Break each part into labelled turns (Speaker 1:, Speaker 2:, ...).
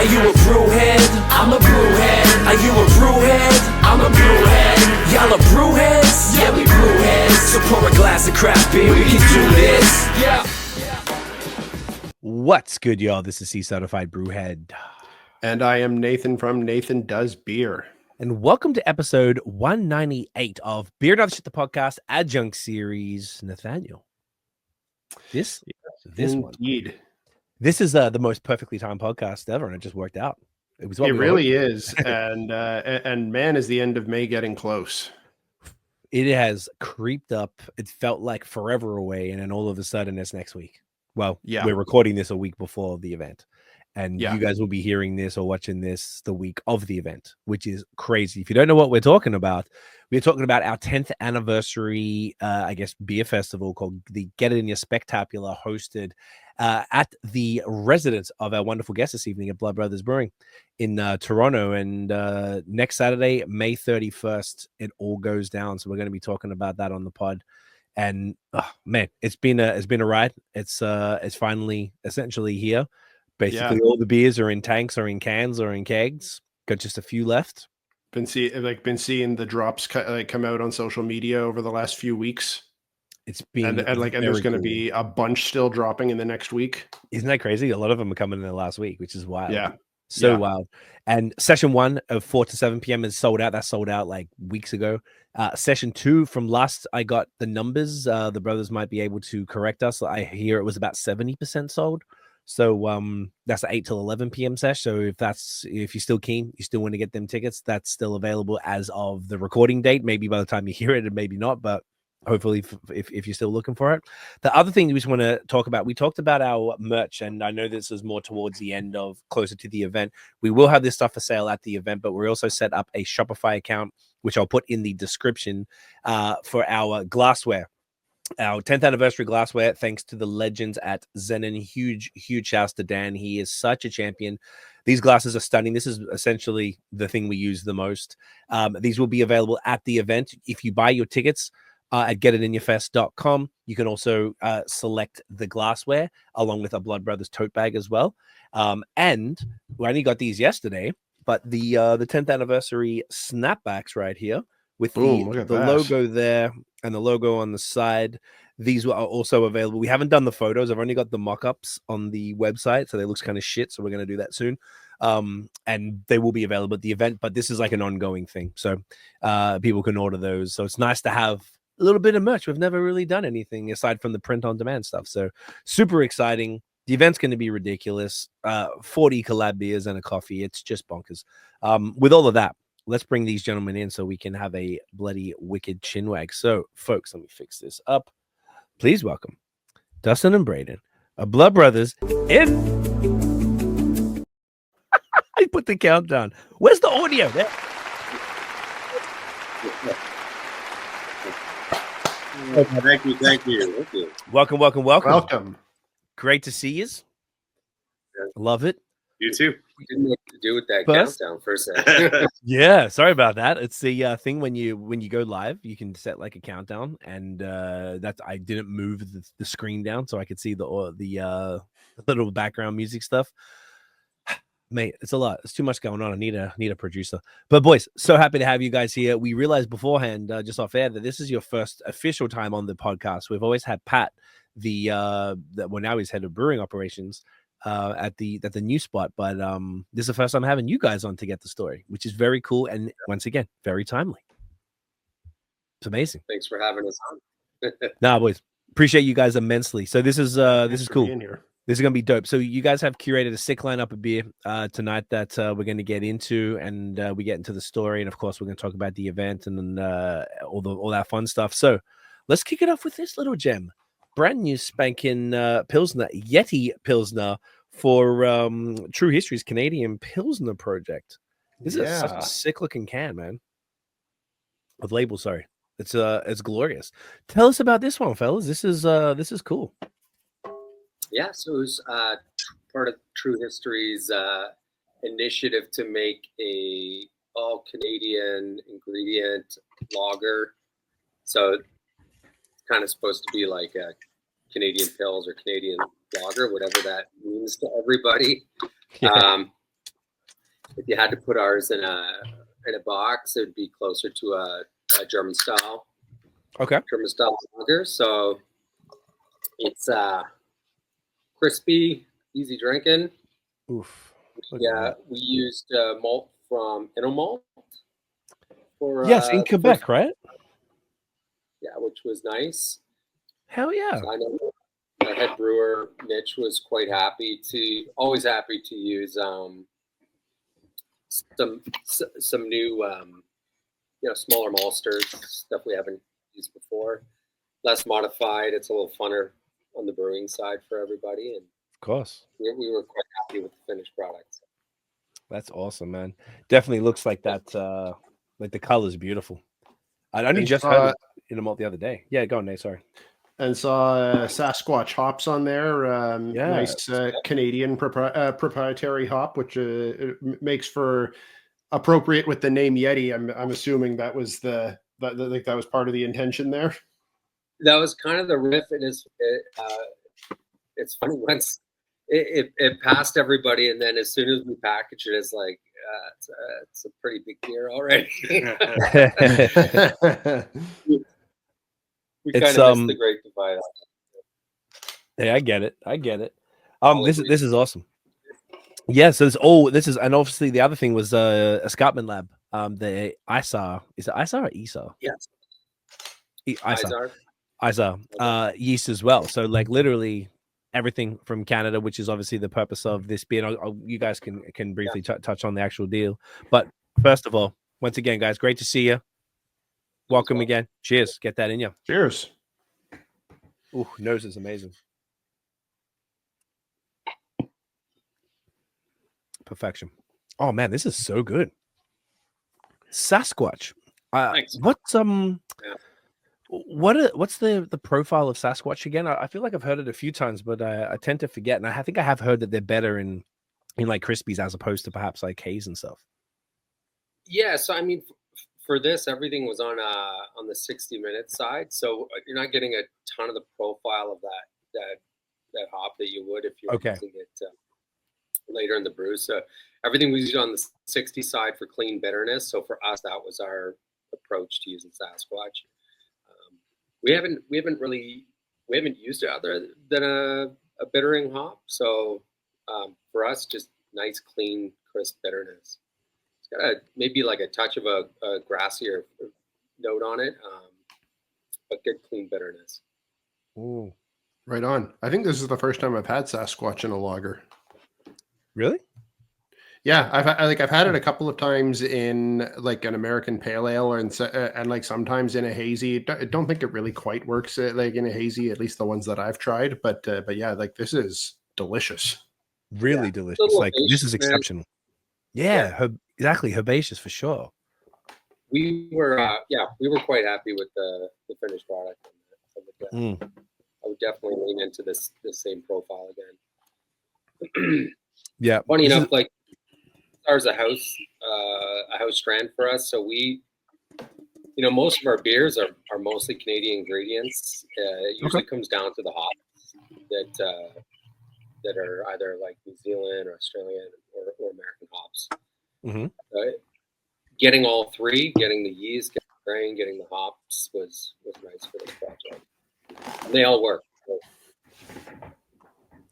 Speaker 1: Are you a brewhead? I'm a brewhead. Are you a brewhead? I'm a brewhead. Y'all are brewheads? Yeah, we brewheads. So pour a glass of craft beer, we can do this. Yeah.
Speaker 2: What's good, y'all? This is C-Certified Brewhead.
Speaker 3: And I am Nathan from Nathan Does Beer.
Speaker 2: And welcome to episode 198 of Beer and Other Shit, the podcast Adjunct series. Nathaniel. This
Speaker 3: Indeed.
Speaker 2: one. This is the most perfectly timed podcast ever, and it just worked out. It
Speaker 3: really is. And man, is the end of May getting close.
Speaker 2: It has creeped up. It felt like forever away, and then all of a sudden it's next week. Well, yeah, we're recording this a week before the event, and you guys will be hearing this or watching this the week of the event, which is crazy. If you don't know what we're talking about our 10th anniversary, beer festival called the Get It In Your SpecTAPular, hosted at the residence of our wonderful guest this evening at Blood Brothers Brewing in Toronto. And next Saturday, May 31st, it all goes down. So we're going to be talking about that on the pod. And man, it's been a ride. It's finally essentially here. Basically, all the beers are in tanks or in cans or in kegs. Got just a few left.
Speaker 3: Been seeing the drops come out on social media over the last few weeks.
Speaker 2: It's been
Speaker 3: and there's going to be a bunch still dropping in the next week.
Speaker 2: Isn't that crazy? A lot of them are coming in the last week, which is wild.
Speaker 3: Yeah,
Speaker 2: wild. And session 1 of 4 to 7 p.m. is sold out. That sold out like weeks ago. Session 2, from last I got the numbers, the brothers might be able to correct us. I hear it was about 70% sold. So that's an 8 till 11 p.m. sesh. So if you're still keen, you still want to get them tickets, that's still available as of the recording date. Maybe by the time you hear it, and maybe not, but hopefully if you're still looking for it. The other thing we just want to talk about, we talked about our merch, and I know this is more towards the end of closer to the event. We will have this stuff for sale at the event, but we also set up a Shopify account, which I'll put in the description, for our glassware. Our 10th anniversary glassware, thanks to the legends at Zenon. Huge shouts to Dan. He is such a champion. These glasses are stunning. This is essentially the thing we use the most. These will be available at the event. If you buy your tickets at getitinyourfest.com, you can also select the glassware along with a Blood Brothers tote bag as well. And we only got these yesterday, but the 10th anniversary snapbacks right here with the logo there and the logo on the side. These are also available. We haven't done the photos. I've only got the mock-ups on the website, so they looks kind of shit. So we're going to do that soon. And they will be available at the event, but this is like an ongoing thing. So people can order those. So it's nice to have a little bit of merch. We've never really done anything aside from the print on demand stuff. So super exciting. The event's going to be ridiculous. 40 collab beers and a coffee. It's just bonkers. With all of that, let's bring these gentlemen in so we can have a bloody wicked chinwag. So, folks, let me fix this up. Please welcome Dustin and Brayden, Blood Brothers in. I put the countdown. Where's the audio? There.
Speaker 4: Thank you.
Speaker 2: Welcome. Great to see you. Love it.
Speaker 4: You too. We didn't know what to do with that countdown for a second.
Speaker 2: Yeah, sorry about that. It's the thing when you go live, you can set like a countdown, and that's I didn't move the screen down so I could see the little background music stuff. Mate, it's a lot. It's too much going on. I need a producer. But boys, so happy to have you guys here. We realized beforehand, just off air, that this is your first official time on the podcast. We've always had Pat, now he's head of brewing operations at the new spot. But this is the first time having you guys on to get the story, which is very cool and once again very timely. It's amazing.
Speaker 4: Thanks for having us on.
Speaker 2: Nah, boys, appreciate you guys immensely. So this is cool. This is going to be dope. So you guys have curated a sick lineup of beer tonight that we're going to get into, and we get into the story. And, of course, we're going to talk about the event and all that fun stuff. So let's kick it off with this little gem. Brand new spanking Pilsner, Yeti Pilsner for True History's Canadian Pilsner project. This is such a sick-looking can, man. With label, sorry. It's glorious. Tell us about this one, fellas. This is cool.
Speaker 4: Yeah, so it was part of True History's initiative to make a all Canadian ingredient lager. So it's kind of supposed to be like a Canadian Pils or Canadian lager, whatever that means to everybody. Yeah. if you had to put ours in a box, it would be closer to a German style.
Speaker 2: Okay.
Speaker 4: German style lager. So it's crispy, easy drinking.
Speaker 2: Oof.
Speaker 4: Yeah, we used malt from Malt. For,
Speaker 2: yes, in Quebec, right?
Speaker 4: Yeah, which was nice.
Speaker 2: Hell yeah.
Speaker 4: So I know our head brewer, Mitch, was quite always happy to use some new, smaller maltsters, stuff we haven't used before. Less modified. It's a little funner on the brewing side for everybody. And
Speaker 2: of course.
Speaker 4: We were quite happy with the finished product.
Speaker 2: That's awesome, man. Definitely looks like that. Like the color is beautiful. I only just heard it in a malt the other day. Yeah, go on, Nate. Sorry.
Speaker 3: And saw Sasquatch hops on there. Nice Canadian proprietary hop, which makes for appropriate with the name Yeti. I'm assuming that was that was part of the intention there. That
Speaker 4: was kind of the riff. It's funny once it passed everybody, and then as soon as we package it, it's like it's a pretty big deal already. We kind of missed the great divide.
Speaker 2: Hey, I get it. This is awesome. Yeah, so this is, and obviously the other thing was Escarpment Lab. The ISAR, is it ISAR or ESAR?
Speaker 4: Yes.
Speaker 2: ISAR yeast as well. So like literally everything from Canada, which is obviously the purpose of this beer. You guys can briefly touch on the actual deal. But first of all, once again, guys, great to see you. Welcome again. Cheers. Get that in you.
Speaker 3: Cheers.
Speaker 2: Ooh, nose is amazing. Perfection. Oh man, this is so good. Sasquatch.
Speaker 4: Thanks.
Speaker 2: What's the profile of Sasquatch again? I feel like I've heard it a few times, but I tend to forget. And I think I have heard that they're better in like Crispies as opposed to perhaps like Haze and stuff.
Speaker 4: Yeah. So I mean, for this, everything was on the 60-minute side, so you're not getting a ton of the profile of that hop that you would if you're using it later in the brew. So everything was on the 60 side for clean bitterness. So for us, that was our approach to using Sasquatch. We haven't used it other than a bittering hop. So for us, just nice, clean, crisp bitterness. Got maybe like a touch of a grassier note on it, but good clean bitterness.
Speaker 3: Ooh, right on. I think this is the first time I've had Sasquatch in a lager.
Speaker 2: Really?
Speaker 3: Yeah, I've had it a couple of times in like an American pale ale and like sometimes in a hazy. I don't think it really quite works like in a hazy, at least the ones that I've tried. But yeah, like this is delicious.
Speaker 2: Really delicious. Like this is exceptional. Yeah. Exactly, herbaceous for sure.
Speaker 4: We were quite happy with the finished product. I would definitely lean into this same profile again.
Speaker 2: Yeah.
Speaker 4: Funny enough, like ours a house strand for us. So we, most of our beers are mostly Canadian ingredients. It usually comes down to the hops that are either like New Zealand or Australian or American hops.
Speaker 2: Mm-hmm.
Speaker 4: Getting all three, getting the yeast, getting the grain, getting the hops was nice for this project. And they all work.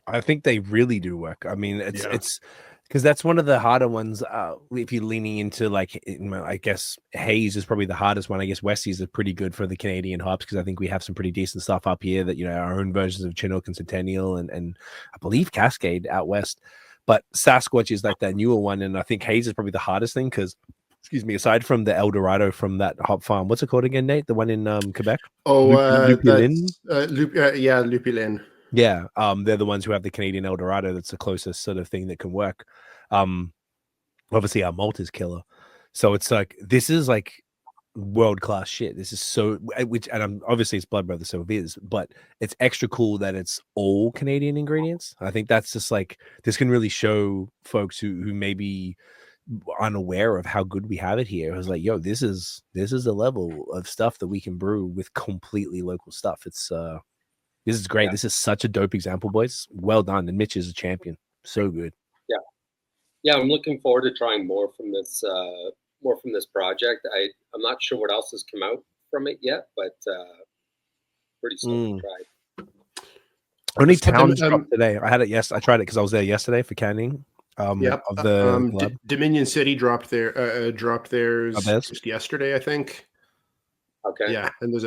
Speaker 2: I think they really do work. I mean, it's because that's one of the harder ones. If you're leaning into like, I guess Haze is probably the hardest one. I guess Westies are pretty good for the Canadian hops because I think we have some pretty decent stuff up here that our own versions of Chinook and Centennial and I believe Cascade out west. But Sasquatch is like that newer one, and I think Haze is probably the hardest thing because, aside from the El Dorado from that hop farm, what's it called again, Nate? The one in Quebec?
Speaker 3: Oh, Lupulin. Lupulin.
Speaker 2: Yeah, they're the ones who have the Canadian El Dorado. That's the closest sort of thing that can work. Obviously, our malt is killer, so it's like this is like world class shit. This is so obviously it's Blood Brothers, so it is, but it's extra cool that it's all Canadian ingredients. I think that's just like this can really show folks who may unaware of how good we have it here. I was like, yo, this is a level of stuff that we can brew with completely local stuff. It's this is great. Yeah. This is such a dope example, boys. Well done. And Mitch is a champion. So good.
Speaker 4: Yeah. Yeah, I'm looking forward to trying more from this project. I'm not sure what else has come out from it yet, but pretty stoked to try.
Speaker 2: Only Towns dropped today. I had it. Yes, I tried it because I was there yesterday for canning. Of the
Speaker 3: Dominion City dropped theirs just yesterday, I think.
Speaker 4: Okay.
Speaker 3: Yeah, and there's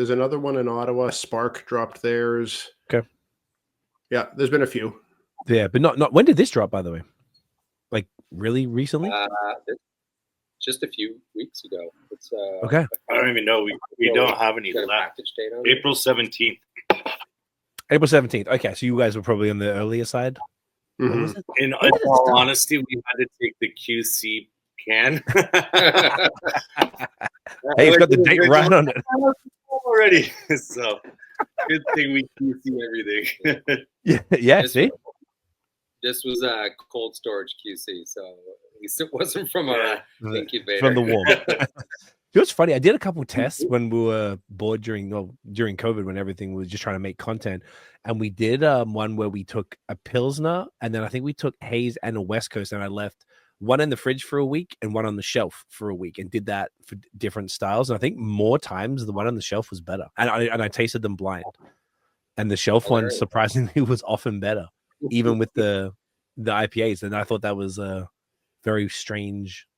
Speaker 3: another one in Ottawa. Spark dropped theirs.
Speaker 2: Okay.
Speaker 3: Yeah, there's been a few.
Speaker 2: Yeah, but not. When did this drop, by the way? Like really recently?
Speaker 4: Just a few weeks ago. It's
Speaker 2: okay.
Speaker 5: I don't even know. We don't have any left. April 17th.
Speaker 2: April 17th. Okay, so you guys were probably on the earlier side.
Speaker 3: Mm-hmm.
Speaker 5: In all honesty, we had to take the QC can.
Speaker 2: Hey, it's got the date right on it
Speaker 5: already. So good thing we QC everything.
Speaker 2: yeah. See,
Speaker 4: this was a cold storage QC, so at least it wasn't from our incubator.
Speaker 2: From the wall. You know what's funny? I did a couple of tests when we were bored during COVID, when everything was just trying to make content, and we did one where we took a Pilsner, and then I think we took Haze and a West Coast, and I left one in the fridge for a week and one on the shelf for a week, and did that for different styles. And I think more times the one on the shelf was better, and I tasted them blind, and the shelf one surprisingly was often better, even with the IPAs. And I thought that was a very strange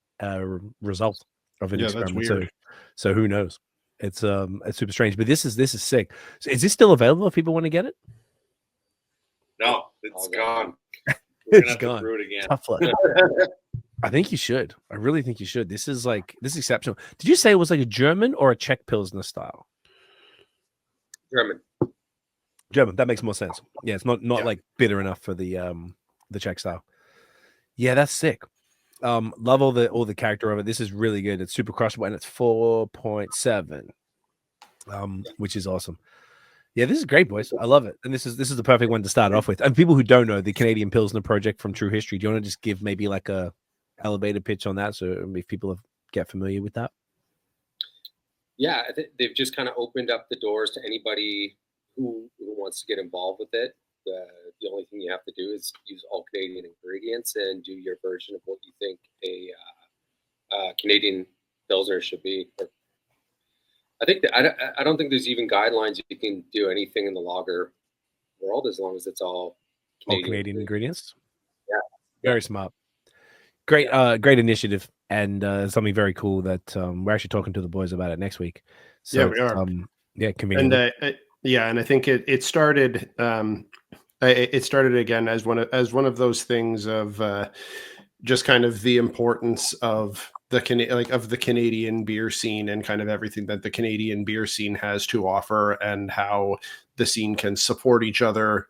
Speaker 2: result of an experiment.
Speaker 3: That's weird.
Speaker 2: So who knows? It's super strange. But this is sick. So is this still available if people want to get it?
Speaker 5: No, it's gone.
Speaker 2: It's gone.
Speaker 5: Brew it again.
Speaker 2: Tough luck. I think you should. I really think you should. This is exceptional. Did you say it was like a German or a Czech Pilsner style?
Speaker 4: German.
Speaker 2: That makes more sense. Yeah, it's not like bitter enough for the Czech style. Yeah, that's sick. Love all the character of it. This is really good. It's super crushable, and it's 4.7, which is awesome. Yeah, this is great, boys. I love it. And this is the perfect one to start off with. And people who don't know the Canadian Pilsner project from True History, do you want to just give maybe like a elevator pitch on that, so if people get familiar with that?
Speaker 4: Yeah, I think they've just kind of opened up the doors to anybody who wants to get involved with it. The only thing you have to do is use all Canadian ingredients and do your version of what you think a Canadian Pilsner should be. I think I don't think there's even guidelines. You can do anything in the lager world as long as it's all
Speaker 2: Canadian ingredients.
Speaker 4: Yeah,
Speaker 2: very smart. Great, great initiative, and something very cool that we're actually talking to the boys about it next week. So,
Speaker 3: yeah, we are.
Speaker 2: Convenient.
Speaker 3: And I think it started. It started again as one of those things of just kind of the importance of the Canadian beer scene and kind of everything that the Canadian beer scene has to offer, and how the scene can support each other.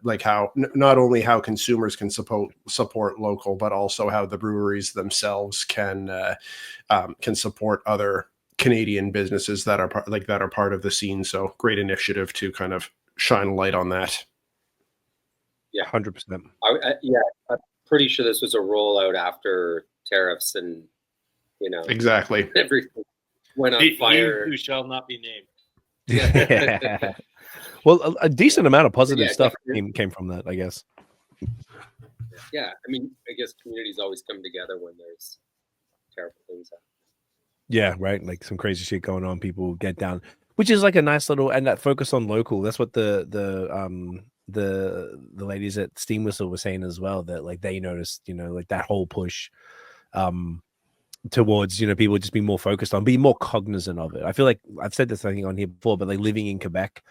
Speaker 3: Like how not only how consumers can support local, but also how the breweries themselves can support other Canadian businesses that are part of the scene. So great initiative to kind of shine a light on that.
Speaker 4: Yeah,
Speaker 2: 100%.
Speaker 4: I'm pretty sure this was a rollout after tariffs, and
Speaker 3: exactly
Speaker 4: everything went on fire.
Speaker 5: Who shall not be named.
Speaker 2: Yeah. Well, a decent amount of positive stuff came from that, I guess.
Speaker 4: Yeah, I mean, I guess communities always come together when there's terrible things happen.
Speaker 2: Yeah, right. Like some crazy shit going on, people get down, which is like a nice little, and that focus on local. That's what the ladies at Steam Whistle were saying as well, that like they noticed, like that whole push towards, people just be more focused on, be more cognizant of it. I feel like I've said this, I think, on here before, but like living in Quebec,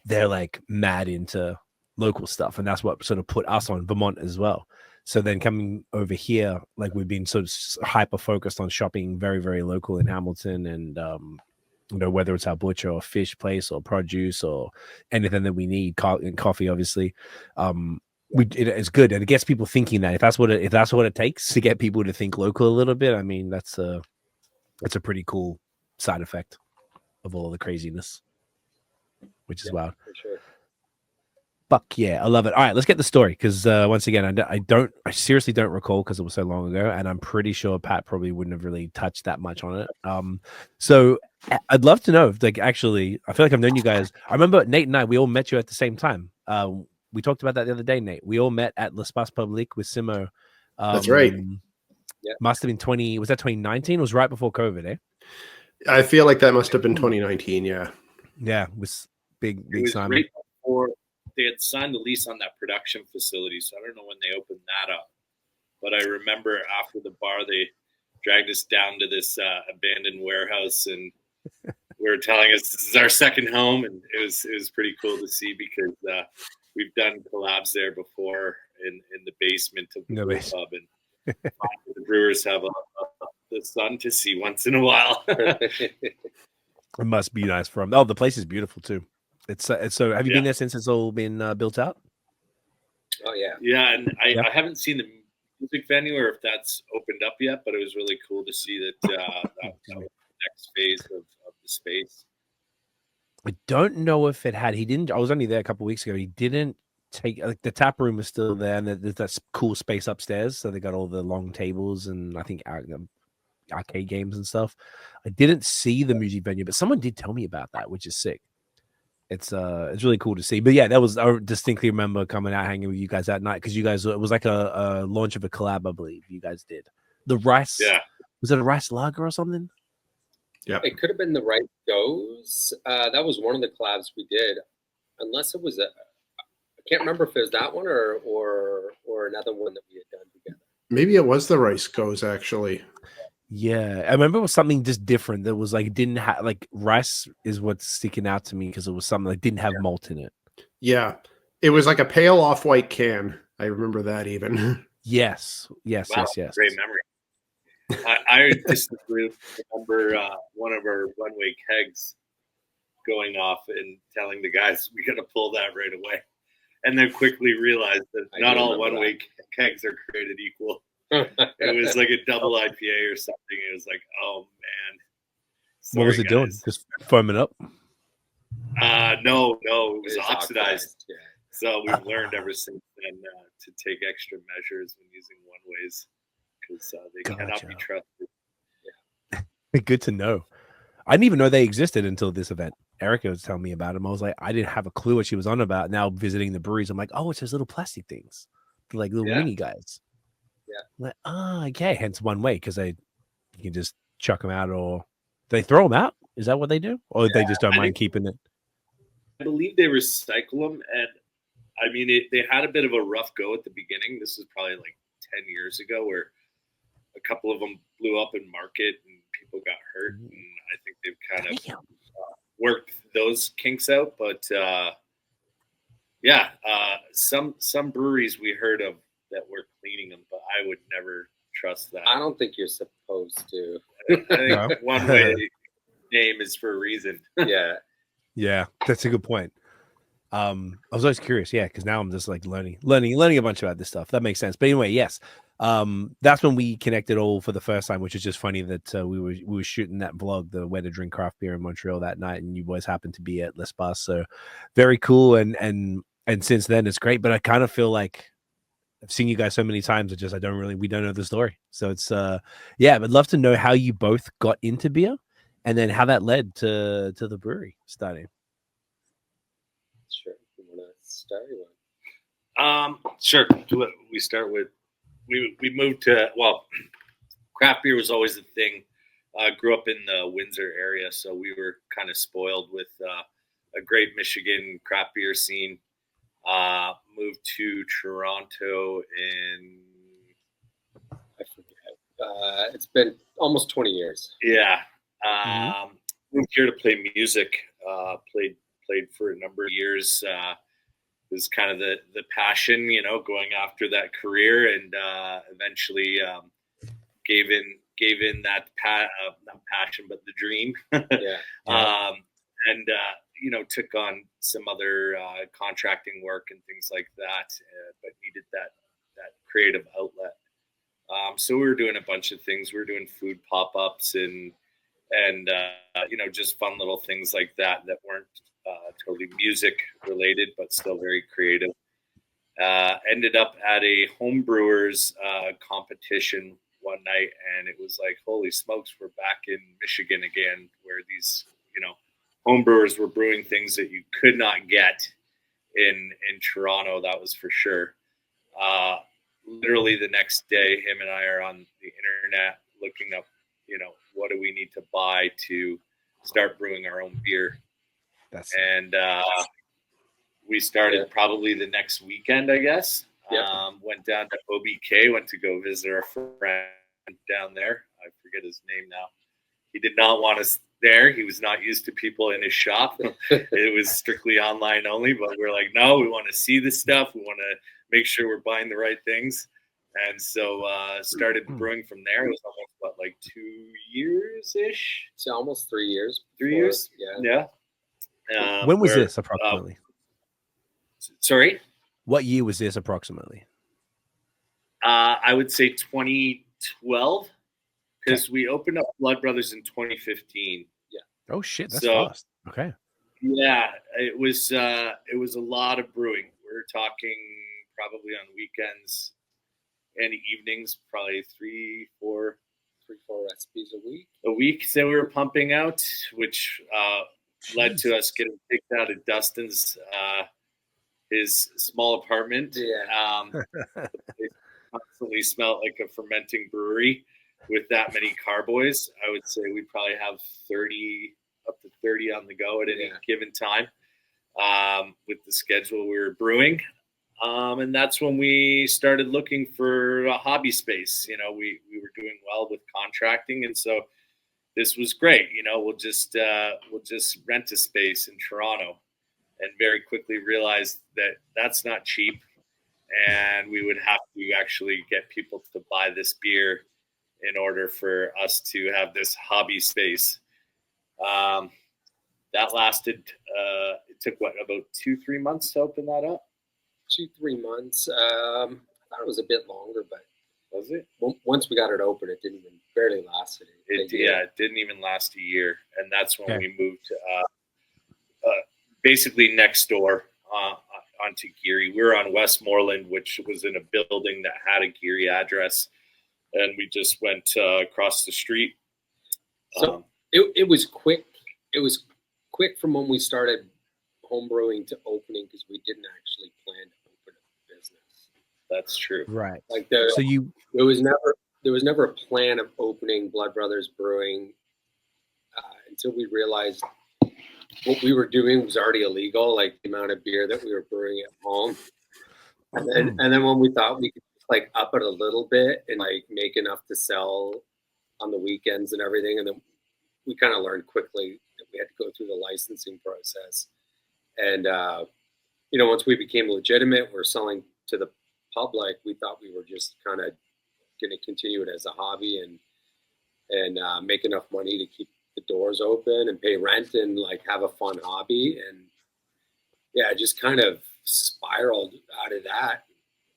Speaker 2: they're like mad into local stuff, and that's what sort of put us on Vermont as well. So then coming over here, like we've been sort of hyper focused on shopping very, very local in Hamilton, and whether it's our butcher or fish place or produce or anything that we need, coffee, obviously, it's good, and it gets people thinking that if that's what it takes to get people to think local a little bit. I mean, that's a pretty cool side effect of all the craziness, which is wild.
Speaker 4: For sure.
Speaker 2: Fuck yeah, I love it. All right, let's get the story, because once again, I seriously don't recall, because it was so long ago, and I'm pretty sure Pat probably wouldn't have really touched that much on it. So I'd love to know if, like, actually, I feel like I've known you guys. I remember Nate and we all met you at the same time. We talked about that the other day, Nate. We all met at L'Espace Public with Simo
Speaker 3: That's right.
Speaker 2: Must have been 20. Was that 2019? It was right before COVID, eh?
Speaker 3: I feel like that must have been 2019. Yeah.
Speaker 2: Yeah, it was big
Speaker 5: It was
Speaker 2: Simon.
Speaker 5: right before they had signed the lease on that production facility, so I don't know when they opened that up. But I remember after the bar, they dragged us down to this abandoned warehouse, and we were telling us this is our second home, and it was pretty cool to see because we've done collabs there before in the basement of the brewpub, and the brewers have the sun to see once in a while.
Speaker 2: It must be nice for them. Oh, the place is beautiful too. It's so. Have you been there since it's all been built out?
Speaker 4: Oh yeah,
Speaker 5: yeah. And I haven't seen the music venue or if that's opened up yet, but it was really cool to see that that was the next phase of the space.
Speaker 2: I don't know if it had. He didn't. I was only there a couple of weeks ago. He didn't take like the tap room was still there, and there's that cool space upstairs. So they got all the long tables and I think arcade games and stuff. I didn't see the music venue, but someone did tell me about that, which is sick. It's really cool to see. But yeah, I distinctly remember coming out hanging with you guys that night because you guys, it was like a launch of a collab, I believe you guys did. The rice, was it a rice lager or something?
Speaker 3: Yeah,
Speaker 4: it could have been the Rice Goes. That was one of the collabs we did, unless it was I can't remember if it was that one or another one that we had done together.
Speaker 3: Maybe it was the Rice Goes actually.
Speaker 2: Yeah, I remember it was something just different. That was like didn't have like rice is what's sticking out to me because it was something that didn't have malt in it.
Speaker 3: Yeah, it was like a pale off-white can. I remember that even.
Speaker 2: Yes.
Speaker 5: Wow, great memory. I distinctly remember one of our one-way kegs going off and telling the guys we got to pull that right away, and then quickly realized that not all one-way kegs are created equal. It was like a double IPA or something. It was like, oh man. Sorry,
Speaker 2: what was it doing? Just foaming up?
Speaker 5: No, it was oxidized.
Speaker 4: Yeah.
Speaker 5: So we've learned ever since then to take extra measures when using one-ways because they cannot be trusted.
Speaker 2: Yeah. Good to know. I didn't even know they existed until this event. Erica was telling me about them. I was like, I didn't have a clue what she was on about. Now visiting the breweries, I'm like, oh, it's those little plastic things, like little mini guys.
Speaker 4: Yeah.
Speaker 2: Like, okay, hence one way because you can just chuck them out, or they throw them out. Is that what they do, or they just don't mind keeping it?
Speaker 5: I believe they recycle them, and I mean they had a bit of a rough go at the beginning. This is probably like 10 years ago, where a couple of them blew up in market and people got hurt, and I think they've kind of worked those kinks out. But some breweries we heard of that were cleaning them, but I would never trust that.
Speaker 4: I don't think you're supposed to.
Speaker 5: I think one way name is for a reason.
Speaker 2: Yeah, that's a good point. I was always curious, because now I'm just like learning a bunch about this stuff. That makes sense. But anyway, yes, that's when we connected all for the first time, which is just funny that we were shooting that vlog, the Where to Drink Craft Beer in Montreal that night, and you boys happened to be at L'Espace. So very cool, and since then it's great. But I kind of feel like I've seen you guys so many times. We don't know the story. So it's I'd love to know how you both got into beer, and then how that led to the brewery starting.
Speaker 4: Sure. You want to start one?
Speaker 5: Sure. We start with we moved to craft beer was always a thing. Grew up in the Windsor area, so we were kind of spoiled with a great Michigan craft beer scene. Moved to Toronto in
Speaker 4: I forget. It's been almost 20 years.
Speaker 5: Yeah. Moved here to play music. Played for a number of years. It was kind of the passion, going after that career, and eventually gave in that not passion, but the dream. Took on some other contracting work and things like that, but needed that creative outlet. So we were doing a bunch of things. We were doing food pop-ups and just fun little things like that weren't totally music related, but still very creative. Ended up at a homebrewers competition one night, and it was like, holy smokes, we're back in Michigan again, where these, homebrewers were brewing things that you could not get in Toronto. That was for sure. literally the next day, him and I are on the internet looking up, what do we need to buy to start brewing our own beer. And we started probably the next weekend, I guess. Went down to OBK, went to go visit our friend down there. I forget his name now. He did not want us there. He was not used to people in his shop. It was strictly online only, but we're like, no, we want to see the stuff. We want to make sure we're buying the right things. And so started brewing from there. It was almost, 2 years-ish?
Speaker 4: So almost 3 years.
Speaker 5: 3 years? Yeah.
Speaker 2: When was this approximately?
Speaker 5: Sorry?
Speaker 2: What year was this approximately?
Speaker 5: I would say 2012, because we opened up Blood Brothers in 2015. Yeah.
Speaker 2: Oh shit, that's fast. Okay.
Speaker 5: Yeah, it was a lot of brewing. We're talking probably on weekends and evenings, probably 3-4
Speaker 4: recipes
Speaker 5: a week that we were pumping out, which led to us getting kicked out of Dustin's his small apartment. It constantly smelled like a fermenting brewery with that many carboys. I would say we probably have up to 30 on the go at any given time with the schedule we were brewing. And that's when we started looking for a hobby space. We were doing well with contracting, and so this was great. We'll just rent a space in Toronto, and very quickly realized that that's not cheap, and we would have to actually get people to buy this beer in order for us to have this hobby space. That lasted, it took about 2-3 months to open that up?
Speaker 4: 2-3 months. I thought it was a bit longer, but
Speaker 5: was it?
Speaker 4: Once we got it open, it didn't even barely lasted.
Speaker 5: It didn't even last a year, and that's when we moved basically next door onto Geary. We were on Westmoreland, which was in a building that had a Geary address, and we just went across the street.
Speaker 4: So it was quick. It was quick from when we started homebrewing to opening, because we didn't actually plan to open a business.
Speaker 5: That's true.
Speaker 2: Right.
Speaker 4: There was never a plan of opening Blood Brothers Brewing until we realized what we were doing was already illegal, like the amount of beer that we were brewing at home. And then when we thought we could up it a little bit and make enough to sell on the weekends and everything, and then we kind of learned quickly that we had to go through the licensing process. And once we became legitimate, we're selling to the public, we thought we were just kind of going to continue it as a hobby and make enough money to keep the doors open and pay rent and have a fun hobby. And it just kind of spiraled out of that.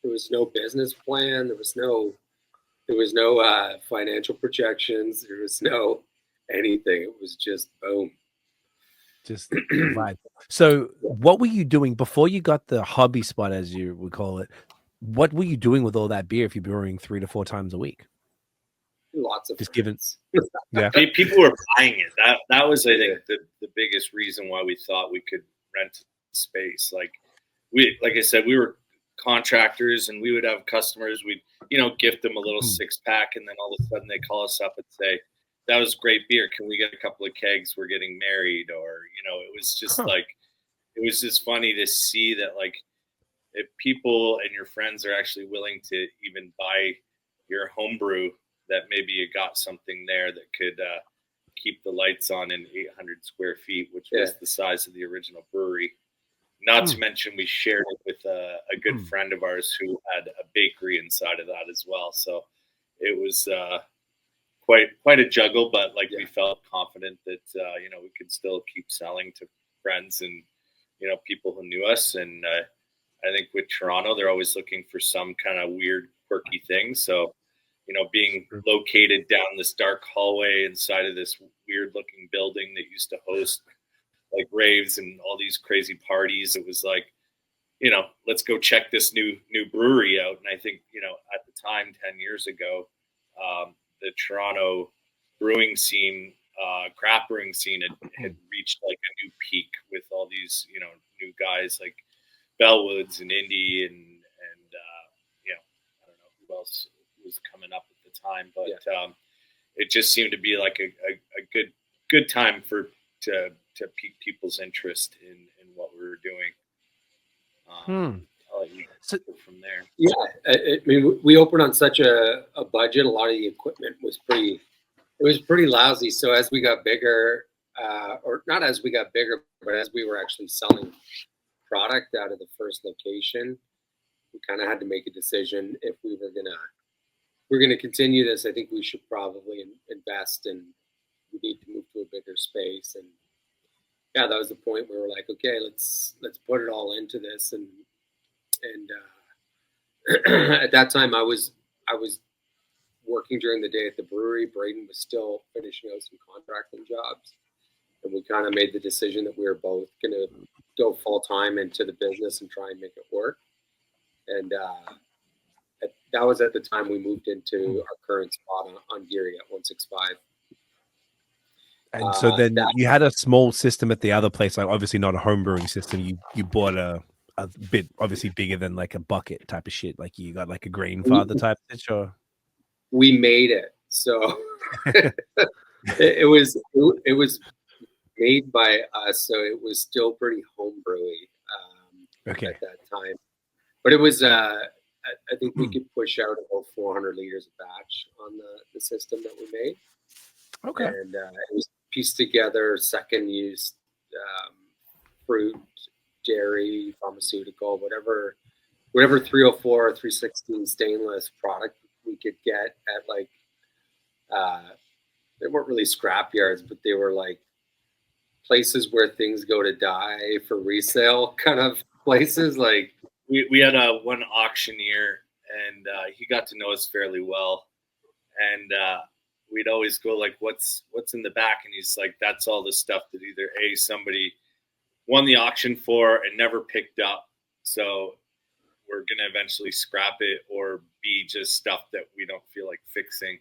Speaker 4: There was no business plan. There was no financial projections. There was no anything. It was just boom.
Speaker 2: Just right. So what were you doing before you got the hobby spot, as you would call it? What were you doing with all that beer if you're brewing 3 to 4 times a week?
Speaker 4: Lots of
Speaker 2: just given.
Speaker 5: Yeah, people were buying it. That was, I think, the biggest reason why we thought we could rent space. Like I said, we were contractors, and we would have customers. We'd gift them a little 6-pack, and then all of a sudden they call us up and say, "That was great beer. Can we get a couple of kegs? We're getting married." Or it was just it was just funny to see that if people and your friends are actually willing to even buy your homebrew, that maybe you got something there that could keep the lights on in 800 square feet, which was the size of the original brewery. Not to mention we shared it with a good friend of ours who had a bakery inside of that as well. So it was quite a juggle, but we felt confident that we could still keep selling to friends and people who knew us. And I think with Toronto, they're always looking for some kind of weird, quirky thing. So being located down this dark hallway inside of this weird looking building that used to host raves and all these crazy parties, it was let's go check this new brewery out. And I think at the time 10 years ago, the Toronto brewing scene, craft brewing scene had reached a new peak with all these new guys like Bellwoods and Indy and I don't know, else was coming up at the time, but it just seemed to be like a good time to pique people's interest in what we were doing. I'll let you go from there.
Speaker 4: Yeah, I mean, we opened on such a budget. A lot of the equipment was pretty lousy. So as we got bigger, or not as we got bigger, but as we were actually selling product out of the first location, we kind of had to make a decision if we're gonna continue this. I think we should probably invest, and we need to move to a bigger space. And yeah, that was the point where we're like, okay, let's put it all into this. And at that time, I was working during the day at the brewery. Brayden was still finishing out some contracting jobs, and we kind of made the decision that we were both going to go full time into the business and try and make it work. And that was at the time we moved into our current spot on Geary at 165.
Speaker 2: And so then you had a small system at the other place, like obviously not a home brewing system. You bought a bit obviously bigger than like a bucket type of shit. Like you got like a grandfather type of shit, or
Speaker 4: we made it. So it was made by us, so it was still pretty homebrewy at that time. But it was I think we could push out about 400 liters a batch on the system that we made.
Speaker 2: Okay.
Speaker 4: And it was pieced together, second use, fruit, dairy, pharmaceutical, whatever 304 or 316 stainless product we could get at like, they weren't really scrap yards, but they were like places where things go to die for resale kind of places. Like
Speaker 5: we had one auctioneer, and he got to know us fairly well. And we'd always go like, what's in the back? And he's like, that's all the stuff that either A, somebody won the auction for and never picked up, so we're going to eventually scrap it, or B, just stuff that we don't feel like fixing.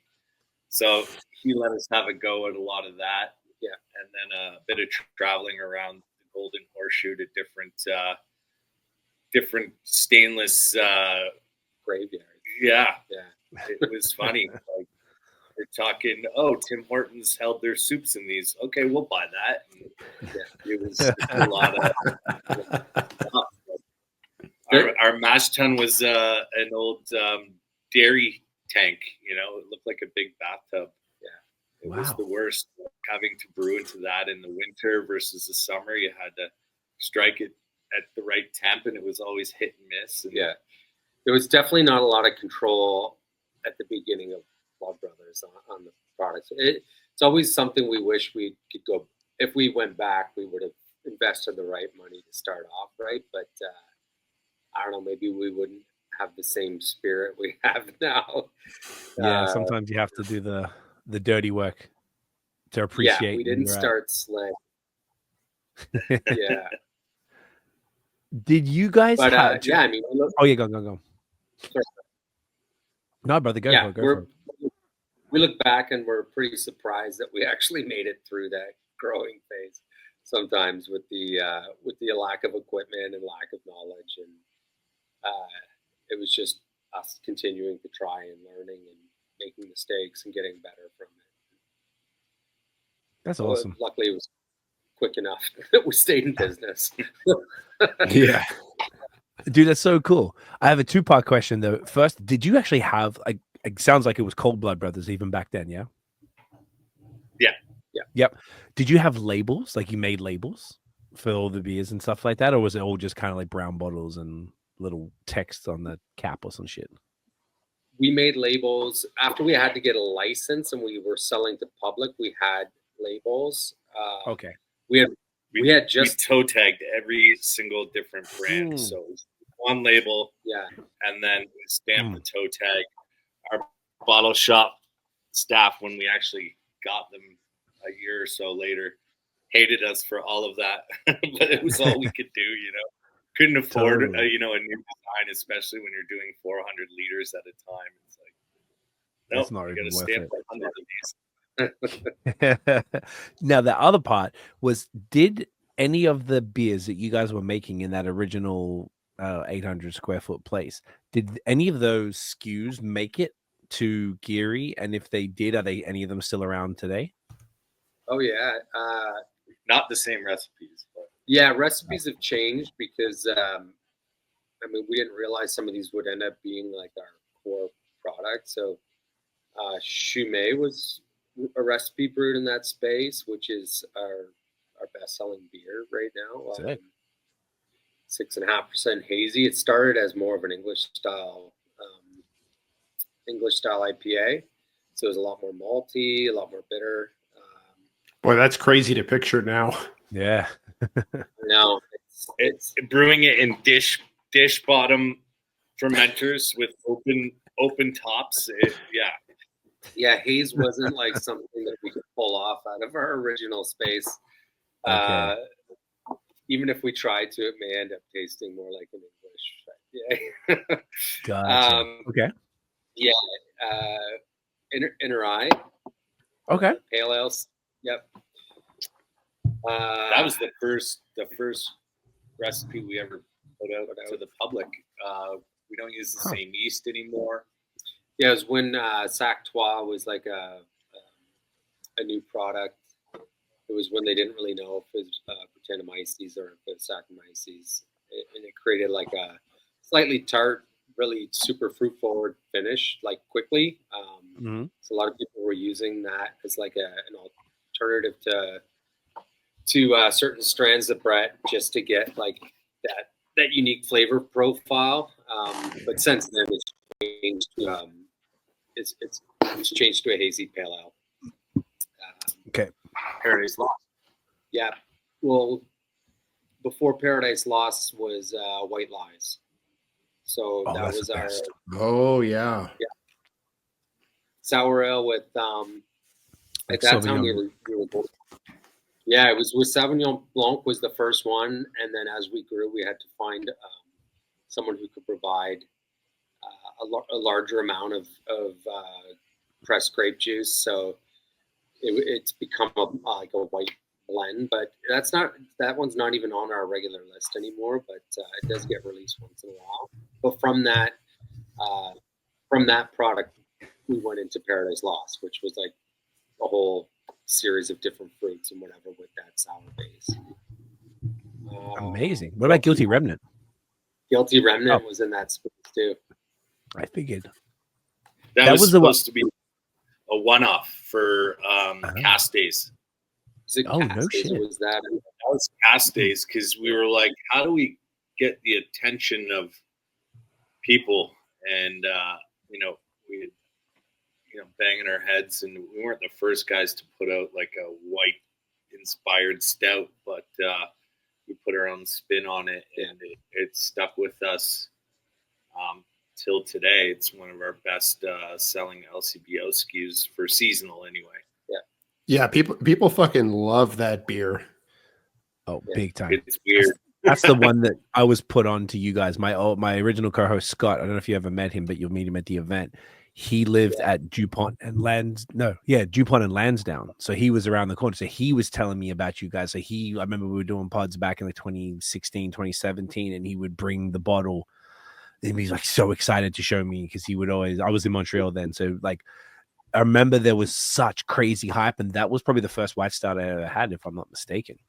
Speaker 5: So he let us have a go at a lot of that. Yeah. And then a bit of traveling around the Golden Horseshoe to different stainless
Speaker 4: graveyards.
Speaker 5: Yeah. It was funny. Like, we're talking, Tim Hortons held their soups in these. Okay, we'll buy that. And, it was a lot of. Our mash tun was an old dairy tank. It looked like a big bathtub. Yeah, it was the worst. Having to brew into that in the winter versus the summer, you had to strike it at the right temp, and it was always hit and miss. And
Speaker 4: there was definitely not a lot of control at the beginning of Blood Brothers on the products. It's always something we wish we could go. If we went back, we would have invested the right money to start off, right? But I don't know, maybe we wouldn't have the same spirit we have now.
Speaker 2: Yeah, sometimes you have to do the dirty work to appreciate.
Speaker 4: Yeah, we didn't start slick. Yeah.
Speaker 2: Did you guys have?
Speaker 4: I mean,
Speaker 2: go.
Speaker 4: Sorry.
Speaker 2: No, brother, go for it.
Speaker 4: We look back and we're pretty surprised that we actually made it through that growing phase. Sometimes with the lack of equipment and lack of knowledge, and it was just us continuing to try and learning and making mistakes and getting better from it.
Speaker 2: That's awesome.
Speaker 4: Luckily, it was quick enough that we stayed in business.
Speaker 2: Yeah. Dude, that's so cool. I have a two-part question though. First, did you actually have it sounds like it was Cold Blood Brothers even back then, yeah?
Speaker 5: Yeah.
Speaker 2: Yep. Did you have labels? Like you made labels for all the beers and stuff like that? Or was it all just kind of like brown bottles and little text on the cap or some shit?
Speaker 4: We made labels after we had to get a license and we were selling to public. We had labels.
Speaker 2: Okay.
Speaker 4: We had just
Speaker 5: toe tagged every single different brand. So one label.
Speaker 4: Yeah.
Speaker 5: And then we stamped the toe tag. Our bottle shop staff, when we actually got them a year or so later, hated us for all of that, but it was all we could do. Couldn't afford a new design, especially when you're doing 400 liters at a time. It's like,
Speaker 2: it's not even
Speaker 5: worth it.
Speaker 2: Now the other part was, did any of the beers that you guys were making in that original 800 square foot place. Did any of those SKUs make it to Geary? And if they did, are they any of them still around today?
Speaker 4: Oh yeah,
Speaker 5: not the same recipes. But.
Speaker 4: Yeah, recipes have changed because we didn't realize some of these would end up being like our core product. So Shumei was a recipe brewed in that space, which is our best-selling beer right now. 6.5% hazy. It started as more of an English style IPA, so it was a lot more malty, a lot more bitter.
Speaker 3: Boy, that's crazy to picture now.
Speaker 2: Yeah.
Speaker 4: No,
Speaker 5: it's brewing it in dish bottom fermenters with open tops.
Speaker 4: Yeah, haze wasn't like something that we could pull off out of our original space.
Speaker 2: Okay.
Speaker 4: Even if we tried to, it may end up tasting more like an English IPA.
Speaker 2: Gotcha. Okay.
Speaker 4: Yeah. Inner Eye.
Speaker 2: Okay.
Speaker 4: Pale ales. Yep.
Speaker 5: That was the first recipe we ever put out to the public. We don't use the same yeast anymore.
Speaker 4: Yeah, it was when SpecTAPular was like a new product. It was when they didn't really know if it was Brettanomyces or if it was Saccharomyces. And it created like a slightly tart, really super fruit forward finish, like quickly. So a lot of people were using that as like an alternative to certain strands of Brett, just to get like that unique flavor profile. But since then it's changed to it's changed to a hazy pale ale.
Speaker 2: Okay.
Speaker 5: Paradise Lost.
Speaker 4: Yeah. Well, before Paradise Lost was White Lies. So that was our
Speaker 2: best.
Speaker 3: Oh yeah.
Speaker 4: Sour ale with
Speaker 2: Like
Speaker 4: at that
Speaker 2: Sauvignon.
Speaker 4: time we were both. Yeah, it was with Sauvignon Blanc was the first one, and then as we grew, we had to find someone who could provide a larger amount of pressed grape juice. So it's become like a white blend, but that one's not even on our regular list anymore. But it does get released once in a while. But from that product, we went into Paradise Lost, which was like a whole series of different fruits and whatever with that sour base.
Speaker 2: Amazing. What about Guilty Remnant?
Speaker 4: Guilty Remnant was in that space too.
Speaker 2: I figured.
Speaker 5: That was supposed to be a one-off for cast days.
Speaker 2: No shit.
Speaker 4: Was that?
Speaker 5: That was cast days because we were like, how do we get the attention of people? And we banging our heads, and we weren't the first guys to put out like a white inspired stout, but we put our own spin on it, and it stuck with us till today. It's one of our best selling LCBO SKUs for seasonal anyway.
Speaker 3: Yeah, people fucking love that beer.
Speaker 2: Oh, big time.
Speaker 5: It's weird.
Speaker 2: That's the one that I was put on to you guys. My original co-host Scott. I don't know if you ever met him, but you'll meet him at the event. He lived at DuPont and Lansdowne. So he was around the corner. So he was telling me about you guys. So I remember we were doing pods back in like 2016, 2017, and he would bring the bottle. And he's like so excited to show me because I was in Montreal then. So like, I remember there was such crazy hype, and that was probably the first white stout I ever had, if I'm not mistaken.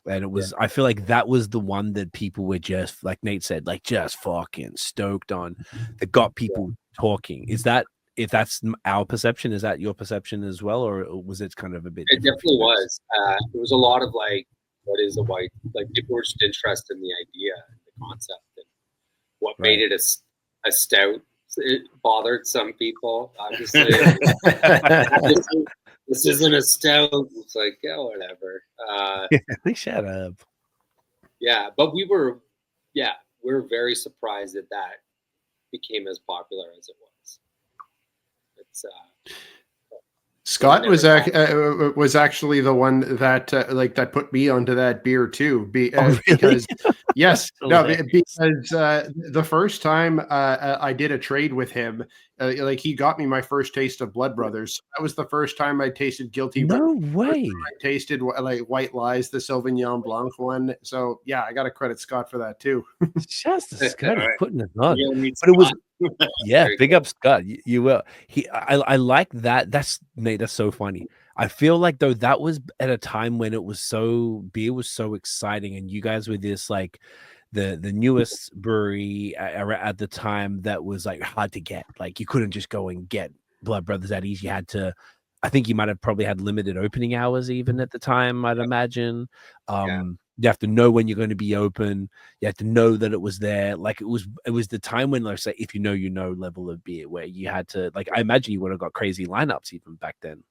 Speaker 2: And it was, I feel like that was the one that people were just, like Nate said, like just fucking stoked on, that got people talking. Is that, if that's our perception, is that your perception as well? Or was it kind of a bit?
Speaker 4: It definitely was. There was a lot of like, what is a white, like people were just interested in the idea, the concept, and what made it a stout. It bothered some people, obviously. This isn't a stout. It's like, yeah, whatever.
Speaker 2: Shut up.
Speaker 4: Yeah, but we were very surprised that became as popular as it was. It's
Speaker 3: Scott was actually the one that that put me onto that beer too. Because yes, no, because the first time I did a trade with him, he got me my first taste of Blood Brothers. That was the first time I tasted Guilty.
Speaker 2: No way.
Speaker 3: I tasted White Lies, the Sauvignon Blanc one. So yeah, I got to credit Scott for that too.
Speaker 2: Just Scott
Speaker 5: All right.
Speaker 2: putting it on,
Speaker 5: Yeah,
Speaker 2: but it was. Yeah,
Speaker 4: Very
Speaker 2: big
Speaker 4: cool.
Speaker 2: up Scott. You will. I like that. That's so funny. I feel like though that was at a time when it was beer was so exciting, and you guys were this like the newest brewery at the time that was like hard to get. Like you couldn't just go and get Blood Brothers that easy. You had to. I think you might have probably had limited opening hours even at the time. I'd imagine. You have to know when you're going to be open. You have to know that it was there. Like it was the time when, like, say, if you know level of beer, where you had to, like, I imagine you would have got crazy lineups even back then,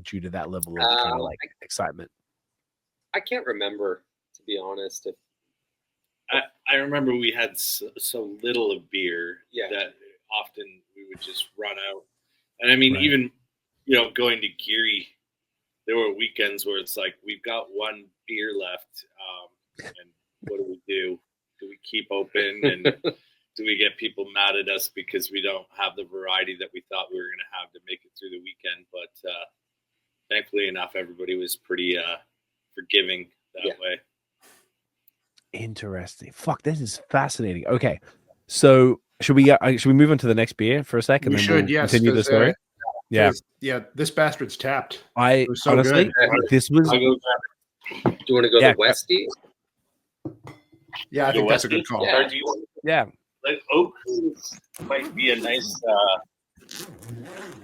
Speaker 2: due to that level of kind of like excitement.
Speaker 4: I can't remember, to be honest.
Speaker 5: I remember we had so little of beer that often we would just run out. And I mean,
Speaker 2: Right.
Speaker 5: even going to Geary, there were weekends where it's like we've got one beer left, and what do we do? Do we keep open, and do we get people mad at us because we don't have the variety that we thought we were going to have to make it through the weekend? But thankfully enough, everybody was pretty forgiving that way.
Speaker 2: Interesting. Fuck, this is fascinating. Okay, so should we move on to the next beer for a second?
Speaker 3: We should, yes.
Speaker 2: Continue the story.
Speaker 3: This bastard's tapped.
Speaker 2: I
Speaker 3: was so
Speaker 2: honestly,
Speaker 3: good.
Speaker 2: this was.
Speaker 4: Do you want to go the Westie?
Speaker 3: Yeah, I think that's a good call.
Speaker 5: Or do you
Speaker 2: Yeah.
Speaker 5: like oak cream might be a nice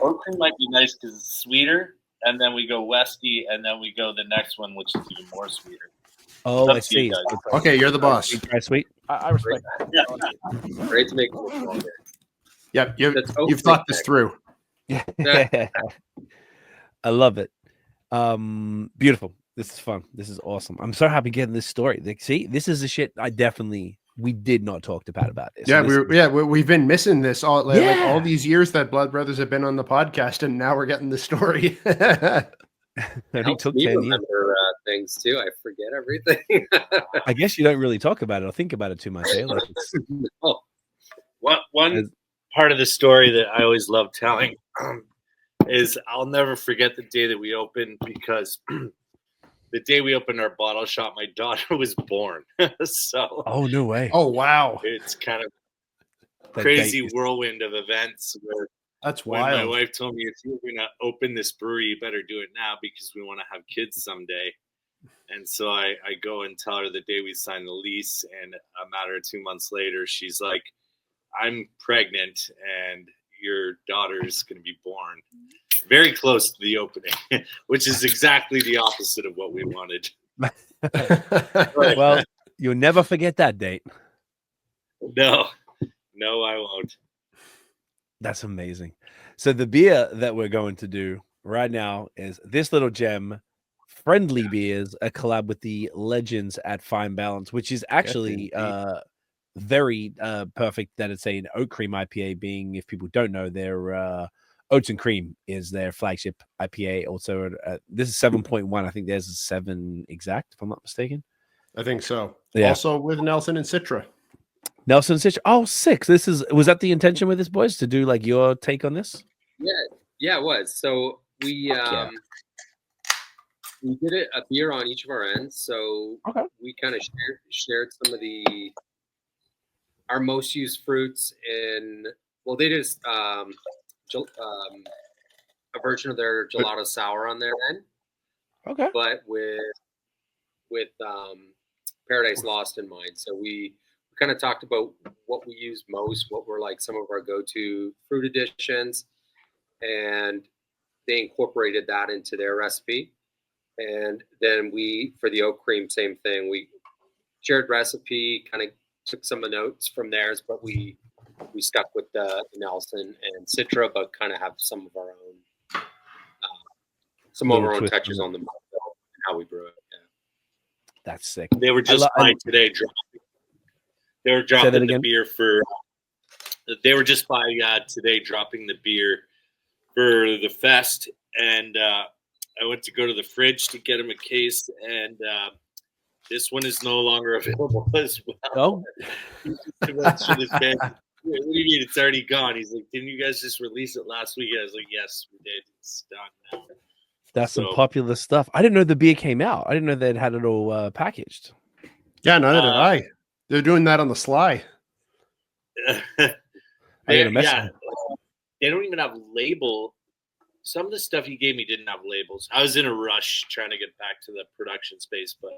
Speaker 5: oak cream might be nice because it's sweeter, and then we go Westie, and then we go the next one, which is even more sweeter.
Speaker 2: Oh, I
Speaker 5: Up to you
Speaker 2: see.
Speaker 5: guys.
Speaker 3: Okay, you're the boss.
Speaker 2: Dry sweet. I respect that.
Speaker 5: Yeah.
Speaker 4: Great to make it longer.
Speaker 3: Yep,
Speaker 4: That's oak
Speaker 3: you've thought
Speaker 4: cream
Speaker 3: this
Speaker 4: next.
Speaker 3: through.
Speaker 2: Yeah. I love it. Beautiful. This is fun. This is awesome. I'm so happy getting this story. Like, see, this is the shit we did not talk to Pat about this.
Speaker 3: Yeah,
Speaker 2: So
Speaker 3: we've been missing this all like
Speaker 2: Yeah.
Speaker 3: all these years that Blood Brothers have been on the podcast, and now we're getting the story.
Speaker 2: it
Speaker 4: Helps
Speaker 2: took
Speaker 4: me
Speaker 2: 10 years.
Speaker 4: remember things too. I forget everything.
Speaker 2: I guess you don't really talk about it or think about it too much. Eh? Like it's,
Speaker 4: Oh,
Speaker 5: One part of the story that I always love telling is I'll never forget the day that we opened, because the day we opened our bottle shop, my daughter was born. So
Speaker 2: oh, no way.
Speaker 3: Oh wow,
Speaker 5: it's kind of
Speaker 2: That
Speaker 5: crazy
Speaker 2: date is-
Speaker 5: whirlwind of events where
Speaker 3: that's
Speaker 5: when my
Speaker 3: wild.
Speaker 5: wife told me, if you're going to open this brewery, you better do it now because we want to have kids someday. And so I go and tell her the day we signed the lease, and a matter of 2 months later, she's like, I'm pregnant and your daughter's going to be born very close to the opening, which is exactly the opposite of what we wanted.
Speaker 2: Well, you'll never forget that date.
Speaker 5: No, I won't.
Speaker 2: That's amazing. So the beer that we're going to do right now is this little gem, Friendly Beers, a collab with the legends at Fine Balance, which is actually very perfect that it's an oat cream IPA, being, if people don't know, their Oats and Cream is their flagship IPA. Also, this is 7.1. I think there's a 7 exact, if I'm not mistaken.
Speaker 3: I think so.
Speaker 2: Yeah.
Speaker 3: Also with Nelson and Citra.
Speaker 2: Nelson Stitch. Oh, 6. Was that the intention with this, boys, to do like your take on this?
Speaker 4: yeah, it was. So we we did a beer on each of our ends. So we kind of shared some of our most used fruits in. Well, they did a version of their gelato sour on their end.
Speaker 2: Okay.
Speaker 4: But with Paradise Lost in mind. So we kind of talked about what we use most, what were like some of our go-to fruit additions, and they incorporated that into their recipe. And then for the oat cream, same thing. We shared recipe, kind of took some of the notes from theirs, but we stuck with the Nelson and Citra, but kind of have some of our own touches on the and how we brew it. Yeah.
Speaker 2: That's sick.
Speaker 5: They were just by today dropping. They were dropping the beer for. They were just by today dropping the beer for the fest, and I went to go to the fridge to get him a case, and this one is no longer available as well.
Speaker 2: Oh,
Speaker 5: What do you mean it's already gone? He's like, didn't you guys just release it last week? I was like, yes, we did. It's done now.
Speaker 2: that's some popular stuff. I didn't know the beer came out. I didn't know they'd had it all packaged.
Speaker 3: Yeah, neither did I. They're doing that on the sly.
Speaker 5: They don't even have label. Some of the stuff he gave me didn't have labels. I was in a rush trying to get back to the production space, but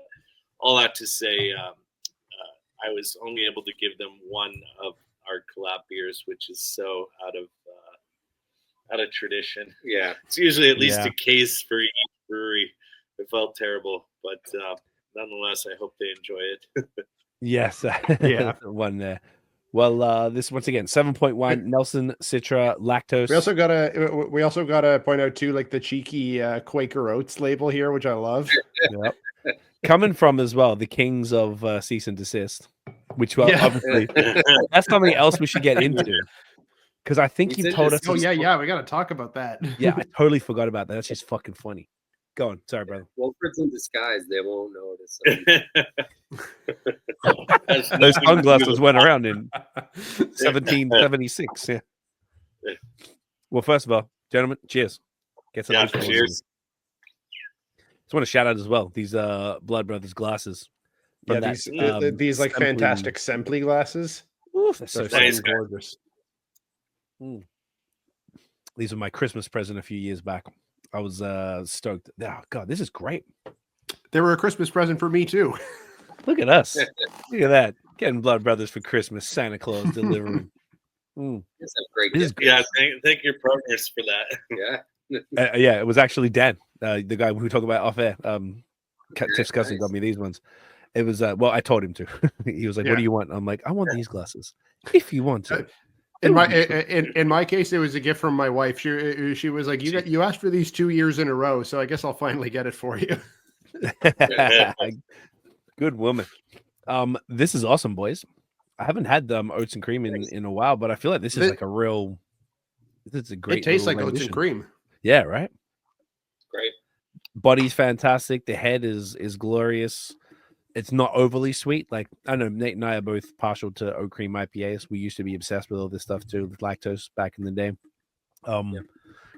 Speaker 5: all that to say, I was only able to give them one of our collab beers, which is so out of tradition.
Speaker 4: Yeah,
Speaker 5: it's usually at least a case for each brewery. It felt terrible, but nonetheless, I hope they enjoy it.
Speaker 2: Yes, yeah, one there. Well, this once again 7.1 Nelson Citra lactose.
Speaker 3: We also gotta point out too, like the cheeky Quaker Oats label here, which I love.
Speaker 2: Yep. Coming from as well the kings of cease and desist, which obviously that's something else we should get into, because I think you told us.
Speaker 3: Oh yeah, we gotta talk about that.
Speaker 2: Yeah, I totally forgot about that. That's just fucking funny. Go on, sorry, brother.
Speaker 4: Well, if it's in disguise, they won't notice.
Speaker 2: Those sunglasses went around in 1776. Yeah. Well, first of all, gentlemen, cheers. Get some.
Speaker 5: Cheers.
Speaker 2: Just want to shout out as well these Blood Brothers glasses.
Speaker 3: Yeah, these like fantastic Sempley glasses.
Speaker 2: Oof, they're so
Speaker 5: nice,
Speaker 3: gorgeous.
Speaker 2: These were my Christmas present a few years back. I was stoked. Oh God, this is great.
Speaker 3: They were a Christmas present for me too.
Speaker 2: Look at us. Look at that. Getting Blood Brothers for Christmas. Santa Claus delivering.
Speaker 4: It's a great
Speaker 5: gift. Yeah, thank your partners for that.
Speaker 4: Yeah.
Speaker 2: Yeah, it was actually Dan, the guy who talked about off air. Tiff's cousin got me these ones. It was well, I told him to. He was like, "What do you want?" I'm like, "I want these glasses. If you want to."
Speaker 3: In my case, it was a gift from my wife. She was like, "You asked for these 2 years in a row, so I guess I'll finally get it for you."
Speaker 2: Good woman. This is awesome, boys. I haven't had oats and cream in a while, but I feel like this is like a real. This is a great.
Speaker 3: It tastes like oats and cream.
Speaker 2: Yeah, right.
Speaker 4: Great.
Speaker 2: Body's fantastic. The head is glorious. It's not overly sweet. Like, I know Nate and I are both partial to oat cream IPAs. We used to be obsessed with all this stuff too, with lactose back in the day.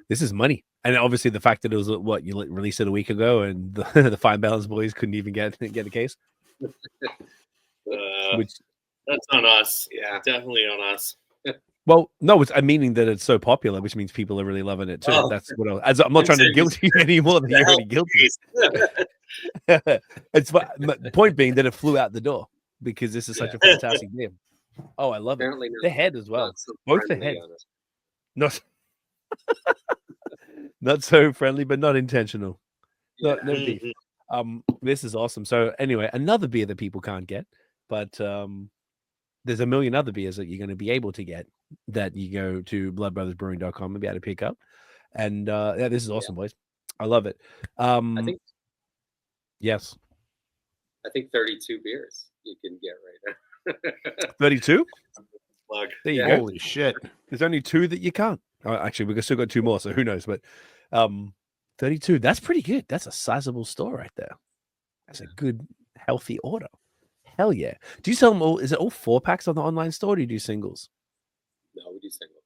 Speaker 2: This is money. And obviously the fact that it was what you released it a week ago and the Fine Balance boys couldn't even get a case.
Speaker 5: Which that's on us. Yeah, definitely on us.
Speaker 2: Well, no, I'm meaning that it's so popular, which means people are really loving it too. Oh. That's what I'm not trying to guilt you anymore than you're already guilty. It's the point being that it flew out the door because this is such a fantastic game. Oh, I love it. The head as well. Both the head. Not so friendly, but not intentional. No beef. This is awesome. So anyway, another beer that people can't get, but there's a million other beers that you're going to be able to get that you go to bloodbrothersbrewing.com and be able to pick up. And this is awesome, boys. I love it.
Speaker 4: I think,
Speaker 2: yes.
Speaker 4: I think 32 beers you can get right now.
Speaker 2: 32? There you go.
Speaker 3: Holy shit.
Speaker 2: There's only 2 that you can't. Oh, actually, we've still got 2 more, so who knows? But 32, that's pretty good. That's a sizable store right there. That's a good, healthy order. Hell yeah. Do you sell them all? Is it all 4-packs on the online store, or do you do singles?
Speaker 4: No, we do singles.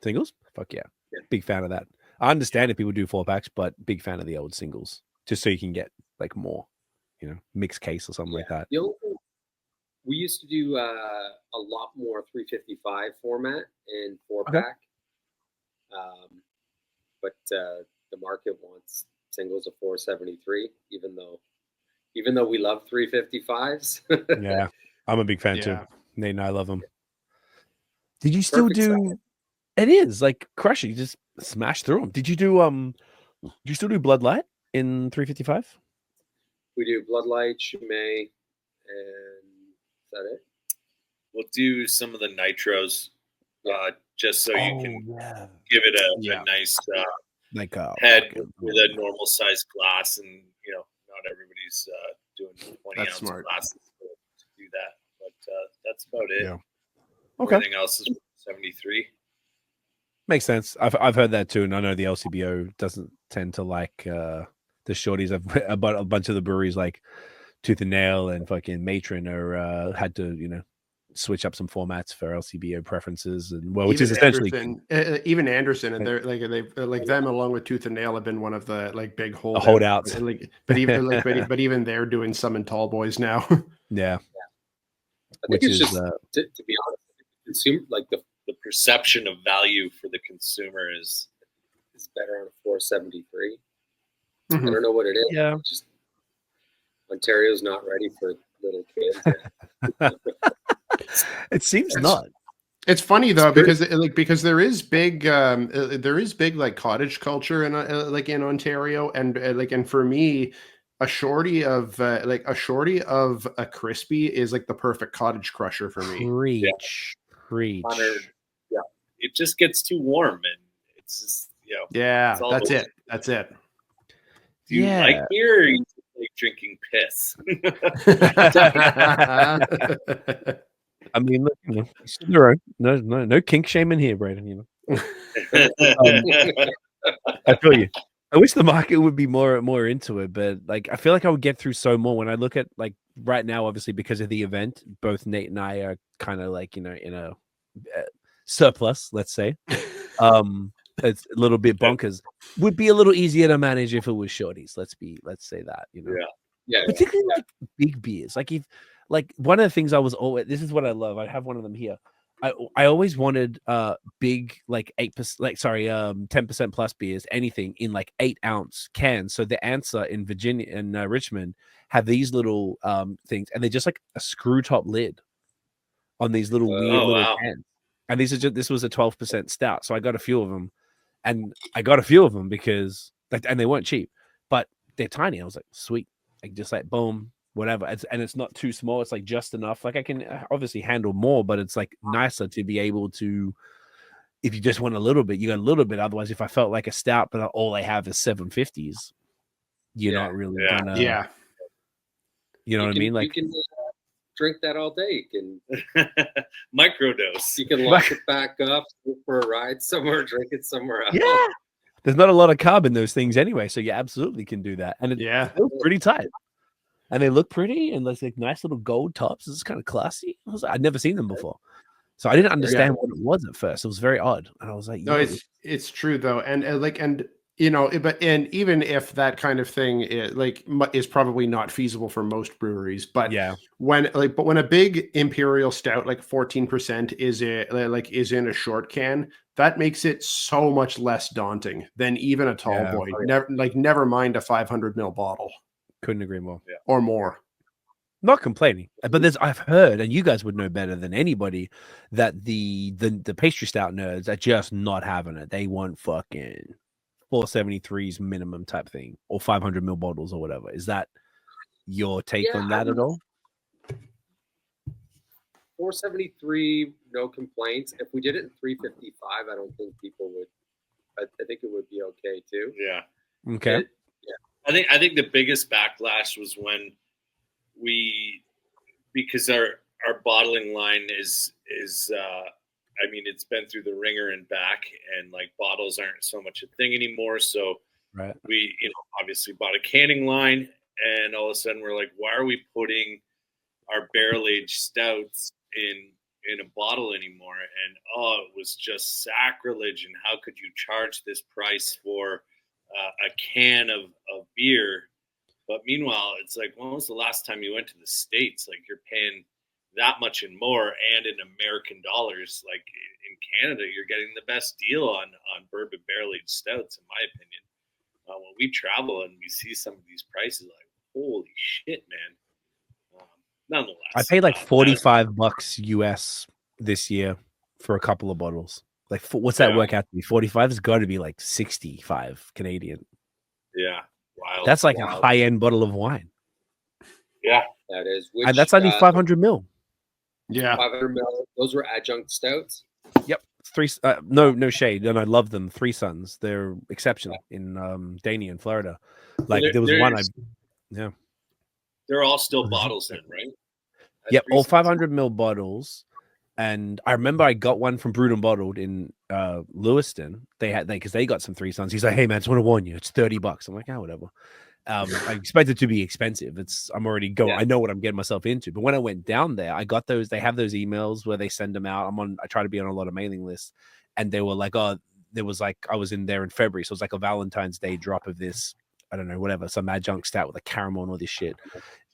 Speaker 2: Singles? Fuck yeah. Big fan of that. I understand if people do 4-packs, but big fan of the old singles, just so you can get like more, mixed case or something like that.
Speaker 4: We used to do a lot more 355 format and 4-pack. But the market wants singles of 473, even though we love 355s.
Speaker 2: Yeah, I'm a big fan too. Nate and I love them. Did you still do? It is like crush it. You just smash through them. Did you do? Do you still do Blood Light in 355?
Speaker 4: We do Blood Light, Chimay, and is that it?
Speaker 5: We'll do some of the nitros, just so you can give it a nice head with a normal size glass, and not everybody's doing 20 ounce glasses to do that, but that's about it.
Speaker 2: Yeah. Okay.
Speaker 5: Everything else is 73.
Speaker 2: Makes sense. I've heard that too, and I know the LCBO doesn't tend to like the shorties. A bunch of the breweries like Tooth and Nail and fucking Matron are had to switch up some formats for LCBO preferences, and which is essentially
Speaker 3: even Anderson, and they're like them along with Tooth and Nail have been one of the like big
Speaker 2: holdouts.
Speaker 3: But even they're doing some in Tall Boys now.
Speaker 2: Yeah.
Speaker 4: I think it's just to be honest, consumer like the perception of value for the consumer is better on a 473.
Speaker 3: Mm-hmm.
Speaker 4: I don't know what it is.
Speaker 2: Yeah.
Speaker 4: It's just Ontario's not ready for little kids yet.
Speaker 2: It seems not.
Speaker 3: It's funny though because there is big like cottage culture in in Ontario, and for me a shorty of a crispy is like the perfect cottage crusher for me.
Speaker 2: Preach.
Speaker 5: Yeah, it just gets too warm, and it's just
Speaker 3: that's it.
Speaker 5: Do you like beer, or you like drinking piss?
Speaker 2: I mean, look, no kink shaming here, Brayden. I feel you. I wish the market would be more into it, but like I feel like I would get through so more when I look at like right now, obviously because of the event, both Nate and I are kind of like in a surplus, let's say. It's a little bit bonkers. Would be a little easier to manage if it was shorties. Let's say that,
Speaker 4: Yeah.
Speaker 2: Particularly like big beers. Like one of the things I was always, this is what I love. I have one of them here. I always wanted big like 10% plus beers, anything in like 8-ounce cans. So the Answer in Virginia and Richmond have these little things, and they're just like a screw top lid on these little weird little cans. And this was a 12% stout, so I got a few of them, and I got a few of them because and they weren't cheap, but they're tiny. I was like, sweet, like just like boom. Whatever, it's not too small. It's like just enough. Like I can obviously handle more, but it's like nicer to be able to. If you just want a little bit, you got a little bit. Otherwise, if I felt like a stout, but all I have is 750s, you're not really gonna.
Speaker 3: Yeah.
Speaker 2: You know what I mean? Like
Speaker 4: you can drink that all day. You can
Speaker 5: microdose.
Speaker 4: You can lock it back up, go for a ride somewhere, drink it somewhere else.
Speaker 2: Yeah. There's not a lot of carb in those things anyway, so you absolutely can do that, and it feels pretty tight. And they look pretty, and like nice little gold tops. This is kind of classy. I'd never seen them before, so I didn't understand what it was at first. It was very odd, and I was like,
Speaker 3: "No, it's true though." And even if that kind of thing is probably not feasible for most breweries, but when a big imperial stout like 14% is in a short can, that makes it so much less daunting than even a tall boy. Never mind a 500 ml bottle.
Speaker 2: Couldn't agree more.
Speaker 3: Or more.
Speaker 2: Not complaining, but I've heard, and you guys would know better than anybody, that the pastry stout nerds are just not having it. They want fucking 473s minimum type thing, or 500 ml bottles or whatever. Is that your take on that at all?
Speaker 4: 473, no complaints. If we did it in 355, I don't think people would. I think it would be okay too.
Speaker 5: Yeah.
Speaker 2: Okay.
Speaker 5: I think the biggest backlash was when because our bottling line is I mean, it's been through the ringer and back, and like bottles aren't so much a thing anymore. So we obviously bought a canning line, and all of a sudden we're like, why are we putting our barrel-aged stouts in a bottle anymore? And it was just sacrilege. And how could you charge this price for a can of beer? But meanwhile, it's like, when was the last time you went to the States? Like, you're paying that much and more, and in American dollars. Like in Canada, you're getting the best deal on bourbon barrel-aged stouts, in my opinion. When we travel and we see some of these prices, like, holy shit, man. Nonetheless, I
Speaker 2: paid like $45 US this year for a couple of bottles. Like, what's that work out to be? 45 has got to be like 65 Canadian.
Speaker 5: Yeah. Wild.
Speaker 2: That's like a high-end bottle of wine.
Speaker 5: Yeah.
Speaker 4: That is.
Speaker 2: And that's only 500 mil.
Speaker 3: Yeah.
Speaker 4: 500 mil. Those were adjunct stouts?
Speaker 2: Yep. No shade. And I love them. Three Sons. They're exceptional in Dania in Florida. Like, there was one
Speaker 5: They're all still bottles then, right?
Speaker 2: Yep. All 500 mil bottles. And I remember I got one from Brewed and Bottled in Lewiston. Because they got some 3 Sons. He's like, hey man, I just want to warn you, it's $30. I'm like, whatever. I expect it to be expensive. I'm already going. Yeah. I know what I'm getting myself into. But when I went down there, I got those. They have those emails where they send them out. I try to be on a lot of mailing lists, and they were like, oh, there was like I was in there in February, so it was like a Valentine's Day drop of this. I don't know, whatever, some adjunct stout with a caramel and all this shit,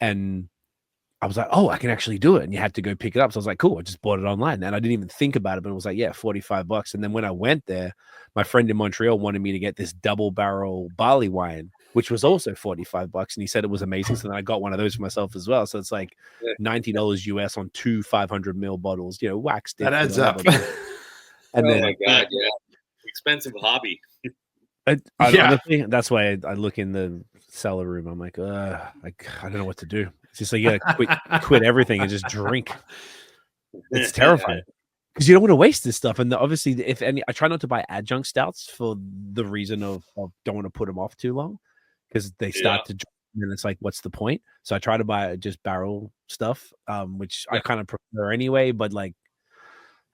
Speaker 2: and I was like, oh, I can actually do it. And you had to go pick it up. So I was like, cool. I just bought it online. And I didn't even think about it, but it was like, yeah, $45. And then when I went there, my friend in Montreal wanted me to get this double barrel barley wine, which was also $45. And he said it was amazing. So then I got one of those for myself as well. So it's like $90 US on 2 500 ml bottles, waxed.
Speaker 3: That adds up.
Speaker 2: And
Speaker 4: oh
Speaker 2: then,
Speaker 4: my God, yeah.
Speaker 5: Expensive hobby.
Speaker 2: Honestly, that's why I look in the cellar room. I'm like, I don't know what to do. It's just like you gotta quit everything and just drink. It's terrifying because you don't want to waste this stuff. And obviously, if any, I try not to buy adjunct stouts for the reason of don't want to put them off too long because they start to drink and it's like, what's the point? So I try to buy just barrel stuff, which I kind of prefer anyway. But like,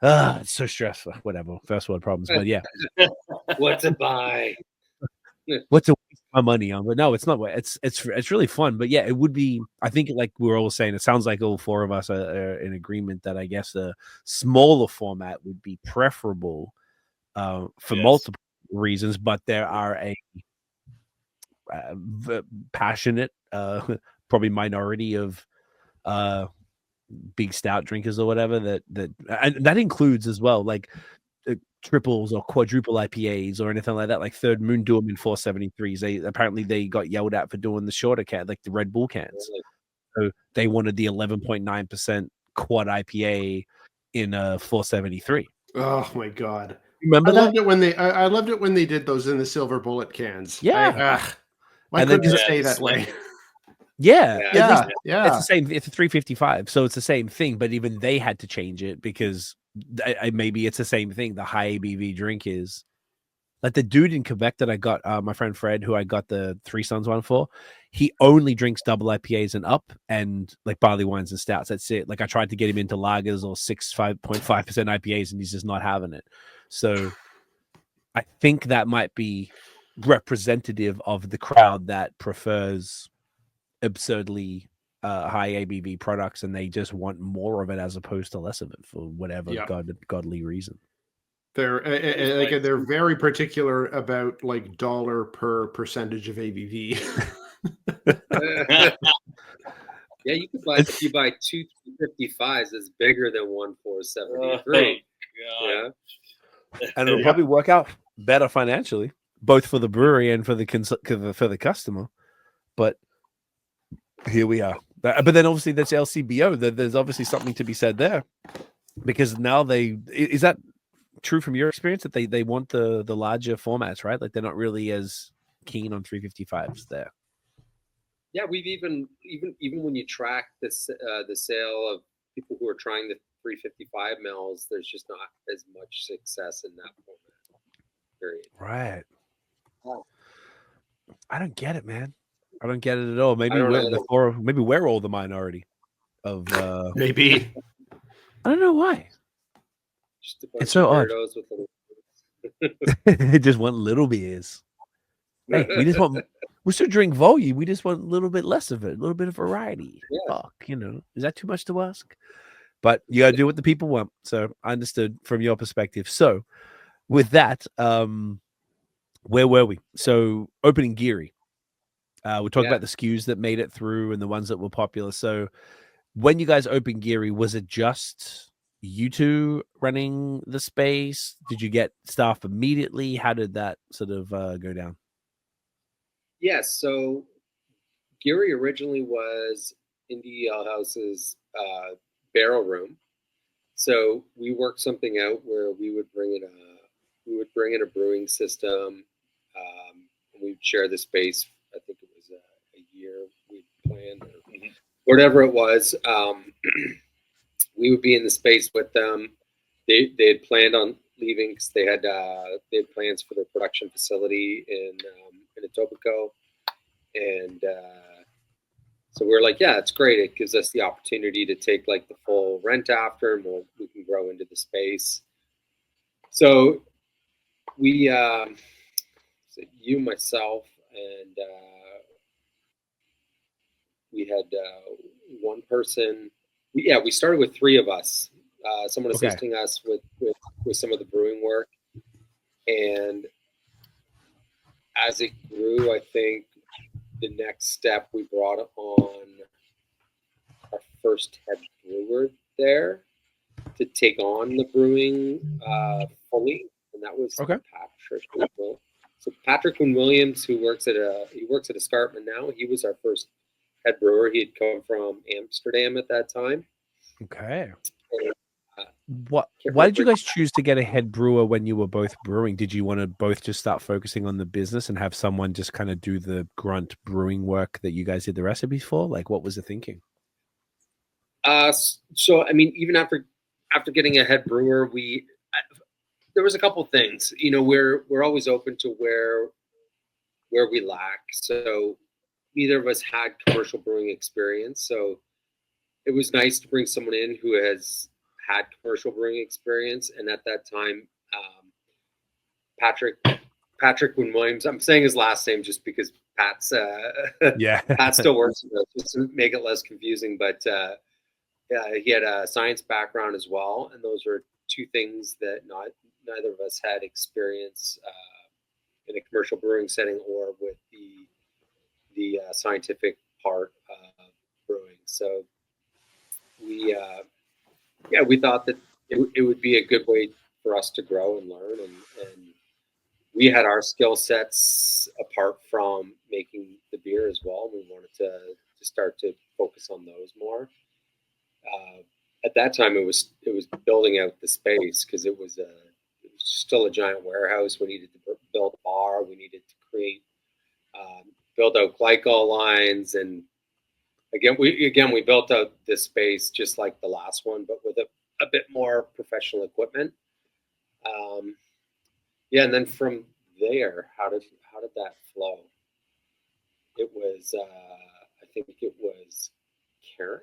Speaker 2: it's so stressful. Whatever, first world problems. But yeah,
Speaker 4: what to buy?
Speaker 2: What to waste my money on? But no, it's not. It's really fun. But yeah, it would be. I think like we were all saying, it sounds like all 4 of us are in agreement that I guess a smaller format would be preferable for multiple reasons. But there are a passionate, probably minority of big stout drinkers or whatever and that includes as well like triples or quadruple IPAs or anything like that. Like Third Moon do them in 473s. They got yelled at for doing the shorter can, like the Red Bull cans. So they wanted the 11.9% quad IPA in a 473.
Speaker 3: Oh my God!
Speaker 2: Remember
Speaker 3: I
Speaker 2: that?
Speaker 3: loved it when they did those in the silver bullet cans.
Speaker 2: Yeah.
Speaker 3: Why couldn't it stay that way?
Speaker 2: Yeah.
Speaker 3: It's
Speaker 2: the same. It's a 355, so it's the same thing. But even they had to change it because maybe it's the same thing. The high ABV drink is like the dude in Quebec that I got, my friend Fred, who I got the 3 Sons one for. He only drinks double IPAs and up, and like barley wines and stouts. That's it. Like I tried to get him into lagers or 5.5% IPAs, and he's just not having it. So I think that might be representative of the crowd that prefers absurdly high ABV products, and they just want more of it as opposed to less of it for whatever godly reason.
Speaker 3: They're very particular about like dollar per percentage of ABV.
Speaker 4: Yeah, you could buy if you buy 2 355s, it's bigger than 1 473. Yeah,
Speaker 2: and it'll probably work out better financially, both for the brewery and for the customer. But here we are. But then obviously that's LCBO. There's obviously something to be said there, because now is that true from your experience that they want the larger formats, right? Like they're not really as keen on 355s there.
Speaker 4: Yeah, we've even when you track the sale of people who are trying the 355 mils, there's just not as much success in that format. Period.
Speaker 2: Right. I don't get it, man. I don't get it at all. Maybe we're all the minority of
Speaker 3: maybe. I
Speaker 2: don't know why. It's so odd. They just want little beers. Hey, we still drink volume. We just want a little bit less of it, a little bit of variety. Yeah. Fuck, is that too much to ask? But you gotta do what the people want. So I understood from your perspective. So with that, where were we? So opening Geary. We talked about the SKUs that made it through and the ones that were popular. So when you guys opened Geary, was it just you two running the space? Did you get staff immediately? How did that sort of go down?
Speaker 4: Yes. So Geary originally was Indie Ale House's barrel room. So we worked something out where we would bring in a brewing system. And we'd share the space. I think it was a year we planned, or whatever it was. We would be in the space with them. They had planned on leaving because they had plans for their production facility in Etobicoke, and So we're like, yeah, it's great. It gives us the opportunity to take like the full rent after, and we can grow into the space. So we, so you, myself, and we had one person. We started with 3 of us. Someone assisting us with some of the brewing work, and as it grew, I think the next step we brought on our first head brewer there to take on the brewing fully, and that was Patrick. So Patrick Williams, who works at Escarpment now, he was our first head brewer. He had come from Amsterdam at that time.
Speaker 2: Okay.
Speaker 4: And,
Speaker 2: why did you guys choose to get a head brewer when you were both brewing? Did you want to both just start focusing on the business and have someone just kind of do the grunt brewing work that you guys did the recipes for? Like, what was the thinking?
Speaker 4: So I mean, even after getting a head brewer, there was a couple things. You know, we're always open to where we lack. So neither of us had commercial brewing experience, so it was nice to bring someone in who has had commercial brewing experience. And at that time, Patrick Williams, I'm saying his last name just because Pat's Pat still works with us, just to make it less confusing. But he had a science background as well, and those are 2 things that neither of us had experience in a commercial brewing setting or with the scientific part of brewing. So we thought that it would be a good way for us to grow and learn, and we had our skill sets apart from making the beer as well. We wanted to start to focus on those more. At that time, it was building out the space, because it was still a giant warehouse. We needed to build a bar. We needed to create, build out glycol lines, and again we built out this space just like the last one, but with a bit more professional equipment. And then from there, how did that flow? It was I think it was Karen.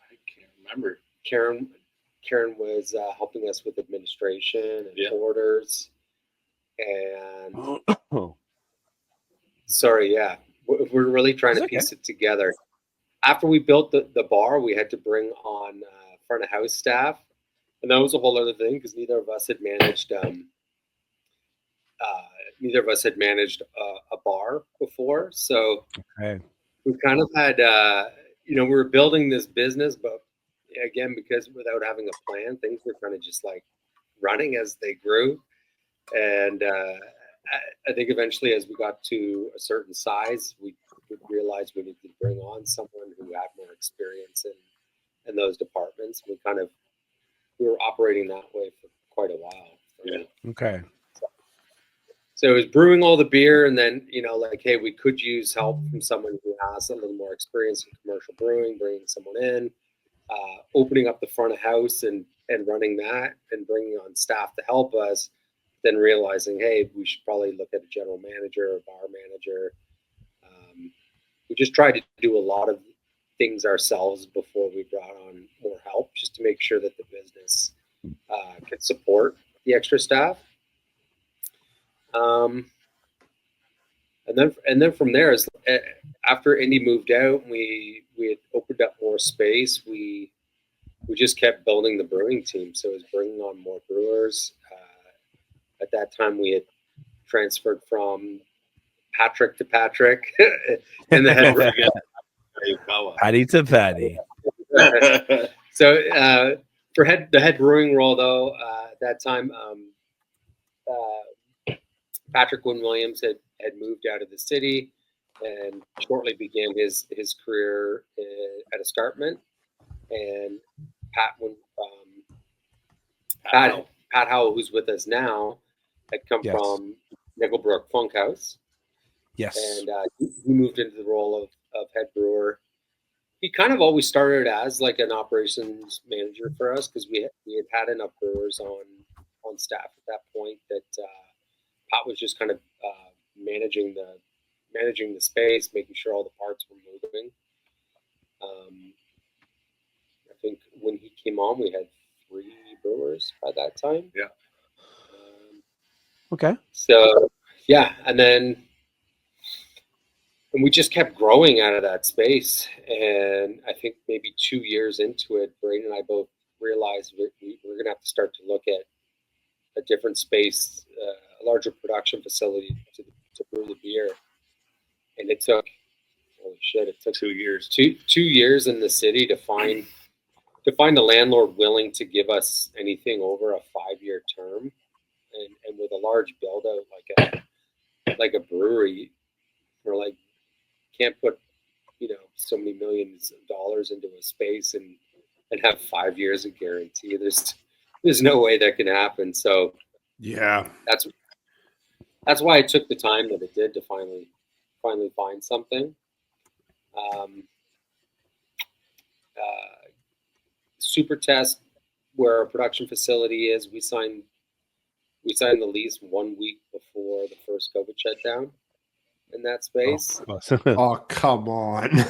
Speaker 5: I can't remember.
Speaker 4: Karen was helping us with administration and orders, and we're really trying to piece it together. After we built the bar, we had to bring on front of house staff, and that was a whole other thing, because neither of us had managed a bar before. So we kind of had we were building this business, but again, because without having a plan, things were kind of just like running as they grew. And I think eventually, as we got to a certain size, we realized we needed to bring on someone who had more experience in those departments. We were operating that way for quite a while.
Speaker 2: Okay.
Speaker 4: So it was brewing all the beer, and then, hey, we could use help from someone who has a little more experience in commercial brewing, bringing someone in, opening up the front of house and running that, and bringing on staff to help us, then realizing, hey, we should probably look at a general manager or bar manager. We just tried to do a lot of things ourselves before we brought on more help, just to make sure that the business could support the extra staff. And then from there, after Indy moved out, we had opened up more space. We just kept building the brewing team, so it was bringing on more brewers. At that time, we had transferred from Patrick to Patrick, and the head
Speaker 2: Patty to Patty.
Speaker 4: So for the head brewing role, though, at that time, Patrick Williams had moved out of the city and shortly began his career at Escarpment. And Pat Howell, who's with us now, had come from Nickelbrook Funkhouse.
Speaker 2: Yes.
Speaker 4: And he moved into the role of head brewer. He kind of always started as like an operations manager for us, because we had enough brewers on staff at that point that Pat was just kind of managing managing the space, making sure all the parts were moving. I think when he came on, we had 3 brewers by that time.
Speaker 5: Yeah.
Speaker 2: Okay.
Speaker 4: So yeah, and we just kept growing out of that space. And I think maybe 2 years into it, Brayden and I both realized we're going to have to start to look at a different space, a larger production facility to brew the beer. And it took, holy shit, it took
Speaker 5: 2 years.
Speaker 4: 2 years in the city to find a landlord willing to give us anything over a 5-year term, and with a large build out like a brewery, we're like, can't put so many millions of dollars into a space and have 5 years of guarantee. There's no way that can happen. So
Speaker 3: yeah,
Speaker 4: that's why it took the time that it did to finally find something. Super Test, where our production facility is, we signed the lease 1 week before the first COVID shutdown in that space.
Speaker 3: Oh, come on.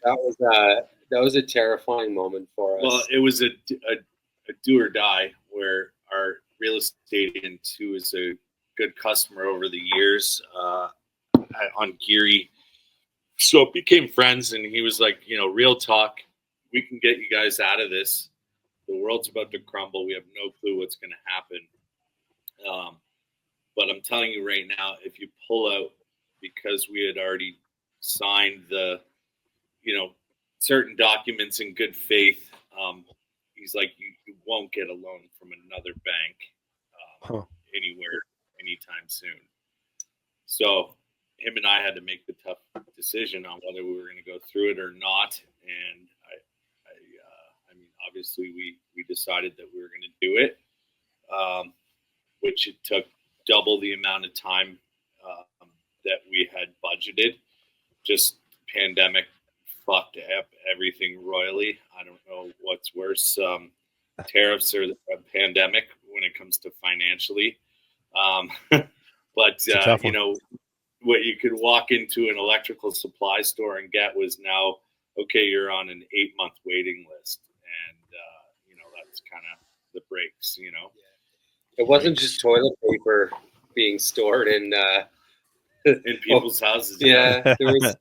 Speaker 4: That was a terrifying moment for us.
Speaker 5: Well, it was a do or die, where our real estate agent, who is a good customer over the years on Geary, so became friends, and he was like, real talk, we can get you guys out of this. The world's about to crumble. We have no clue what's going to happen. But I'm telling you right now, if you pull out, because we had already signed the, certain documents in good faith, he's like, you won't get a loan from another bank anywhere anytime soon. So him and I had to make the tough decision on whether we were going to go through it or not. And I mean, obviously we decided that we were going to do it, which it took double the amount of time that we had budgeted. Just pandemic fucked up everything royally. I don't know what's worse, tariffs or the pandemic when it comes to financially. But what you could walk into an electrical supply store and get was now, okay, you're on an 8-month waiting list. And, that's kind of the breaks,
Speaker 4: It wasn't just toilet paper being stored in
Speaker 5: people's houses.
Speaker 4: Yeah, there was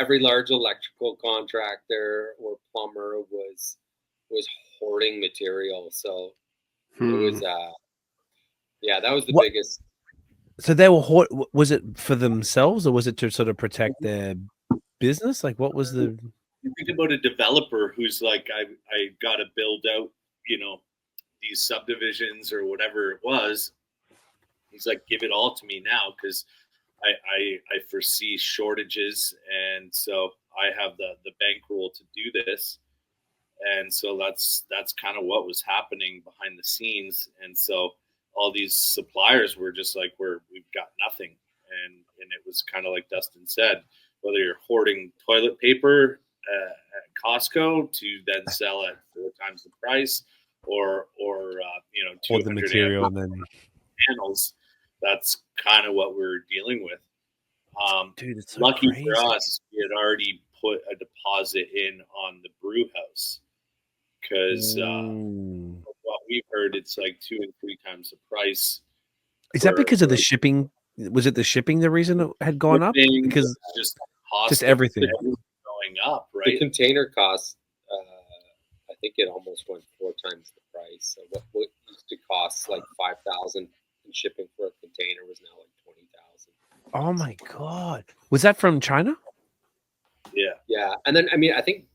Speaker 4: every large electrical contractor or plumber was hoarding material. So it was, that was the biggest.
Speaker 2: So they were was it for themselves, or was it to sort of protect their business? Like, what was the?
Speaker 5: You think about a developer who's like, I got to build out, these subdivisions or whatever it was. He's like, give it all to me now, because I foresee shortages, and so I have the bankroll to do this. And so that's kind of what was happening behind the scenes. And so all these suppliers were just like, we've got nothing. And it was kind of like Dustin said, whether you're hoarding toilet paper at Costco to then sell at 4 times the price, or 200
Speaker 2: the material and then
Speaker 5: panels, that's kind of what we're dealing with.
Speaker 2: Dude, it's so
Speaker 5: lucky
Speaker 2: crazy.
Speaker 5: for us, we had already put a deposit in on the brew house, because what we've heard, it's like 2 and 3 times the price.
Speaker 2: Is that because of the shipping? Was it the shipping the reason it had gone up? Because just everything
Speaker 5: going up, right?
Speaker 4: The container cost, I think it almost went 4 times the price. So what used to cost like $5,000 in shipping for a container was now like $20,000.
Speaker 2: Oh my god! Was that from China?
Speaker 4: Yeah, and then I think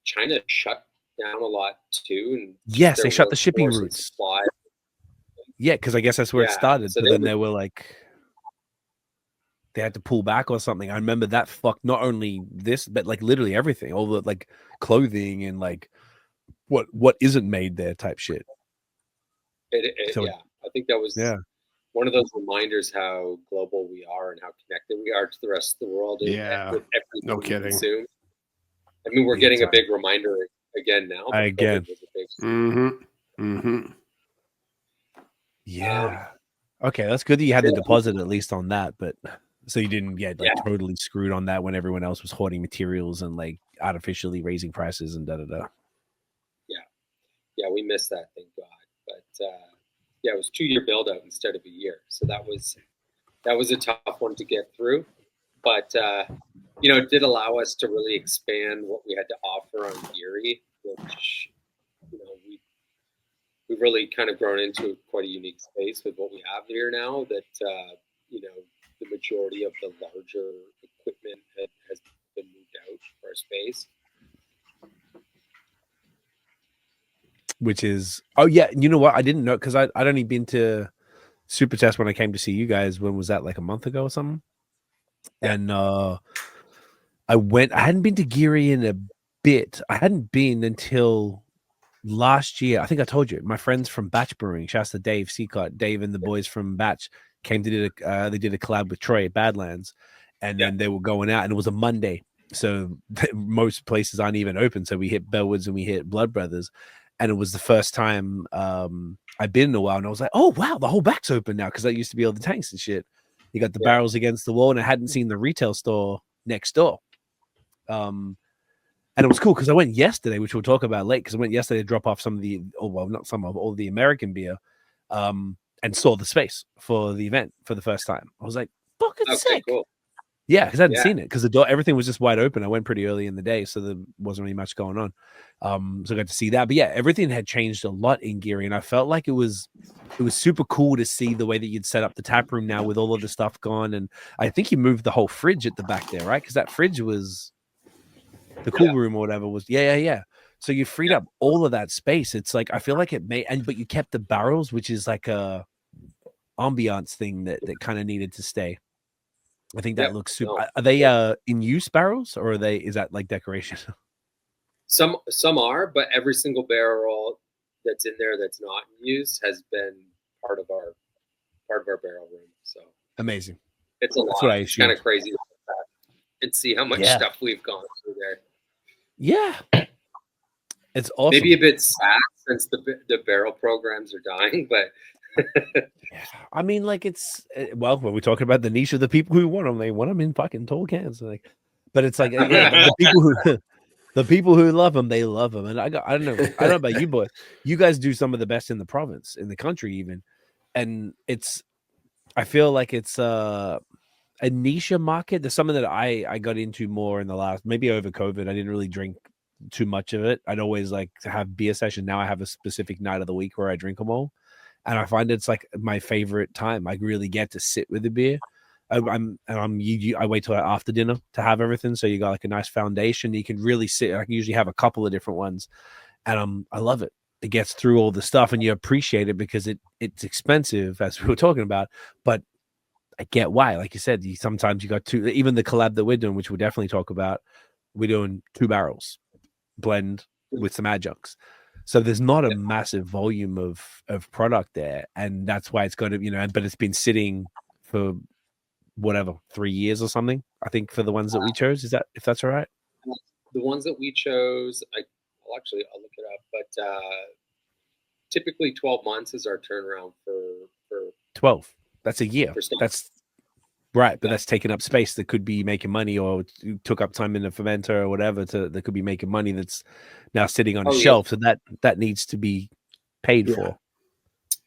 Speaker 4: China shut down a lot too. And
Speaker 2: yes, they shut the shipping routes.
Speaker 4: Supply.
Speaker 2: Yeah, because I guess that's where it started.
Speaker 4: So
Speaker 2: but then they were like, they had to pull back or something. I remember that fucked not only this, but like literally everything, all the like clothing and like what isn't made there type shit.
Speaker 4: So, I think that was one of those reminders how global we are and how connected we are to the rest of the world. With
Speaker 3: no kidding.
Speaker 4: Consume. I mean, we're getting a big reminder again now.
Speaker 2: Yeah. Okay, that's good that you had the deposit at least on that, but So you didn't get like totally screwed on that when everyone else was hoarding materials and like artificially raising prices and da-da-da.
Speaker 4: Yeah, we missed that, thank God. But it was 2-year build out instead of a year. So that was a tough one to get through. But it did allow us to really expand what we had to offer on Geary, which we've really kind of grown into quite a unique space with what we have here now. That the majority of the larger equipment has been moved out for our space.
Speaker 2: Which is, you know what? I didn't know because I'd only been to Super Test when I came to see you guys. When was that? Like a month ago or something? Yeah. And I hadn't been to Geary in a bit. I hadn't been until last year. I think I told you, my friends from Batch Brewing, shouts to Dave Seacott, Dave and the boys from Batch came to they did a collab with Troy at Badlands, and then they were going out, and it was a Monday. So most places aren't even open. So we hit Bellwoods and we hit Blood Brothers. And it was the first time I've been in a while, and I was like, "Oh wow, the whole back's open now!" Because that used to be all the tanks and shit. You got the barrels against the wall, and I hadn't seen the retail store next door. And it was cool because I went yesterday, which we'll talk about later. Because I went yesterday to drop off some of all the American beer, and saw the space for the event for the first time. I was like, "Fucking sick!" Cool. Yeah, because I hadn't seen it because the door, everything was just wide open. I went pretty early in the day, so there wasn't really much going on. So I got to see that. But yeah, everything had changed a lot in Geary, and I felt like it was super cool to see the way that you'd set up the tap room now with all of the stuff gone. And I think you moved the whole fridge at the back there, right? Because that fridge was the cool room or whatever was. Yeah. So you freed up all of that space. It's like I feel like it but you kept the barrels, which is like a ambiance thing that kind of needed to stay. I think that looks super. Are they in use barrels, or is that like decoration?
Speaker 4: Some are, but every single barrel that's in there that's not in use has been part of our barrel room. So
Speaker 2: amazing.
Speaker 4: It's a lot. That's what I assumed. It's kind of crazy and see how much stuff we've gone through there. Yeah,
Speaker 2: it's awesome.
Speaker 4: Maybe a bit sad since the barrel programs are dying, but.
Speaker 2: I mean, like when we're talking about the niche of the people who want them, they want them in fucking tall cans. Like, but it's like the people who love them, they love them. And I don't know about you boys. You guys do some of the best in the province, in the country, even. And I feel like it's a niche market. There's something that I got into more in the last, maybe over COVID. I didn't really drink too much of it. I'd always like to have beer session. Now I have a specific night of the week where I drink them all. And I find it's like my favorite time. I really get to sit with the beer. I wait till after dinner to have everything. So you got like a nice foundation. You can really sit. I can usually have a couple of different ones, and I love it. It gets through all the stuff, and you appreciate it because it's expensive, as we were talking about. But I get why. Like you said, sometimes you got two. Even the collab that we're doing, which we'll definitely talk about, we're doing 2 barrels blend with some adjuncts. So there's not a massive volume of product there, and that's why it's got to, but it's been sitting for whatever 3 years or something. I think for the ones that we chose, if that's all right.
Speaker 4: The ones that we chose, I'll look it up, but typically 12 months is our turnaround for
Speaker 2: 12. That's a year. That's right, but that's taking up space that could be making money, or took up time in the fermenter or whatever that could be making money that's now sitting on a shelf. So that needs to be paid for.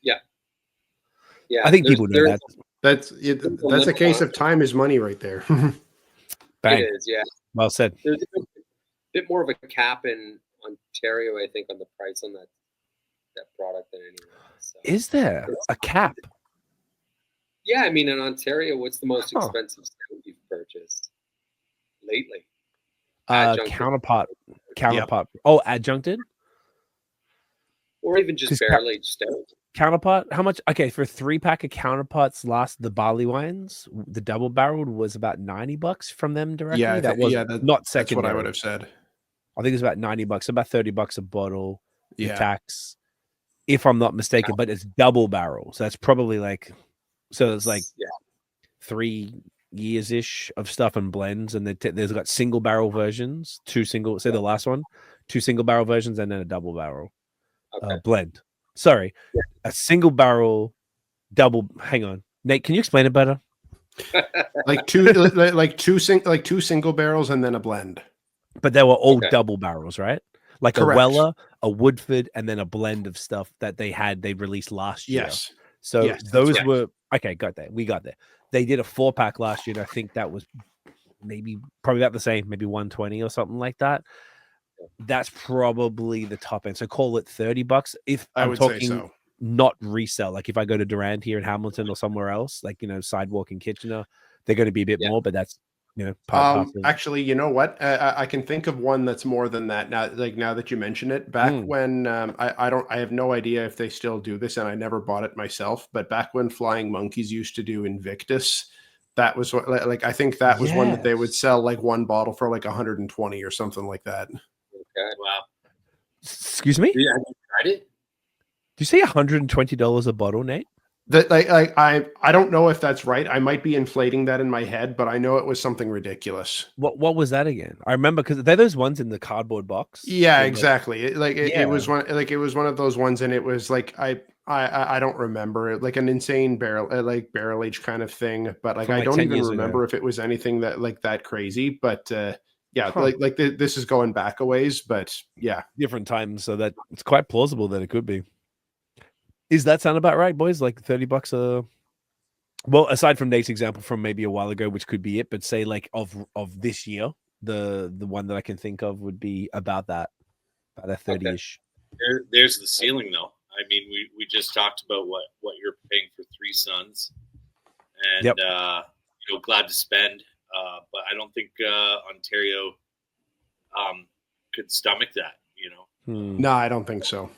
Speaker 4: Yeah.
Speaker 2: I think people know that.
Speaker 3: That's a case of time is money right there.
Speaker 2: Bang.
Speaker 4: It is, yeah.
Speaker 2: Well said.
Speaker 4: There's a bit more of a cap in Ontario, I think, on the price on that product than anywhere else. So
Speaker 2: is there a cap?
Speaker 4: Yeah, I mean, in Ontario, what's the most expensive stout you've purchased lately?
Speaker 2: Counterpart. Yep. Oh, adjuncted?
Speaker 4: Or even just barrel-aged stout.
Speaker 2: Counterpart? How much? Okay, for 3-pack of Counterparts, the barley wines, the double barreled was about $90 from them directly.
Speaker 3: Yeah,
Speaker 2: not secondary.
Speaker 3: That's what I would have said.
Speaker 2: I think it's about $90, about $30 a bottle. Yeah, tax, if I'm not mistaken. But it's double barrel, so that's probably like. So it's like 3 years ish of stuff and blends, and there's got single barrel versions, 2 single. Say the last one, 2 single barrel versions, and then a double barrel blend. Sorry, a single barrel double. Hang on, Nate, can you explain it better?
Speaker 3: like two single barrels and then a blend.
Speaker 2: But they were all double barrels, right? Like
Speaker 3: Correct.
Speaker 2: a Weller, a Woodford, and then a blend of stuff that they released last year.
Speaker 3: Yes.
Speaker 2: So
Speaker 3: Yes,
Speaker 2: those were got that. We got there. They did a 4-pack last year, and I think that was probably about the same, maybe 120 or something like that. That's probably the top end. So call it $30. If
Speaker 3: I
Speaker 2: I'm
Speaker 3: would
Speaker 2: talking
Speaker 3: say so.
Speaker 2: not resell, like if I go to Durand here in Hamilton or somewhere else, like Sidewalk in Kitchener, they're going to be a bit more, but that's part of...
Speaker 3: Actually, you know what? I can think of one that's more than that now. Like now that you mention it, back when I have no idea if they still do this, and I never bought it myself. But back when Flying Monkeys used to do Invictus, that was what, like I think that was one that they would sell like one bottle for like 120 or something like that.
Speaker 4: Okay.
Speaker 5: Wow.
Speaker 2: Excuse me?
Speaker 4: Yeah, have you tried it?
Speaker 2: Do you say $120 a bottle, Nate?
Speaker 3: That I don't know if that's right. I might be inflating that in my head, but I know it was something ridiculous.
Speaker 2: What was that again? I remember because they're those ones in the cardboard box.
Speaker 3: Yeah, exactly. It was one of those ones, and it was like I don't remember it, like an insane barrel age kind of thing. But like I don't even remember if it was anything that crazy. But this is going back a ways. But yeah,
Speaker 2: different times, so that it's quite plausible that it could be. Does that sound about right, boys? Like $30 a... Well, aside from Nate's example from maybe a while ago, which could be it, but say like of this year, the one that I can think of would be about that 30-ish.
Speaker 5: There's the ceiling, though. I mean, we just talked about what you're paying for Three Sons, and glad to spend. But I don't think Ontario could stomach that.
Speaker 3: No, I don't think so.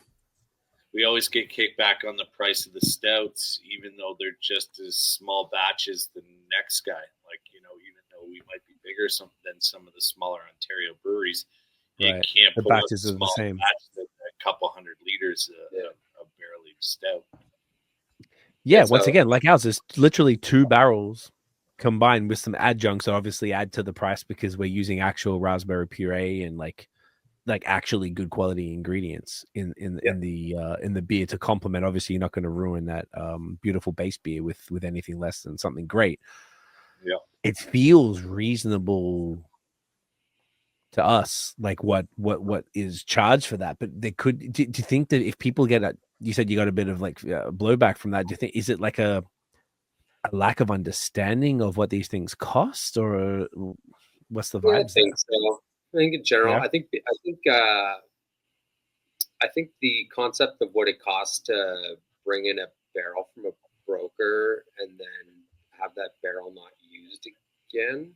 Speaker 5: We always get kicked back on the price of the stouts, even though they're just as small batches than the next guy. Like, even though we might be bigger than some of the smaller Ontario breweries, you can't
Speaker 2: the
Speaker 5: pull
Speaker 2: batches
Speaker 5: a
Speaker 2: are the same.
Speaker 5: Batch a couple hundred liters of barrel-aged stout.
Speaker 2: Yeah, once again, like ours is literally 2 barrels combined with some adjuncts that obviously add to the price because we're using actual raspberry puree and like actually good quality ingredients in the beer to complement. Obviously, you're not going to ruin that beautiful base beer with anything less than something great.
Speaker 5: Yeah, it
Speaker 2: feels reasonable to us, like what is charged for that. But they could. Do you think that if people get you said you got a bit of like blowback from that? Do you think is it like a lack of understanding of what these things cost, or what's the vibe?
Speaker 4: I think so. I think in general, I think the concept of what it costs to bring in a barrel from a broker and then have that barrel not used again,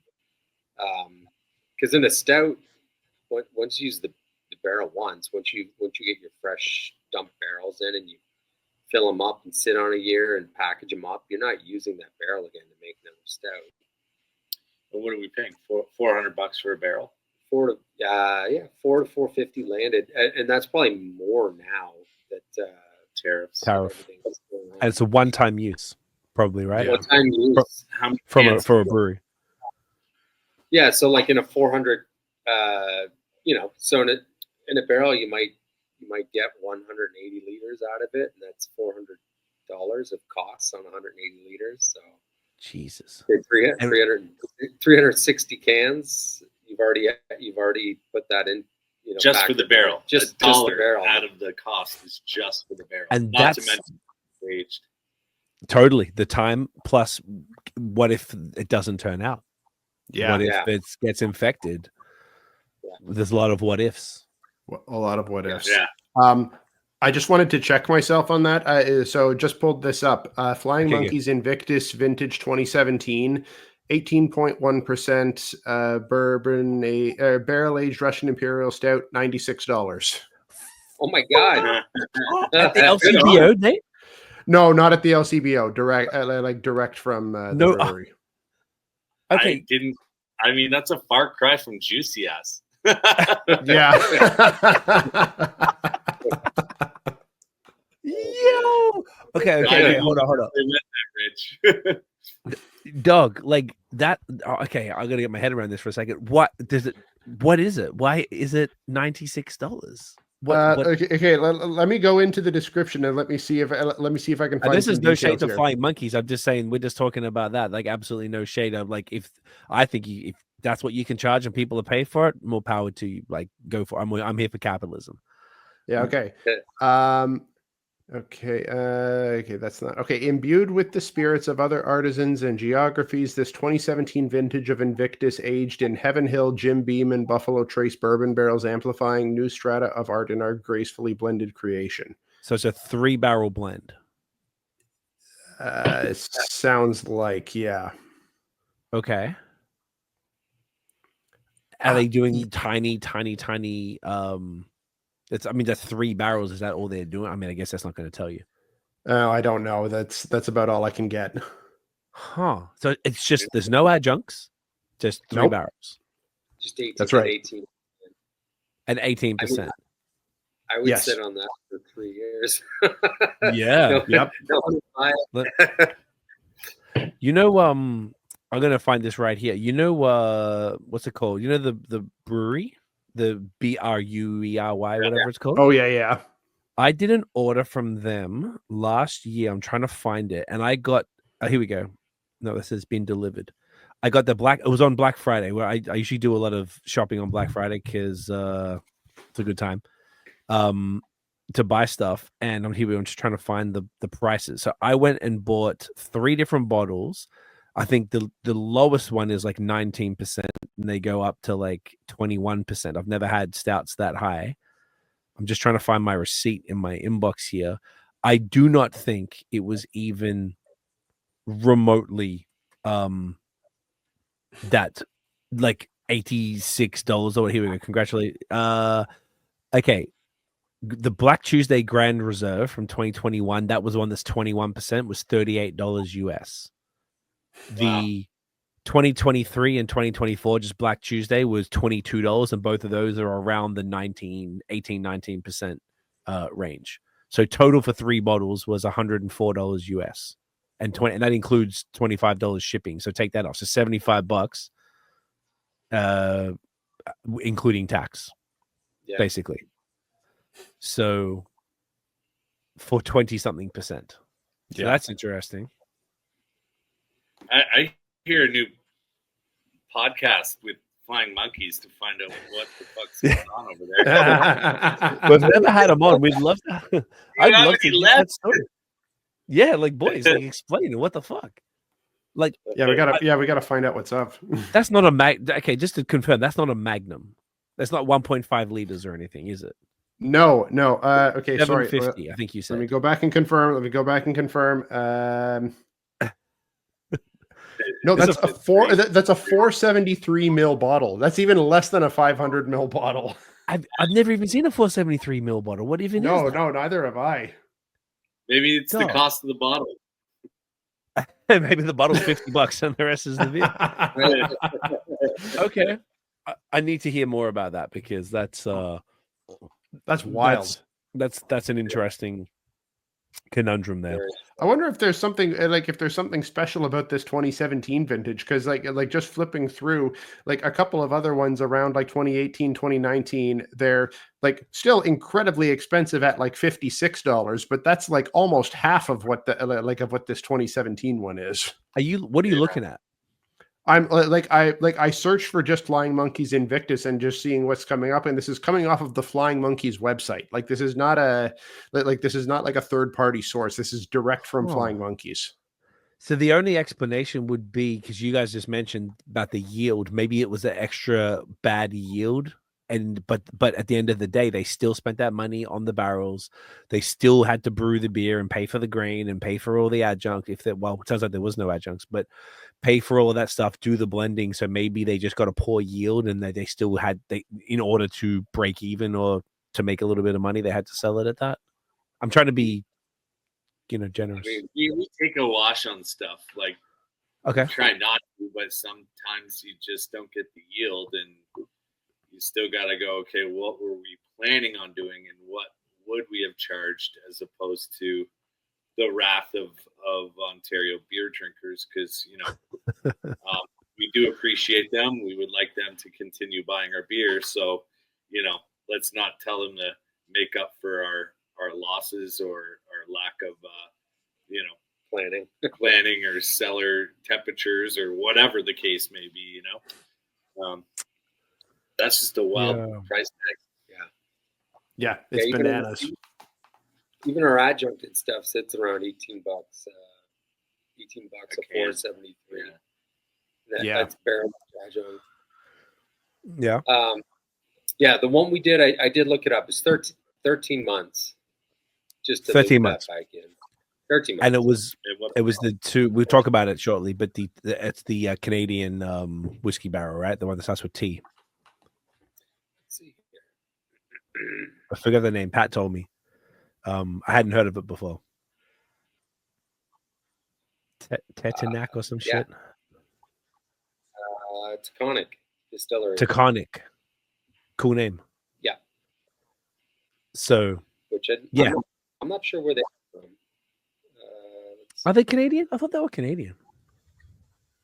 Speaker 4: because in a stout, once you use the barrel once you get your fresh dump barrels in and you fill them up and sit on a year and package them up, you're not using that barrel again to make another stout.
Speaker 5: Well, what are we paying? $400 for a barrel?
Speaker 4: $400 to $450 landed, and that's probably more now that
Speaker 5: tariff.
Speaker 2: And it's a one-time use, probably, right?
Speaker 4: Yeah. One-time use
Speaker 2: for a brewery.
Speaker 4: Yeah, so like in a 400, so in a barrel you might get 180 liters out of it, and that's $400 of costs on 180 liters. So
Speaker 2: Jesus,
Speaker 4: 360 cans. You've already put that in,
Speaker 5: just for the barrel.
Speaker 4: Just the barrel
Speaker 5: out of the cost is just for the barrel,
Speaker 2: and
Speaker 5: not to mention aged.
Speaker 2: Totally, the time plus what if it doesn't turn out?
Speaker 3: Yeah,
Speaker 2: what if it gets infected? Yeah. There's a lot of what ifs.
Speaker 3: A lot of what ifs.
Speaker 5: Yeah.
Speaker 3: I just wanted to check myself on that. So just pulled this up. Flying Monkeys Invictus Vintage 2017. 18.1% bourbon, barrel-aged Russian Imperial Stout, $96.
Speaker 4: Oh my God!
Speaker 2: At the LCBO, Nate?
Speaker 3: No, not at the LCBO. Direct from the brewery.
Speaker 2: Okay.
Speaker 5: I mean, that's a far cry from Juicy Ass.
Speaker 3: Yeah.
Speaker 2: Yo. Okay. Hold on.
Speaker 5: Rich.
Speaker 2: Dog, like that. Okay, I gotta get my head around this for a second. What is it? Why is it $96?
Speaker 3: Okay. Let me go into the description and let me see if I can find.
Speaker 2: This is no shade to
Speaker 3: here.
Speaker 2: Flying Monkeys. I'm just saying we're just talking about that. Like absolutely no shade of like if that's what you can charge and people are pay for it, more power to you. Like go for. I'm here for capitalism.
Speaker 3: Yeah. Okay. Okay, that's not okay. Imbued with the spirits of other artisans and geographies, this 2017 vintage of Invictus, aged in Heaven Hill, Jim Beam, and Buffalo Trace bourbon barrels, amplifying new strata of art in our gracefully blended creation.
Speaker 2: So it's a 3-barrel blend.
Speaker 3: It sounds like, yeah.
Speaker 2: Okay. Are they doing tiny? That's 3 barrels. Is that all they're doing? I mean, I guess that's not going to tell you.
Speaker 3: I don't know. That's about all I can get.
Speaker 2: Huh. So it's just there's no adjuncts, just 3 barrels.
Speaker 4: Just 18.
Speaker 3: That's right.
Speaker 4: 18.
Speaker 2: And 18%.
Speaker 4: I would sit on that for 3 years.
Speaker 2: Yeah.
Speaker 3: Yep.
Speaker 2: You know, I'm gonna find this right here. You know, what's it called? You know the brewery, the BRUERY, whatever it's called.
Speaker 3: Oh yeah.
Speaker 2: I did an order from them last year. I'm trying to find it, and I got. Here we go. No, this has been delivered. I got the black. It was on Black Friday, where I usually do a lot of shopping on Black Friday because it's a good time to buy stuff. And I'm here. I'm just trying to find the prices. So I went and bought 3 different bottles. I think the lowest one is like 19%, and they go up to like 21%. I've never had stouts that high. I'm just trying to find my receipt in my inbox here. I do not think it was even remotely that like $86 or here we go. Congratulate. Okay. The Black Tuesday Grand Reserve from 2021, that was one that's 21%, was $38 US. The 2023 and 2024 just Black Tuesday was $22, and both of those are around the 19% range. So total for 3 bottles was $104 US, and that includes $25 shipping. So take that off. So $75, including tax, basically. So for 20-something%. So that's interesting.
Speaker 5: I hear a new podcast with Flying Monkeys to find out what the fuck's going on over there.
Speaker 2: We've never had them on. We'd love to. I'd love to hear that story. Yeah, like boys, like explain what the fuck. Like
Speaker 3: we gotta find out what's up.
Speaker 2: That's not a Okay, just to confirm, that's not a Magnum. That's not 1.5 liters or anything, is it?
Speaker 3: No. Okay, sorry.
Speaker 2: 750, I think you said.
Speaker 3: Let me go back and confirm. No, that's a 473 ml bottle. That's even less than a 500 ml bottle.
Speaker 2: I've never even seen a 473 ml bottle. What even is that? No,
Speaker 3: neither have I.
Speaker 5: Maybe it's the cost of the bottle.
Speaker 2: Maybe the bottle's $50 and the rest is the beer. Okay. I need to hear more about that because that's
Speaker 3: wild.
Speaker 2: That's an interesting conundrum there.
Speaker 3: I wonder if there's something special about this 2017 vintage, because like just flipping through like a couple of other ones around like 2018, 2019, they're like still incredibly expensive at like $56, but that's like almost half of what what this 2017 one is.
Speaker 2: What are you looking at?
Speaker 3: I'm I searched for just Flying Monkeys Invictus and just seeing what's coming up, and this is coming off of the Flying Monkeys website. Like this is not like a third party source. This is direct from Flying Monkeys.
Speaker 2: So the only explanation would be because you guys just mentioned about the yield. Maybe it was an extra bad yield, but at the end of the day, they still spent that money on the barrels. They still had to brew the beer and pay for the grain and pay for all the adjunct. It sounds like there was no adjuncts, but pay for all of that stuff, do the blending. So maybe they just got a poor yield, and they still had in order to break even or to make a little bit of money, they had to sell it at that. I'm trying to be, generous.
Speaker 5: I mean, we take a wash on stuff. Like,
Speaker 2: okay,
Speaker 5: try not to, but sometimes you just don't get the yield, and you still got to go, okay, what were we planning on doing, and what would we have charged, as opposed to the wrath of Ontario beer drinkers, because we do appreciate them. We would like them to continue buying our beer, so let's not tell them to make up for our losses or our lack of planning or cellar temperatures or whatever the case may be. That's just a wild price tag.
Speaker 3: Yeah, it's bananas.
Speaker 4: Even our adjuncted stuff sits around $18. $18 a 473. That's barrel adjunct.
Speaker 2: Yeah.
Speaker 4: The one we did, I did look it up. It's 13 months. Just to
Speaker 2: 13 months.
Speaker 4: Back in. 13 months.
Speaker 2: And it was the two. We'll talk about it shortly, but it's the Canadian whiskey barrel, right? The one that starts with T.
Speaker 4: Let's see here.
Speaker 2: I forgot the name. Pat told me. I hadn't heard of it before. Tetanak or some shit.
Speaker 4: Taconic Distillery.
Speaker 2: Taconic. Cool name.
Speaker 4: Yeah.
Speaker 2: So.
Speaker 4: I'm not sure where they're from.
Speaker 2: Are they Canadian? I thought they were Canadian.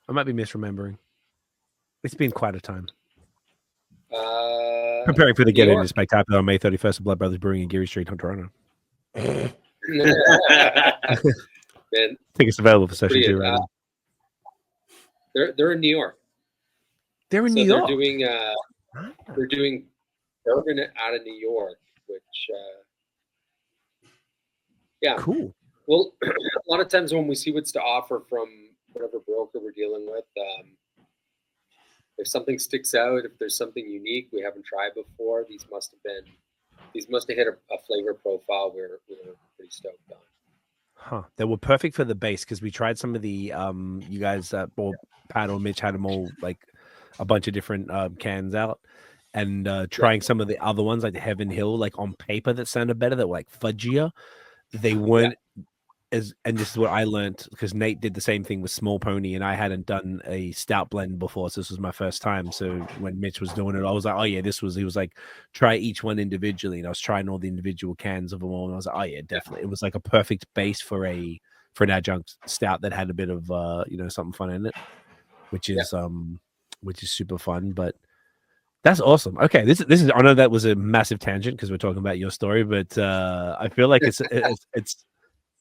Speaker 2: I might be misremembering. It's been quite a time. Preparing for the Get Into SpecTAPular on May 31st at Blood Brothers Brewing in Geary Street, Toronto.
Speaker 4: Man,
Speaker 2: I think it's available for session 2 right now.
Speaker 4: They're in New York.
Speaker 2: They're in New York.
Speaker 4: They're doing bourbon out of New York, which
Speaker 2: cool.
Speaker 4: Well, a lot of times when we see what's to offer from whatever broker we're dealing with, if something sticks out, if there's something unique we haven't tried before, these must have hit a flavor profile we're pretty stoked on.
Speaker 2: Huh. They were perfect for the base because we tried some of the you guys or Pat or Mitch had them all like a bunch of different cans out, and trying some of the other ones like the Heaven Hill, like on paper that sounded better, that were like fudgier. They weren't and this is what I learned because Nate did the same thing with Small Pony, and I hadn't done a stout blend before, so this was my first time. So when Mitch was doing it, I was like, oh yeah, he was like, try each one individually, and I was trying all the individual cans of them all, and I was like, oh yeah, definitely. It was like a perfect base for an adjunct stout that had a bit of something fun in it, which is super fun. But that's awesome. Okay, this is I know that was a massive tangent because we're talking about your story, but I feel like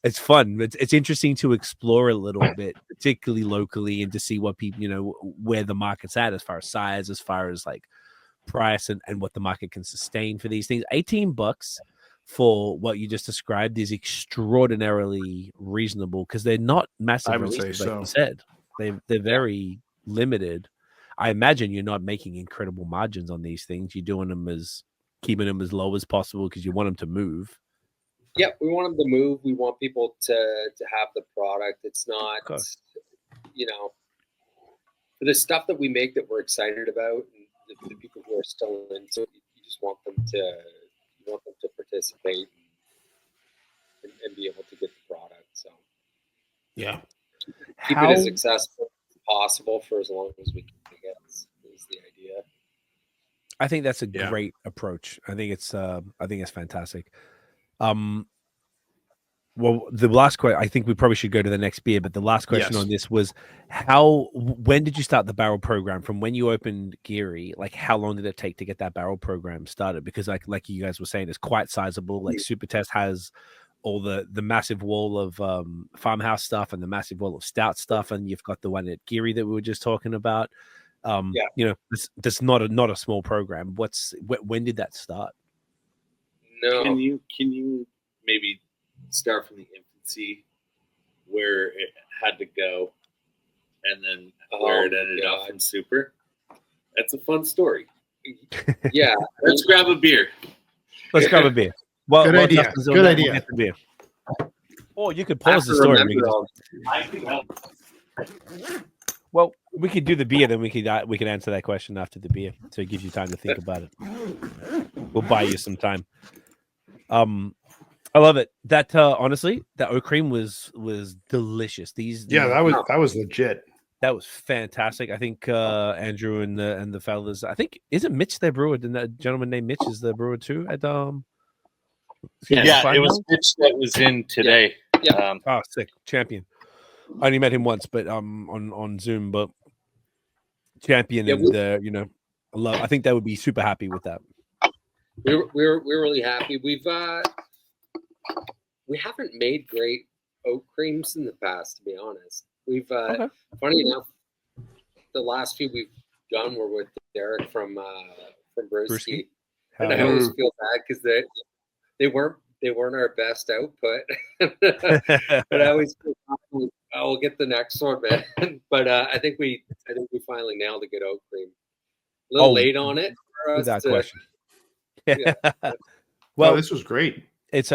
Speaker 2: it's fun. It's interesting to explore a little bit, particularly locally, and to see what people, where the market's at as far as size, as far as like price, and what the market can sustain for these things. $18 for what you just described is extraordinarily reasonable because they're not massive.
Speaker 3: I would say
Speaker 2: like
Speaker 3: so.
Speaker 2: You said they're very limited. I imagine you're not making incredible margins on these things. You're doing them keeping them as low as possible because you want them to move.
Speaker 4: Yeah, we want them to move. We want people to have the product. It's not, for the stuff that we make that we're excited about, and the people who are still into it, you just want them to participate and be able to get the product. So
Speaker 3: yeah,
Speaker 4: keep it as accessible as possible for as long as we can get is the idea.
Speaker 2: I think that's a great approach. I think it's fantastic. Well, the last question, I think we probably should go to the next beer, but the last question on this was when did you start the barrel program? From when you opened Geary, like how long did it take to get that barrel program started? Because like you guys were saying, it's quite sizable. Like Supertest has all the massive wall of farmhouse stuff and the massive wall of stout stuff. And you've got the one at Geary that we were just talking about. That's not a small program. When did that start?
Speaker 4: No.
Speaker 5: Can you maybe start from the infancy where it had to go and then where it ended up in Super? That's a fun story.
Speaker 4: Yeah.
Speaker 5: Let's grab a beer.
Speaker 2: Let's grab a beer. Well,
Speaker 3: good idea. Good idea.
Speaker 2: We'll get the beer. Or you could pause the story. Well, we could do the beer, then we could answer that question after the beer, so it gives you time to think about it. We'll buy you some time. I love it. That honestly, that oat cream was delicious.
Speaker 3: That was legit.
Speaker 2: That was fantastic. I think Andrew and the fellas. I think isn't Mitch their brewer? Didn't that gentleman named Mitch is the brewer too at
Speaker 6: Yeah, it was Mitch that was in today.
Speaker 4: Yeah.
Speaker 2: Sick champion. I only met him once, but on Zoom. But champion I think they would be super happy with that.
Speaker 4: we're really happy. We haven't made great oat creams in the past, to be honest. We've funny enough, the last few we've done were with Derek from Brewski. And I always feel bad because they weren't our best output. But I always feel confident, we'll get the next one, man. But I think we finally nailed a good oat cream. A little late on it for us.
Speaker 2: Without question.
Speaker 3: Yeah.
Speaker 2: Well,
Speaker 3: this was great.
Speaker 2: It's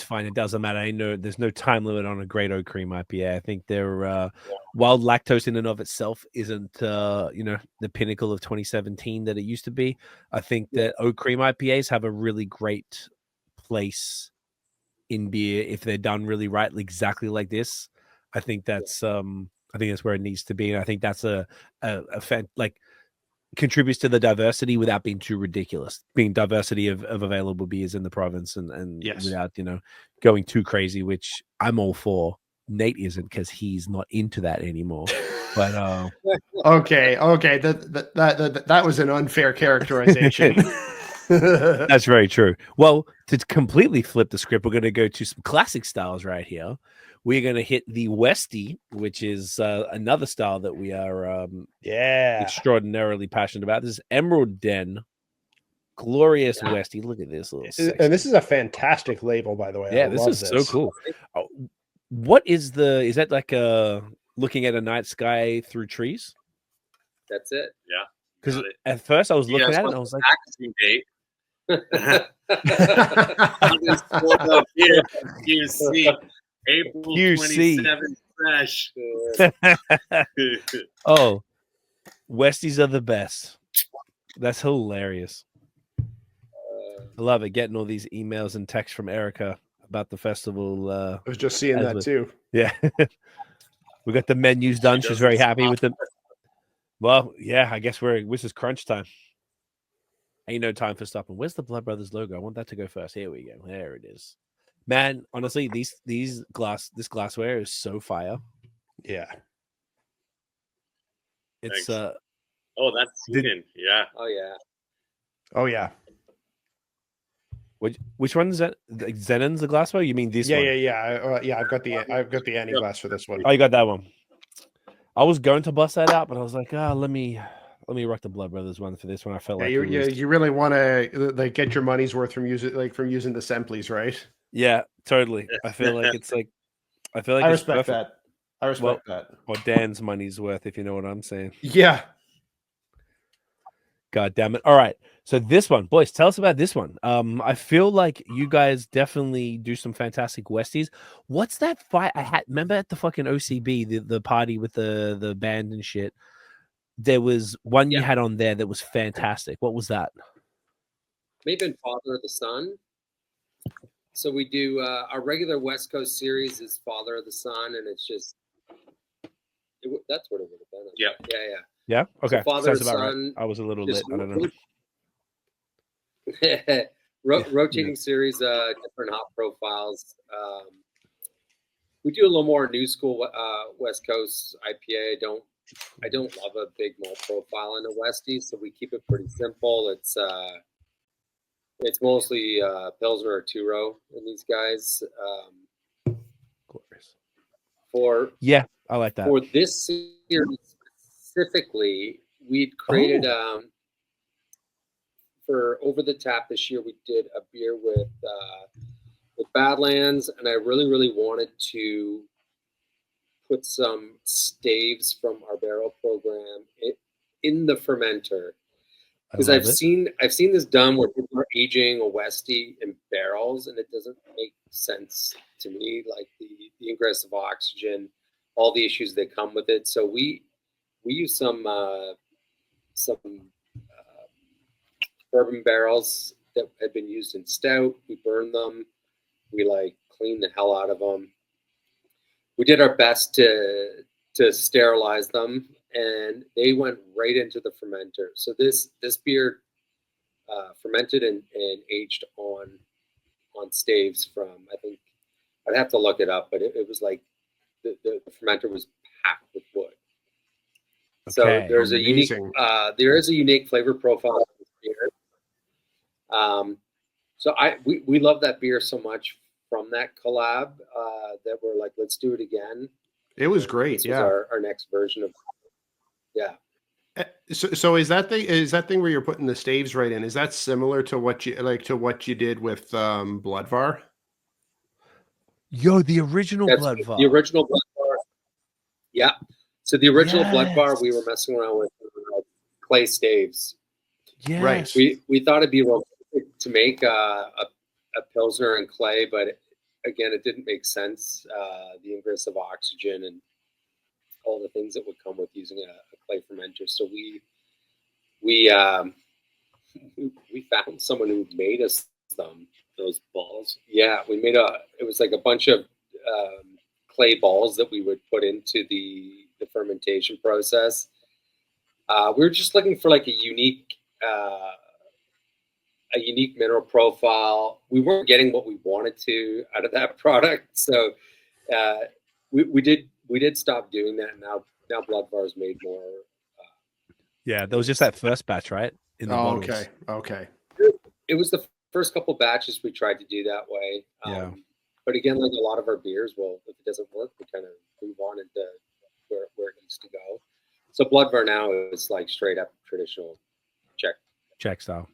Speaker 2: fine. It doesn't matter. I know there's no time limit on a great oat cream IPA. I think they're while lactose in and of itself isn't the pinnacle of 2017 that it used to be. I think that oat cream IPAs have a really great place in beer if they're done really right, exactly like this. I think that's where it needs to be, and I think that's a contributes to the diversity without being too ridiculous, being diversity of available beers in the province and without going too crazy, which I'm all for. Nate isn't because he's not into that anymore. But
Speaker 3: okay, that was an unfair characterization.
Speaker 2: That's very true. Well, to completely flip the script, we're going to go to some classic styles right here. We're going to hit the Westie, which is another style that we are extraordinarily passionate about. This is Emerald Den, glorious Westie. Look at this little section.
Speaker 3: And this is a fantastic label, by the way.
Speaker 2: Yeah, this is so cool. What is that like looking at a night sky through trees?
Speaker 4: That's it.
Speaker 5: Yeah.
Speaker 2: Because at first I was looking at it and I was like,
Speaker 5: date. QC. April 27th fresh.
Speaker 2: Oh, Westies are the best. That's hilarious. I love it. Getting all these emails and texts from Erica about the festival.
Speaker 3: I was just seeing that too.
Speaker 2: Yeah. We got the menus done. She's very happy with them. Well, yeah, I guess this is crunch time. Ain't no time for stopping. Where's the Blood Brothers logo? I want that to go first. Here we go. There it is. Man, honestly, this glassware is so fire.
Speaker 3: Yeah.
Speaker 2: It's
Speaker 5: Thanks. That's Sweden. Yeah.
Speaker 4: Oh yeah.
Speaker 2: Which one is that? Zenon's the glassware? You mean this one?
Speaker 3: Yeah. I've got the Annie glass for this one.
Speaker 2: Oh, you got that one. I was going to bust that out, but I was like, let me rock the Blood Brothers one for this one. I felt like
Speaker 3: you really want to get your money's worth from using the Semplies, right?
Speaker 2: Yeah, totally. I feel like
Speaker 3: I respect that. I respect that.
Speaker 2: Or Dan's money's worth, if you know what I'm saying.
Speaker 3: Yeah.
Speaker 2: God damn it. All right. So this one, boys, tell us about this one. I feel like you guys definitely do some fantastic Westies. What's that fight I had? Remember at the fucking OCB, the party with the band and shit? There was one you had on there that was fantastic. What was that?
Speaker 4: Maybe in Father of the Sun. So we do our regular West Coast series is Father of the Sun, and it's just that's what it would have been.
Speaker 2: Yeah. Okay.
Speaker 4: So Father of the
Speaker 2: about
Speaker 4: Sun.
Speaker 2: Right. I was a little lit. I don't
Speaker 4: know. Rotating series, different hop profiles. We do a little more new school West Coast IPA. I don't love a big malt profile in a Westie, so we keep it pretty simple. It's mostly Pilsner or two-row in these guys.
Speaker 2: I like that.
Speaker 4: For this series specifically, we'd created for Over the Tap this year. We did a beer with Badlands, and I really, really wanted to put some staves from our barrel program in the fermenter. Because I've seen this done where people are aging a Westie in barrels, and it doesn't make sense to me. Like the ingress of oxygen, all the issues that come with it. So we use some bourbon barrels that had been used in stout. We burn them. We clean the hell out of them. We did our best to sterilize them, and they went right into the fermenter. So this beer fermented and aged on staves from, I think, I'd have to look it up, but it was like the fermenter was packed with wood. So there's a unique flavor profile of this beer. So we love that beer so much from that collab that we're like, let's do it again.
Speaker 3: It was great.
Speaker 4: This was our next version of. Yeah.
Speaker 3: So is that thing where you're putting the staves right in? Is that similar to what you did with Bloodvar?
Speaker 2: Yo, the original Bloodvar.
Speaker 4: The original Bloodvar. Yeah. So the original Bloodvar, we were messing around with clay staves.
Speaker 2: Yeah.
Speaker 3: Right.
Speaker 4: We thought it'd be romantic to make a Pilsner and clay, but again, it didn't make sense. The ingress of oxygen and all the things that would come with using a clay fermenter. So we found someone who made us those balls. Yeah, we made it was like a bunch of clay balls that we would put into the fermentation process. We were just looking for like a unique mineral profile. We weren't getting what we wanted to out of that product, so we did stop doing that. And now Bloodvar is made more.
Speaker 2: Yeah, there was just that first batch, right? In the bottles.
Speaker 3: Okay.
Speaker 4: It was the first couple batches we tried to do that way.
Speaker 2: Yeah.
Speaker 4: But again, like a lot of our beers, well, if it doesn't work, we kind of move on into where it needs to go. So Bloodvar now is like straight up traditional Czech
Speaker 2: style.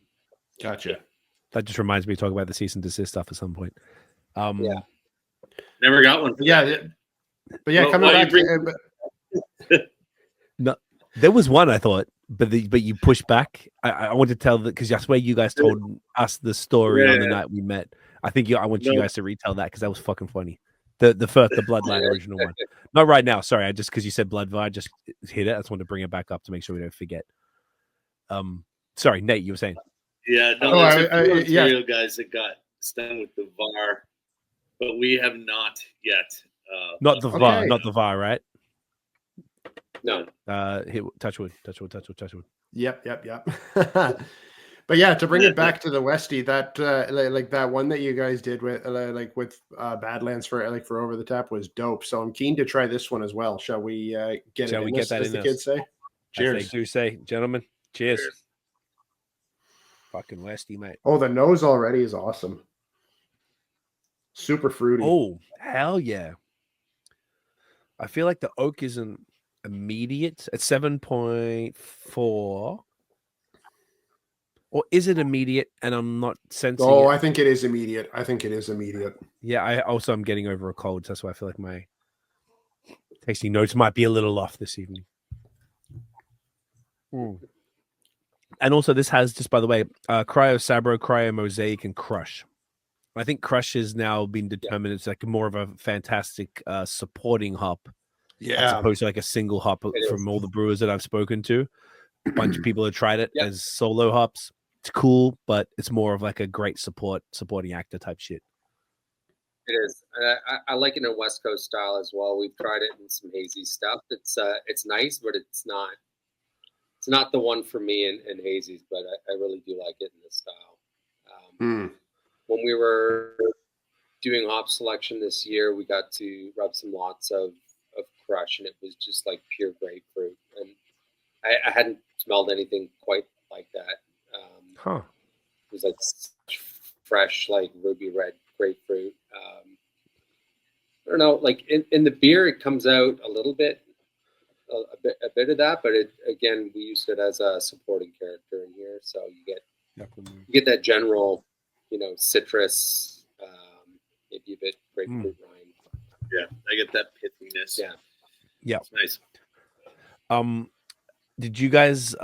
Speaker 3: Gotcha.
Speaker 2: That just reminds me to talk about the cease and desist stuff at some point.
Speaker 4: Yeah.
Speaker 5: Never got one.
Speaker 3: Yeah. But yeah, coming back.
Speaker 2: No, there was one I thought, but you pushed back. I want to tell that because that's where you guys told us the story on the night we met. I think I want you guys to retell that because that was fucking funny. The Bloodline original one. Not right now. Sorry, I just because you said Bloodline, I just hit it. I just wanted to bring it back up to make sure we don't forget. Sorry, Nate, you were saying.
Speaker 5: Yeah, no, there's Imperial guys that got stung with the VAR, but we have not yet.
Speaker 2: Not the VAR, not the VAR, right?
Speaker 4: No.
Speaker 2: Touch wood.
Speaker 3: Yep. But yeah, to bring it back to the Westie, that like that one that you guys did with Badlands for Over the Tap was dope. So I'm keen to try this one as well. Shall we get
Speaker 2: that
Speaker 3: as
Speaker 2: in
Speaker 3: the kids say? Cheers.
Speaker 2: As they do say, gentlemen. Cheers. Fucking Westie, mate.
Speaker 3: Oh, the nose already is awesome. Super fruity.
Speaker 2: Oh, hell yeah. I feel like the oak isn't immediate at 7.4. Or is it immediate and I'm not sensing it?
Speaker 3: I think it is immediate.
Speaker 2: Yeah, I'm getting over a cold. So that's why I feel like my tasting notes might be a little off this evening. And also this has, just by the way, Cryo Sabro, Cryo Mosaic, and Crush. I think Crush has now been determined it's like more of a fantastic supporting hop.
Speaker 3: Yeah.
Speaker 2: As opposed to like a single hop from all the brewers that I've spoken to. A bunch of people have tried it as solo hops. It's cool, but it's more of like a great supporting actor type shit.
Speaker 4: It is. I like it in West Coast style as well. We've tried it in some hazy stuff. It's nice, but it's not the one for me in hazies, but I really do like it in this style. When we were doing hop selection this year, we got to rub some lots of Crush, and it was just like pure grapefruit. And I hadn't smelled anything quite like that. It was like fresh, like ruby red grapefruit. I don't know, like in the beer, it comes out a little bit, a bit of that, but again, we used it as a supporting character in here, so you get that general, citrus, maybe a bit grapefruit rind.
Speaker 5: Yeah, I get that pithiness.
Speaker 2: Yeah,
Speaker 5: it's nice.
Speaker 2: Did you guys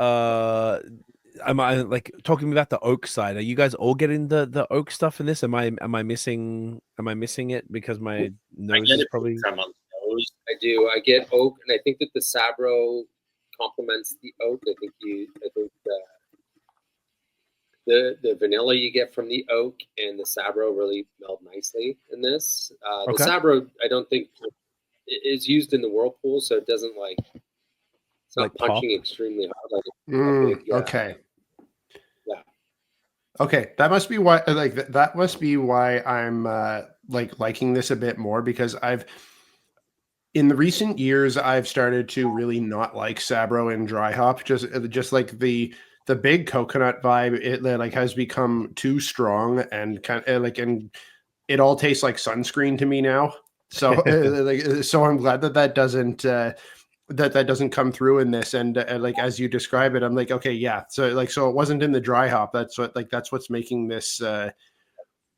Speaker 2: am I like talking about the oak side? Are you guys all getting the oak stuff in this? Am I missing it because my nose is probably
Speaker 4: I do. I get oak, and I think that the Sabro complements the oak. I think the vanilla you get from the oak and the Sabro really meld nicely in this. The Sabro, I don't think is used in the whirlpool, so it doesn't it's not punching extremely hard.
Speaker 3: Okay. Yeah. Okay, that must be why. That must be why I'm liking this a bit more, because in the recent years I've started to really not like Sabro and dry hop. Just like the the big coconut vibe, it like has become too strong and kind of like, and it all tastes like sunscreen to me now. So so I'm glad that doesn't that doesn't come through in this. And like as you describe it, I'm like, okay, yeah. So it wasn't in the dry hop. That's what's making this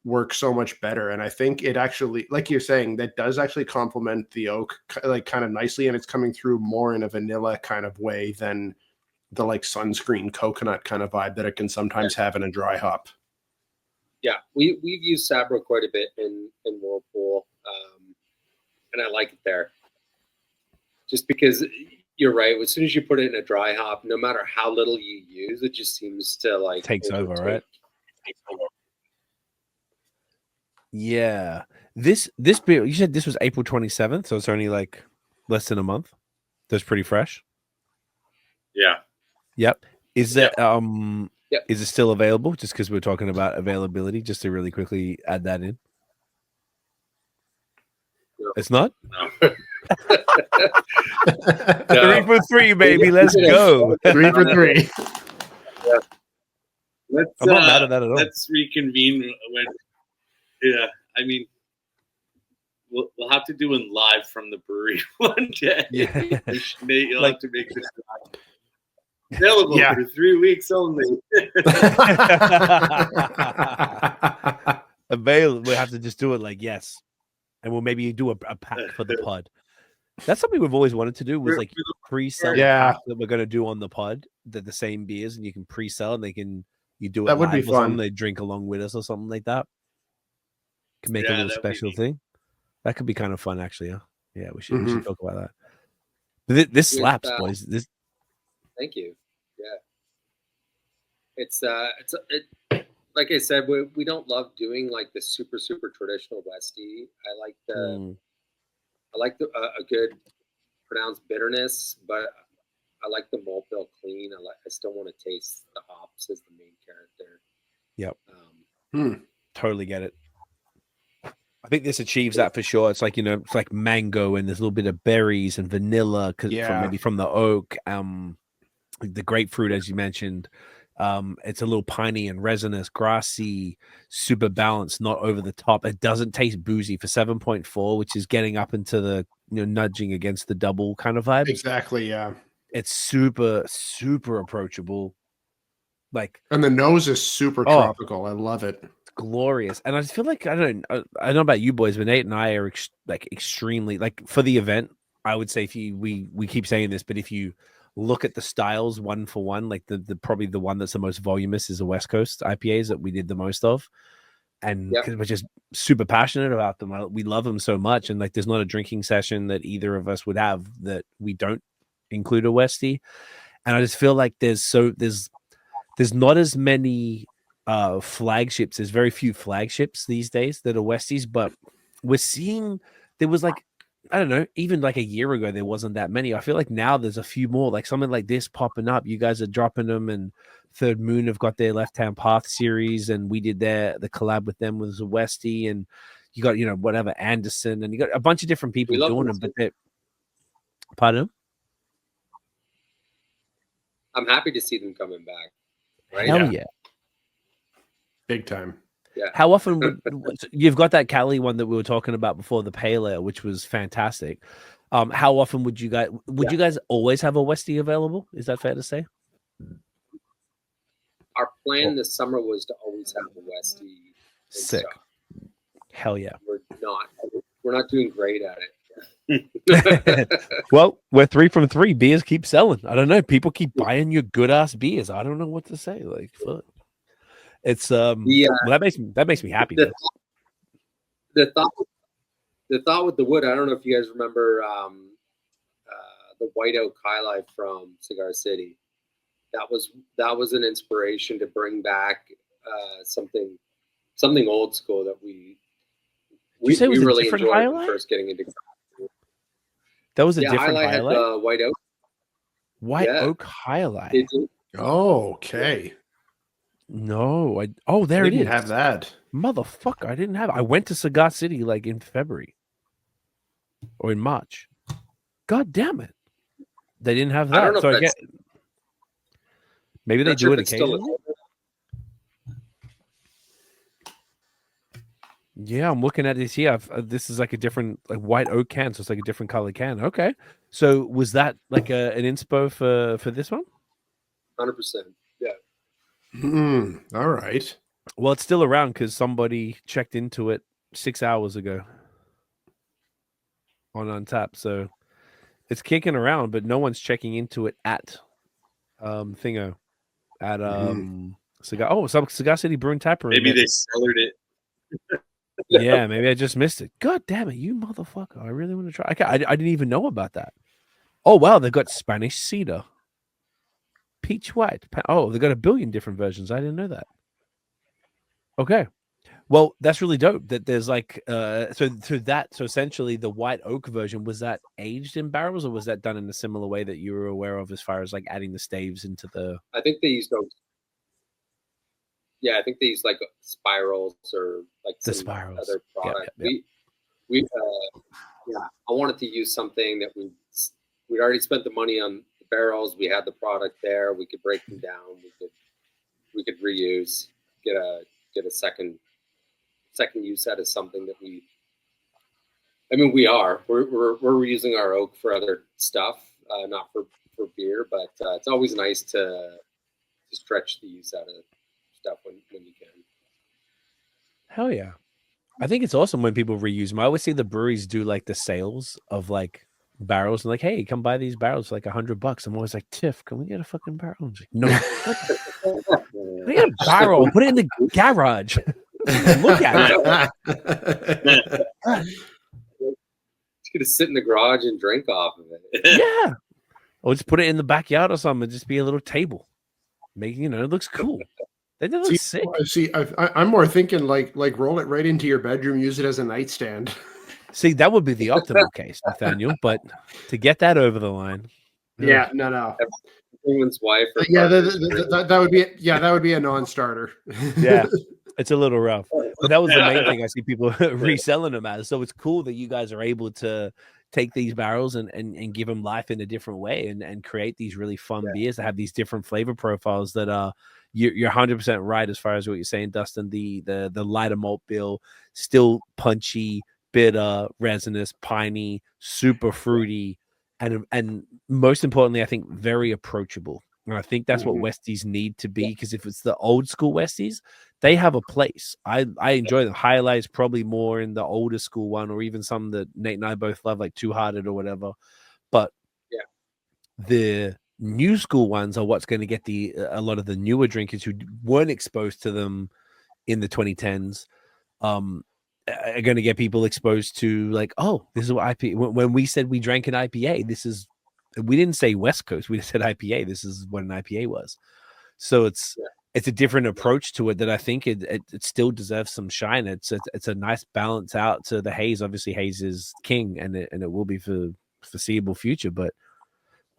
Speaker 3: work so much better. And I think it actually, like you're saying, that does actually complement the oak like kind of nicely, and it's coming through more in a vanilla kind of way than the like sunscreen coconut kind of vibe that it can sometimes have in a dry hop.
Speaker 4: Yeah, we've used Sabro quite a bit in Whirlpool, and I like it there. Just because you're right, as soon as you put it in a dry hop, no matter how little you use, it just seems to like
Speaker 2: takes over, right? Yeah. This beer, you said this was April 27th, so it's only like less than a month. That's pretty fresh.
Speaker 5: Yeah.
Speaker 2: Yep. Is that
Speaker 4: Yep.
Speaker 2: Is it still available? Just because we're talking about availability, just to really quickly add that in.
Speaker 4: No.
Speaker 2: It's not?
Speaker 5: No.
Speaker 2: 3 for 3, baby. Let's go.
Speaker 3: 3 for 3.
Speaker 4: Yeah.
Speaker 2: I'm not mad at that at all.
Speaker 5: Let's reconvene when. Yeah, I mean, we'll have to do one live from the brewery one day.
Speaker 2: Yeah.
Speaker 5: You'll have to make this available for 3 weeks only.
Speaker 2: Available. We'll have to just do it like yes, and we'll maybe do a pack for the pod. That's something we've always wanted to do. Was like pre-sell that we're going to do on the pod. The same beers, and you can pre-sell, and you do it.
Speaker 3: That would be fun.
Speaker 2: They drink along with us or something like that. Can make a little special thing. That could be kind of fun, actually. Yeah, we should talk about that. This slaps, boys. This.
Speaker 4: Thank you. Yeah, it's like I said, we don't love doing like the super traditional Westie. I like a good pronounced bitterness, but I like the malt bill clean. I still want to taste the hops as the main character.
Speaker 2: Yep. Totally get it. I think this achieves that for sure. It's like, it's like mango and there's a little bit of berries and vanilla maybe from the oak. The grapefruit, as you mentioned, it's a little piney and resinous, grassy, super balanced, not over the top. It doesn't taste boozy for 7.4, which is getting up into the nudging against the double kind of vibe.
Speaker 3: Exactly, yeah.
Speaker 2: It's super approachable.
Speaker 3: And the nose is super tropical. I love it.
Speaker 2: It's glorious. And I just feel like I don't know about you boys, but Nate and I are extremely for the event. I would say we keep saying this, but if you look at the styles one for one, like the probably the one that's the most voluminous is the West Coast IPAs that we did the most of, and because we're just super passionate about them. We love them so much, and there's not a drinking session that either of us would have that we don't include a Westie. And I just feel like there's not as many flagships. There's very few flagships these days that are Westies, but we're seeing there was I don't know, even a year ago, there wasn't that many. I feel like now there's a few more, like something like this popping up. You guys are dropping them, and Third Moon have got their Left Hand Path series, and we did the collab with them with a Westie, and you got, whatever, Anderson, and you got a bunch of different people doing them, but they're, pardon?
Speaker 4: I'm happy to see them coming back. Right?
Speaker 2: Hell yeah.
Speaker 3: Big time.
Speaker 4: Yeah.
Speaker 2: How often you've got that Cali one that we were talking about before, the Pale Ale, which was fantastic. How often would you guys always have a Westie available? Is that fair to say?
Speaker 4: Our plan this summer was to always have a Westie.
Speaker 2: Sick. Hell yeah.
Speaker 4: We're not doing great at it.
Speaker 2: Well, we're 3 from 3. Beers keep selling. I don't know. People keep buying your good ass beers. I don't know what to say. Fuck. It's well, that makes me happy.
Speaker 4: The thought with the wood. I don't know if you guys remember the White Oak Highlight from Cigar City. That was an inspiration to bring back something old school that we really enjoyed when we first getting into.
Speaker 2: That was a different
Speaker 4: Highlight.
Speaker 2: Highlight?
Speaker 4: White Oak.
Speaker 2: White Oak Highlight.
Speaker 3: Oh, okay.
Speaker 2: No, there it is.
Speaker 3: I didn't have that.
Speaker 2: Motherfucker, I didn't have it. I went to Cigar City in February or in March. God damn it. They didn't have that.
Speaker 4: I don't know
Speaker 2: Maybe they do it occasionally. Yeah, I'm looking at this here. This is like a different, like white oak can, so it's like a different color can. Okay, so was that like an inspo for this one?
Speaker 4: 100%. Yeah.
Speaker 3: All right.
Speaker 2: Well, it's still around because somebody checked into it 6 hours ago on Untappd. So it's kicking around, but no one's checking into it at Thingo at some Cigar City Brewing Tap Room.
Speaker 6: Maybe they cellared it.
Speaker 2: Yeah, maybe I just missed it. God damn it, you motherfucker! I really want to try. I didn't even know about that. Oh wow, they've got Spanish cedar, peach white. Oh, they've got a billion different versions. I didn't know that. Okay, well that's really dope. That there's like so essentially the white oak version, was that aged in barrels, or was that done in a similar way that you were aware of as far as like adding the staves into the?
Speaker 4: I think they used those. Yeah, I think they use like spirals or like
Speaker 2: the
Speaker 4: some
Speaker 2: spirals.
Speaker 4: Other product.
Speaker 2: Yeah.
Speaker 4: We I wanted to use something that we'd already spent the money on the barrels. We had the product there. We could break them down. We could reuse, get a second use out of something that we. I mean, we're reusing our oak for other stuff, not for beer, but it's always nice to stretch the use out of stuff when you can.
Speaker 2: Hell yeah. I think it's awesome when people reuse them. I always see the breweries do like the sales of like barrels and like, hey, come buy these barrels for like $100. I'm always like, Tiff, can we get a fucking barrel? I'm like, no. We get a barrel, put it in the garage. Look at it.
Speaker 4: It's gonna sit in the garage and drink off of it.
Speaker 2: Yeah. Or just put it in the backyard or something, just be a little table. Make it looks cool. They look sick.
Speaker 3: I'm more thinking like roll it right into your bedroom, use it as a nightstand.
Speaker 2: See, that would be the optimal case, Nathaniel. But to get that over the line,
Speaker 3: yeah, no.
Speaker 4: Everyone's wife.
Speaker 3: Yeah, that would be a non-starter.
Speaker 2: Yeah, it's a little rough. But that was the main thing I see people reselling them as. So it's cool that you guys are able to take these barrels and give them life in a different way and create these really fun beers that have these different flavor profiles that are. You're 100% right as far as what you're saying, Dustin. The lighter malt bill, still punchy, bitter, resinous, piney, super fruity, and most importantly, I think very approachable. And I think that's what Westies need to be, because if it's the old school Westies, they have a place. I enjoy them. Highlights probably more in the older school one, or even some that Nate and I both love, like Two Hearted or whatever. But the new school ones are what's going to get a lot of the newer drinkers who weren't exposed to them in the 2010s are going to get people exposed to like, oh, this is what IPA. When we said we drank an IPA, we didn't say West Coast, we said IPA. This is what an IPA was. So it's a different approach to it that I think it still deserves some shine. It's a nice balance out to the haze. Obviously haze is king and it will be for foreseeable future, but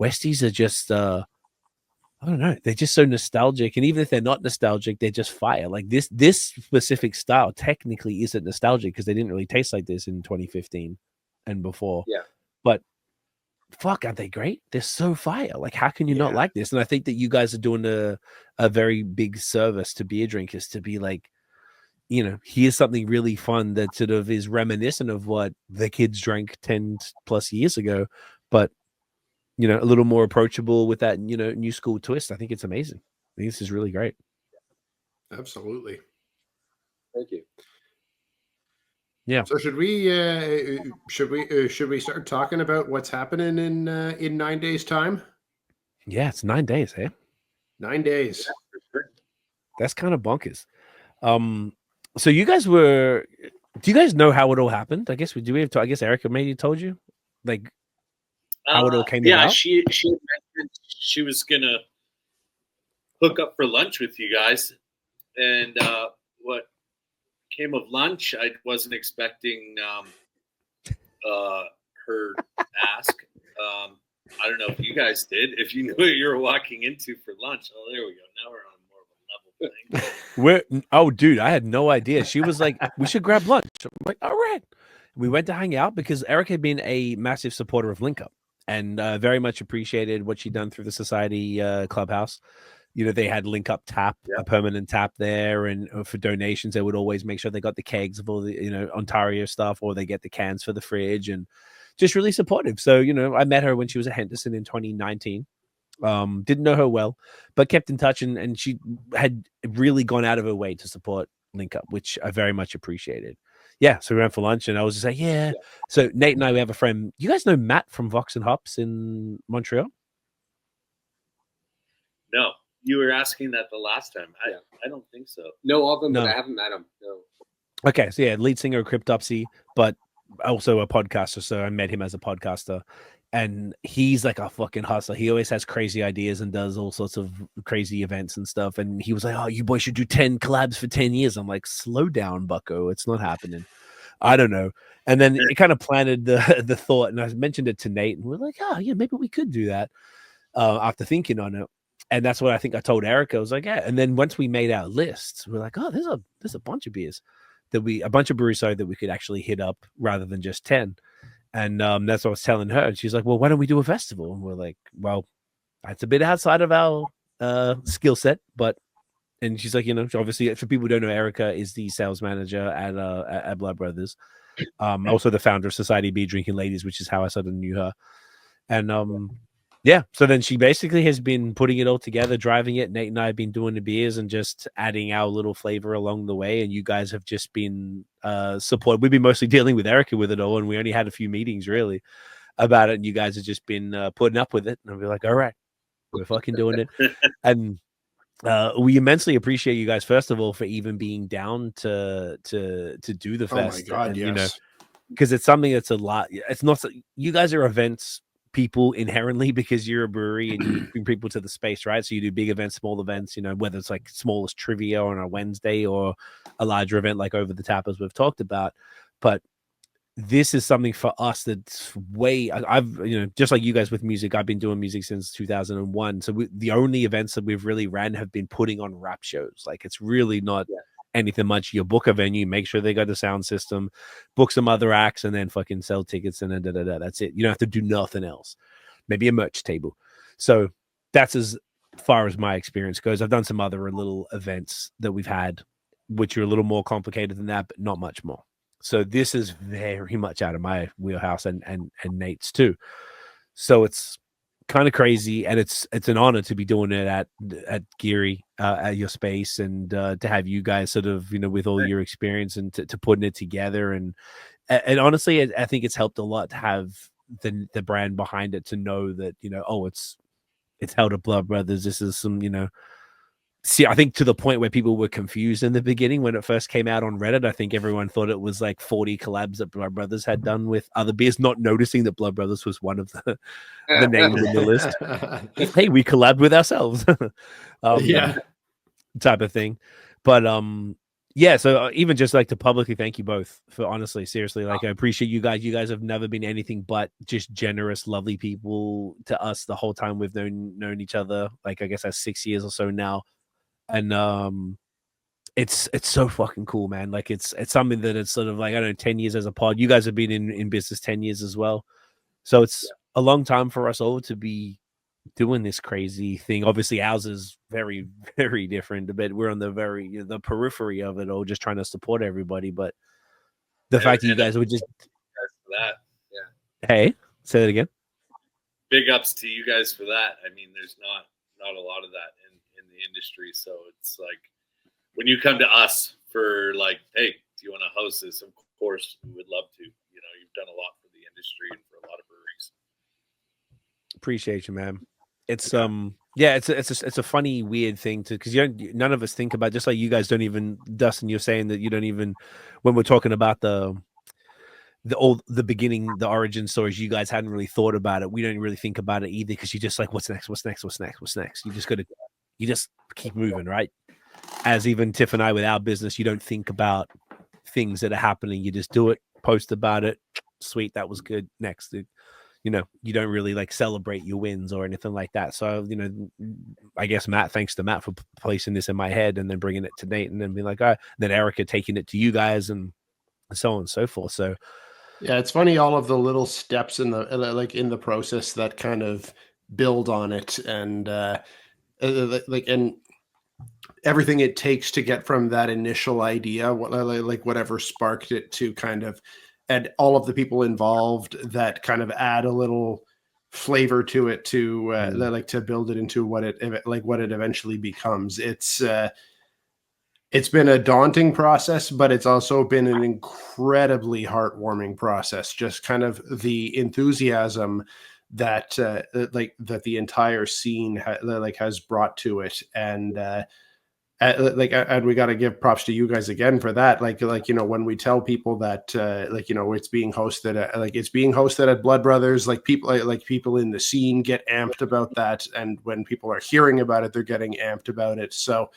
Speaker 2: Westies are just, I don't know. They're just so nostalgic. And even if they're not nostalgic, they're just fire. Like this specific style technically isn't nostalgic because they didn't really taste like this in 2015 and before.
Speaker 4: Yeah.
Speaker 2: But fuck, aren't they great? They're so fire. Like, how can you not like this? And I think that you guys are doing a very big service to beer drinkers to be like, here's something really fun that sort of is reminiscent of what the kids drank 10 plus years ago. But a little more approachable with that, new school twist. I think it's amazing. I think this is really great.
Speaker 3: Absolutely.
Speaker 4: Thank you.
Speaker 2: Yeah.
Speaker 3: So should we start talking about what's happening in 9 days' time?
Speaker 2: Yeah, it's 9 days, eh?
Speaker 3: 9 days.
Speaker 2: That's kind of bonkers. So you guys do you guys know how it all happened? I guess I guess Erica maybe told you, like, how it all came about?
Speaker 6: She mentioned she was gonna hook up for lunch with you guys, and what came of lunch, I wasn't expecting her ask. I don't know if you guys did. If you knew what you were walking into for lunch, oh, there we go. Now we're on more of a level thing.
Speaker 2: Oh, dude, I had no idea. She was like, "We should grab lunch." I'm like, "All right." We went to hang out because Eric had been a massive supporter of Link Up. And very much appreciated what she'd done through the society clubhouse. you know, they had Link Up Tap, a permanent tap there, and for donations, they would always make sure they got the kegs of all the, you know, Ontario stuff, or they get the cans for the fridge, and just really supportive. So, you know, I met her when she was at Henderson in 2019. Didn't know her well, but kept in touch, and she had really gone out of her way to support Link Up, which I very much appreciated. Yeah, so we went for lunch, and I was just like, yeah. So Nate and I, we have a friend. You guys know Matt from Vox and Hops in Montreal?
Speaker 6: No. You were asking that the last time. I don't think so.
Speaker 4: No, of them, but I haven't met him. No.
Speaker 2: Okay, so yeah, lead singer of Cryptopsy, but also a podcaster. So I met him as a podcaster, and he's like a fucking hustler. He always has crazy ideas and does all sorts of crazy events and stuff. And he was like, "Oh, you boys should do 10 collabs for 10 years." I'm like, "Slow down, bucko. It's not happening." I don't know. And then it kind of planted the thought, and I mentioned it to Nate, and we're like, "Oh, yeah, maybe we could do that." After thinking on it. And that's what I think I told Erica. I was like, yeah. And then once we made our lists, we're like, oh, there's a bunch of beers a bunch of breweries that we could actually hit up rather than just 10. And that's what I was telling her. And she's like, well, why don't we do a festival? And we're like, well, that's a bit outside of our skill set, and she's like, you know, obviously for people who don't know, Erica is the sales manager at Blood Brothers. Also the founder of Society Beer Drinking Ladies, which is how I sort of knew her. And yeah, so then she basically has been putting it all together, driving it. Nate and I have been doing the beers and just adding our little flavor along the way. And you guys have just been supported. We've been mostly dealing with Erica with it all, and we only had a few meetings really about it. And you guys have just been putting up with it. And I'll be like, all right, we're fucking doing it. And we immensely appreciate you guys, first of all, for even being down to do the fest.
Speaker 3: Oh my God,
Speaker 2: and,
Speaker 3: yes.
Speaker 2: You know, because it's something that's a lot. It's not. You guys are events people inherently because you're a brewery and you bring people to the space, right? So you do big events, small events, you know, whether it's like smallest trivia on a Wednesday or a larger event like Over the Tap, as we've talked about. But this is something for us that's I've, you know, just like you guys with music, I've been doing music since 2001. So the only events that we've really ran have been putting on rap shows. Like, it's really not anything much. You book a venue, make sure they got the sound system, book some other acts, and then fucking sell tickets, and then that's it. You don't have to do nothing else. Maybe a merch table. So that's as far as my experience goes. I've done some other little events that we've had, which are a little more complicated than that, but not much more. So this is very much out of my wheelhouse and Nate's too. So it's kind of crazy, and it's an honor to be doing it at Geary, at your space, and to have you guys sort of, you know, with all your experience and to putting it together, and honestly, I think it's helped a lot to have the brand behind it, to know that, you know, oh, it's held at Blood Brothers. This is some, you know. See, I think to the point where people were confused in the beginning when it first came out on Reddit. I think everyone thought it was like 40 collabs that Blood Brothers had done with other beers, not noticing that Blood Brothers was one of the names in the list. Hey, we collabed with ourselves. Type of thing. But yeah, so even just like to publicly thank you both for, honestly, seriously, like, I appreciate you guys. You guys have never been anything but just generous, lovely people to us the whole time we've known each other. Like, I guess that's 6 years or so now. And it's so fucking cool, man. Like, it's something that it's sort of like, I don't know, 10 years as a pod. You guys have been in business 10 years as well. So it's a long time for us all to be doing this crazy thing. Obviously ours is very, very different, but we're on the periphery of it all, just trying to support everybody. But the fact that you guys would just hey, say that again.
Speaker 6: Big ups to you guys for that. I mean, there's not a lot of that in the industry, so it's like when you come to us for like, hey, do you want to host this? Of course we would love to. You know, you've done a lot for the industry and for a lot of breweries.
Speaker 2: Appreciate you, man. It's it's a funny, weird thing because none of us think about, just like you guys don't even, Dustin, you're saying that you don't even, when we're talking about the beginning, the origin stories, you guys hadn't really thought about it. We don't really think about it either, because you're just like, what's next? You just keep moving, right? As even Tiff and I with our business, you don't think about things that are happening. You just do it, post about it. Sweet, that was good. Next, you know, you don't really like celebrate your wins or anything like that. So, you know, I guess thanks to Matt for placing this in my head and then bringing it to Nate, and then being like, all right, then Erica taking it to you guys, and so on and so forth. So
Speaker 3: yeah, it's funny, all of the little steps in the process that kind of build on it. And like and everything it takes to get from that initial idea, like whatever sparked it, to kind of, and all of the people involved that kind of add a little flavor to it to like to build it into what it eventually becomes. It's been a daunting process, but it's also been an incredibly heartwarming process. Just kind of the enthusiasm that that the entire scene has brought to it, and and we got to give props to you guys again for that. Like when we tell people that it's being hosted at Blood Brothers, people in the scene get amped about that, and when people are hearing about it, they're getting amped about it. So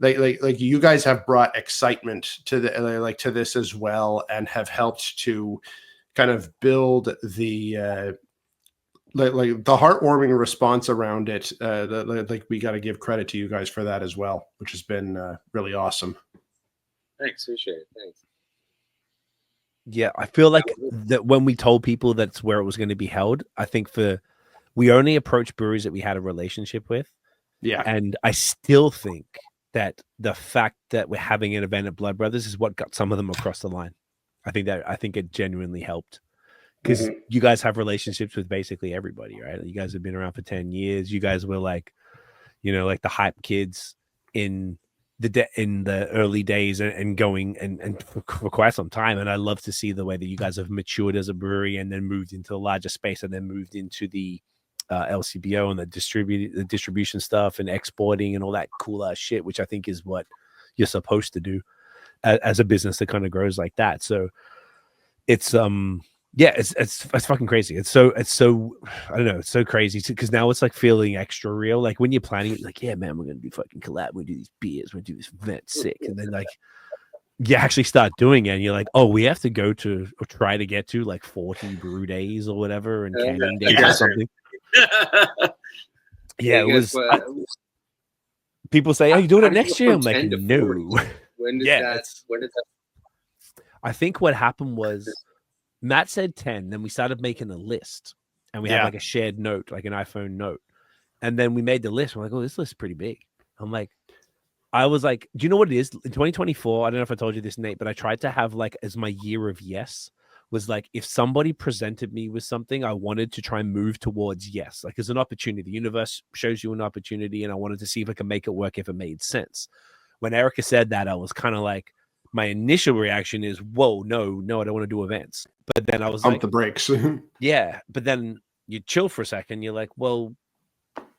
Speaker 3: like you guys have brought excitement to the to this as well, and have helped to kind of build the the heartwarming response around it. We got to give credit to you guys for that as well, which has been really awesome.
Speaker 4: Thanks, appreciate it. Thanks.
Speaker 2: Yeah, I feel like that when we told people that's where it was going to be held, I think we only approached breweries that we had a relationship with.
Speaker 3: Yeah,
Speaker 2: and I still think that the fact that we're having an event at Blood Brothers is what got some of them across the line. I think it genuinely helped. Because you guys have relationships with basically everybody, right? You guys have been around for 10 years. You guys were like the hype kids in the early days and going and for quite some time. And I love to see the way that you guys have matured as a brewery and then moved into the larger space and then moved into the LCBO and the distribution stuff and exporting and all that cool ass shit, which I think is what you're supposed to do as a business that kind of grows like that. So it's yeah, it's fucking crazy. It's so I don't know, it's so crazy because now it's like feeling extra real. Like when you're planning, like, yeah, man, we're gonna do fucking collab, we do these beers, we do this event, sick, and then like you actually start doing it, and you're like, oh, we have to go to or try to get to like 40 brew days or whatever, and canning days or something. Yeah, it was. People say, "Oh, you doing it next year?" I'm like, no.
Speaker 4: When did that?
Speaker 2: I think what happened was Matt said 10, then we started making a list, and we had like a shared note, like an iPhone note, and then we made the list. We're like, oh, this list is pretty big. I was like, do you know what it is? In 2024, I don't know if I told you this, Nate, but I tried to have like as my year of yes was like if somebody presented me with something, I wanted to try and move towards yes, like as an opportunity. The universe shows you an opportunity, and I wanted to see if I could make it work if it made sense. When Erica said that, I was kind of like, my initial reaction is, whoa, no, I don't want to do events. But then I was
Speaker 3: pump the brakes.
Speaker 2: Yeah. But then you chill for a second. You're like, well,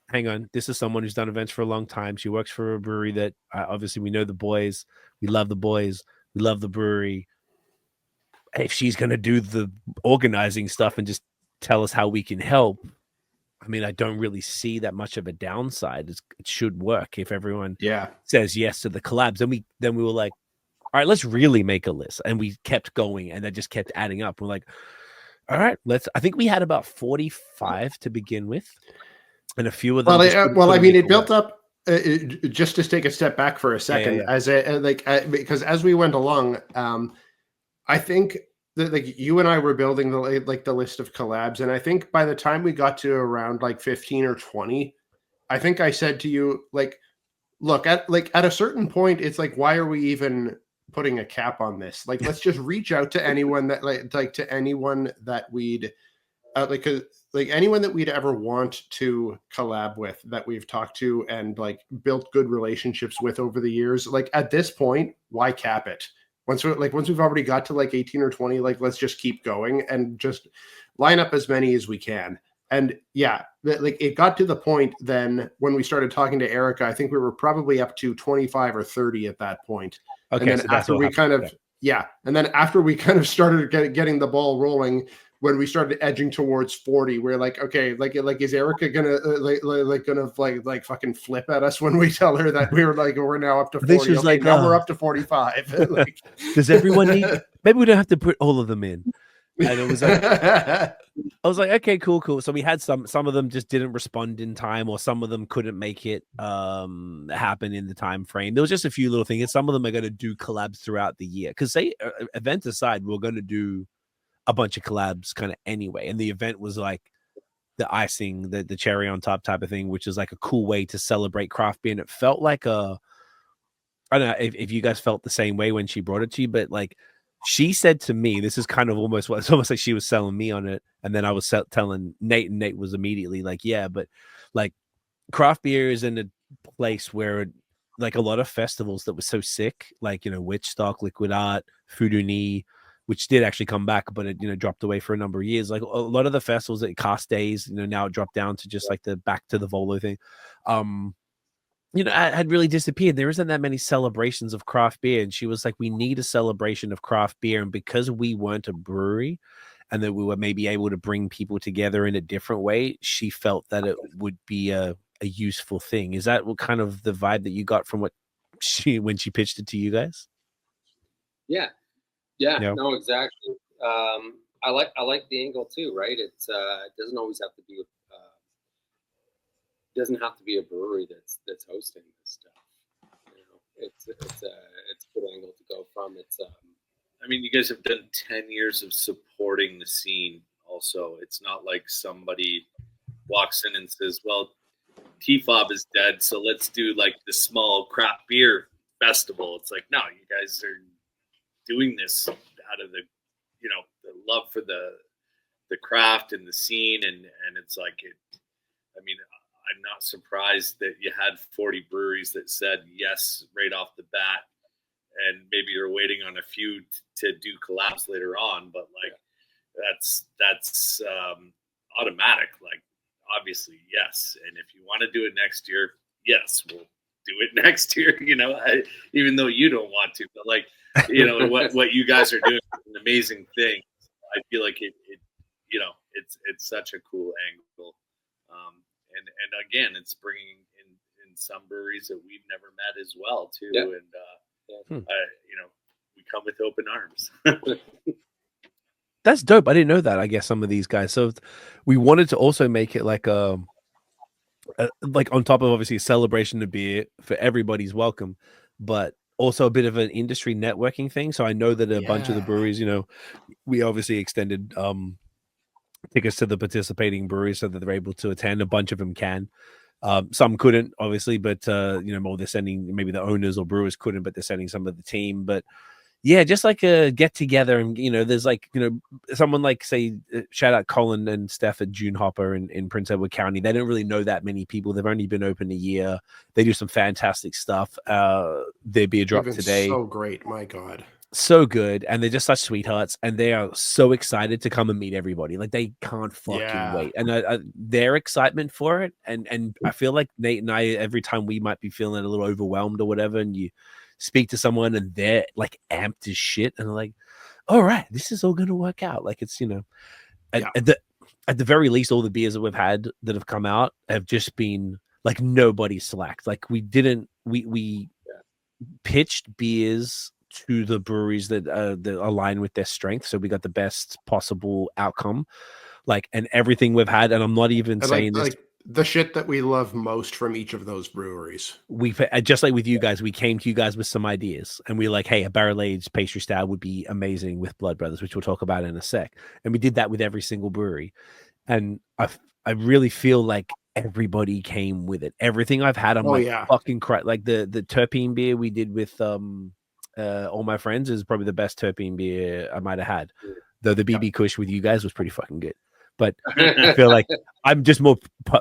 Speaker 2: hang on. This is someone who's done events for a long time. She works for a brewery that obviously we know the boys. We love the boys. We love the brewery. If she's going to do the organizing stuff and just tell us how we can help, I mean, I don't really see that much of a downside. It should work if everyone says yes to the collabs. And then we were like, all right, let's really make a list. And we kept going, and that just kept adding up. We're like, all right, I think we had about 45 to begin with. And a few of them.
Speaker 3: It built up, just to take a step back for a second, because as we went along, I think that like you and I were building the list of collabs. And I think by the time we got to around like 15 or 20, I think I said to you, like, look, at a certain point, it's like, why are we even putting a cap on this? Like, let's just reach out to anyone that to anyone that we'd anyone that we'd ever want to collab with, that we've talked to and like built good relationships with over the years. Like at this point, why cap it? Once we've already got to like 18 or 20, like let's just keep going and just line up as many as we can. And yeah, like it got to the point then when we started talking to Erica, I think we were probably up to 25 or 30 at that point. Okay, and then after we kind of after we kind of started getting the ball rolling, when we started edging towards 40, we're like, okay, like is Erica gonna fucking flip at us when we tell her that we're now up to 40?
Speaker 2: She was like,
Speaker 3: now we're up to 45. Like,
Speaker 2: does everyone need? Maybe we don't have to put all of them in. And it was like, I was like, okay, cool. So we had some of them just didn't respond in time, or some of them couldn't make it happen in the time frame. There was just a few little things. Some of them are going to do collabs throughout the year because event aside, we're going to do a bunch of collabs kind of anyway. And the event was like icing, the cherry on top type of thing, which is like a cool way to celebrate craft beer. And it felt like I don't know if you guys felt the same way when she brought it to you, but like she said to me, this is kind of almost what it's almost like she was selling me on it. And then I was telling Nate, and Nate was immediately like, yeah, but like craft beer is in a place where like a lot of festivals that were so sick, like, you know, Witchstock, Liquid Art, Fuduni, which did actually come back, but it, you know, dropped away for a number of years. Like a lot of the festivals at Cast Days, you know, now it dropped down to just like the back to the Volo thing. You know, I had really disappeared. There isn't that many celebrations of craft beer. And she was like, we need a celebration of craft beer. And because we weren't a brewery and that we were maybe able to bring people together in a different way, she felt that it would be a useful thing. Is that what kind of the vibe that you got from what when she pitched it to you guys?
Speaker 4: Yeah, no, exactly. I like the angle too, right? It doesn't always have to be doesn't have to be a brewery that's hosting this stuff. You know, it's a good angle to go from. It's
Speaker 5: I mean, you guys have done 10 years of supporting the scene. Also, it's not like somebody walks in and says, "Well, TFOB is dead, so let's do like the small craft beer festival." It's like, no, you guys are doing this out of the, you know, the love for the craft and the scene, and it's like it. I mean, I'm not surprised that you had 40 breweries that said yes right off the bat, and maybe you're waiting on a few to do collabs later on, but like that's automatic. Like, obviously, yes. And if you want to do it next year, yes, we'll do it next year. You know, even though you don't want to, but like, you know, what you guys are doing is an amazing thing. I feel like it you know, it's such a cool angle. And again, it's bringing in some breweries that we've never met as well too. Yeah. And you know, we come with open arms.
Speaker 2: That's dope. I didn't know that. I guess some of these guys. So we wanted to also make it like like on top of obviously a celebration of beer for everybody's welcome, but also a bit of an industry networking thing. So I know that a bunch of the breweries, you know, we obviously extended tickets to the participating breweries so that they're able to attend. A bunch of them can. Some couldn't, obviously, but you know, more they're sending, maybe the owners or brewers couldn't, but they're sending some of the team. But yeah, just like a get together, and you know, there's like, you know, someone like, say, shout out Colin and Steph at June Hopper in Prince Edward County. They don't really know that many people. They've only been open a year. They do some fantastic stuff. Their beer drop today.
Speaker 3: So great, my God.
Speaker 2: So good, and they're just such sweethearts, and they are so excited to come and meet everybody. Like, they can't fucking wait, and their excitement for it, and I feel like Nate and I, every time we might be feeling a little overwhelmed or whatever, and you speak to someone and they're like amped as shit, and they're like, all right, this is all gonna work out. Like, it's, you know, at the very least, all the beers that we've had that have come out have just been like nobody slacked. Like, we pitched beers to the breweries that align with their strength, so we got the best possible outcome, like, and everything we've had, and I'm not even saying this, like
Speaker 3: the shit that we love most from each of those breweries.
Speaker 2: We've just like with you guys, we came to you guys with some ideas, and we were like, hey, a barrel-aged pastry stout would be amazing with Blood Brothers, which we'll talk about in a sec, and we did that with every single brewery, and I really feel like everybody came with it. Everything I've had, I'm fucking like the terpene beer we did with All My Friends is probably the best terpene beer I might have had, though the BB Kush with you guys was pretty fucking good. But I feel like I'm just more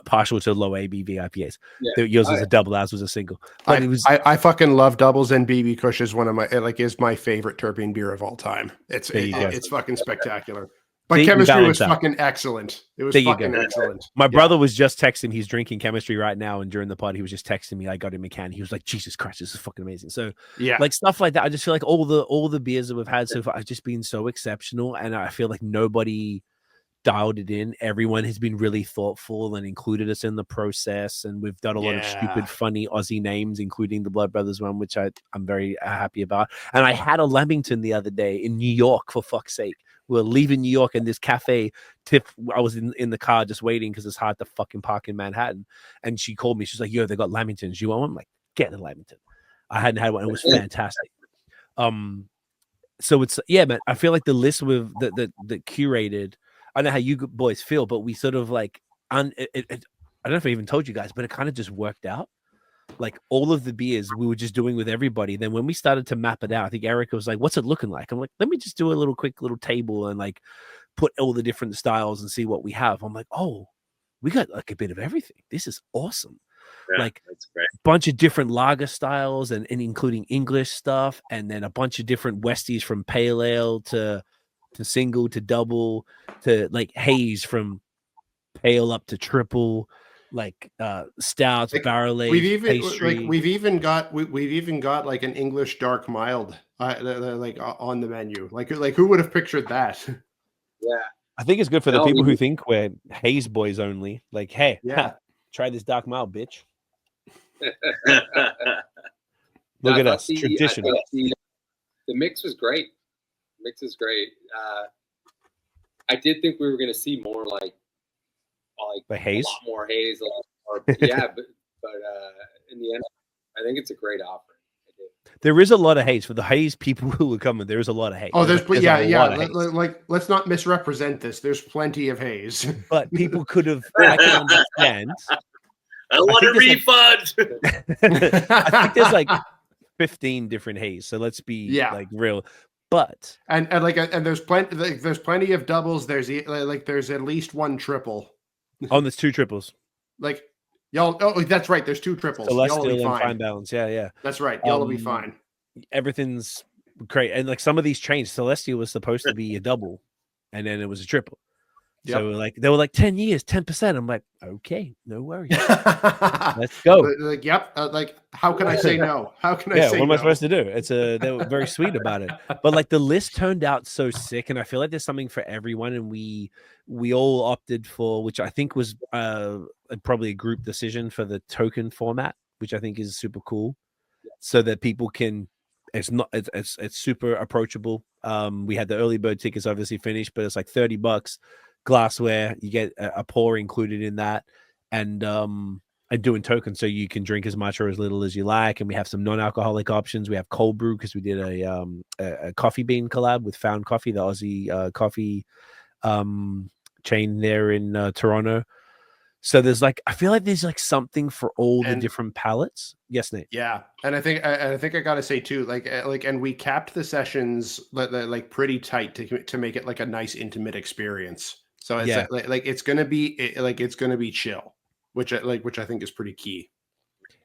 Speaker 2: partial to low ABV IPAs. Yours was a double, ours was a single. But
Speaker 3: I fucking love doubles, and BB Kush is one of my is my favorite terpene beer of all time. It's fucking spectacular. But chemistry was fucking excellent. It was fucking excellent.
Speaker 2: My brother was just texting. He's drinking chemistry right now, and during the pod, he was just texting me. I got him a can. He was like, "Jesus Christ, this is fucking amazing." So, like stuff like that. I just feel like all the beers that we've had so far have just been so exceptional, and I feel like nobody dialed it in. Everyone has been really thoughtful and included us in the process, and we've done a lot of stupid, funny Aussie names, including the Blood Brothers one, which I'm very happy about. And I had a Lamington the other day in New York, for fuck's sake. We're leaving New York, and this cafe tip, I was in the car just waiting because it's hard to fucking park in Manhattan. And she called me. She's like, yo, they got Lamingtons. You want one? I'm like, get a Lamington. I hadn't had one. It was fantastic. So it's, man, I feel like the list with that curated, I don't know how you boys feel, but we sort of like, I don't know if I even told you guys, but it kind of just worked out. Like all of the beers we were just doing with everybody. Then when we started to map it out, I think Erica was like, "What's it looking like?" I'm like, "Let me just do a quick little table and like put all the different styles and see what we have." I'm like, "Oh, we got like a bit of everything. This is awesome."
Speaker 6: Yeah,
Speaker 2: like
Speaker 6: that's great.
Speaker 2: a bunch of different lager styles and including English stuff, and then a bunch of different Westies from pale ale to single to double to like haze from pale up to triple, like stouts,
Speaker 3: Like,
Speaker 2: barrel-aged, pastry.
Speaker 3: we've even got like an English dark mild like on the menu. Like who would have pictured that?
Speaker 4: Yeah.
Speaker 2: I think it's good for the
Speaker 4: No,
Speaker 2: people
Speaker 4: we-
Speaker 2: who think we're haze boys only. Like, hey,
Speaker 3: Yeah.
Speaker 2: try this dark mild, bitch.
Speaker 4: I
Speaker 2: Look at
Speaker 4: thought
Speaker 2: us, traditional.
Speaker 4: The mix was great. Mix is great. I did think we were going to see more like
Speaker 2: The haze?
Speaker 4: a lot more haze. Yeah, but in the end, I think it's a great offering. I did.
Speaker 2: There is a lot of haze for the haze people who are coming. There is a lot of haze.
Speaker 3: Oh, there's
Speaker 2: a lot of haze.
Speaker 3: like let's not misrepresent this. There's plenty of haze.
Speaker 2: But people could have. I can understand.
Speaker 6: I want a
Speaker 2: think
Speaker 6: refund.
Speaker 2: I think there's like 15 different haze. So let's be like real. But
Speaker 3: and there's plenty of doubles. There's at least one triple.
Speaker 2: there's two triples.
Speaker 3: Like y'all. Oh, that's right. There's two triples.
Speaker 2: Celestial
Speaker 3: Y'all will be
Speaker 2: and
Speaker 3: fine.
Speaker 2: fine balance. Yeah.
Speaker 3: That's right. Y'all will be fine.
Speaker 2: Everything's great. And like some of these changed. Celestial was supposed to be a double, and then it was a triple.
Speaker 3: Yep.
Speaker 2: So like they were like 10 years, 10%. I'm like, okay, no worries. Let's go.
Speaker 3: Like, yep. Like, how can I say no? How can I say
Speaker 2: what am
Speaker 3: no?
Speaker 2: I supposed to do? They were very sweet about it. But like the list turned out so sick, and I feel like there's something for everyone. And we all opted for, which I think was probably a group decision, for the token format, which I think is super cool, so that people can. It's super approachable. We had the early bird tickets obviously finished, but it's like $30. Glassware, you get a pour included in that, and doing tokens, so you can drink as much or as little as you like. And we have some non-alcoholic options. We have cold brew because we did a coffee bean collab with Found Coffee, the Aussie coffee chain there in Toronto. So there's like, I feel like there's like something for all the different palates. Yes, Nate.
Speaker 3: Yeah, and I think I gotta say too, and we capped the sessions like pretty tight to make it like a nice intimate experience. So it's it's gonna be chill, which I think is pretty key.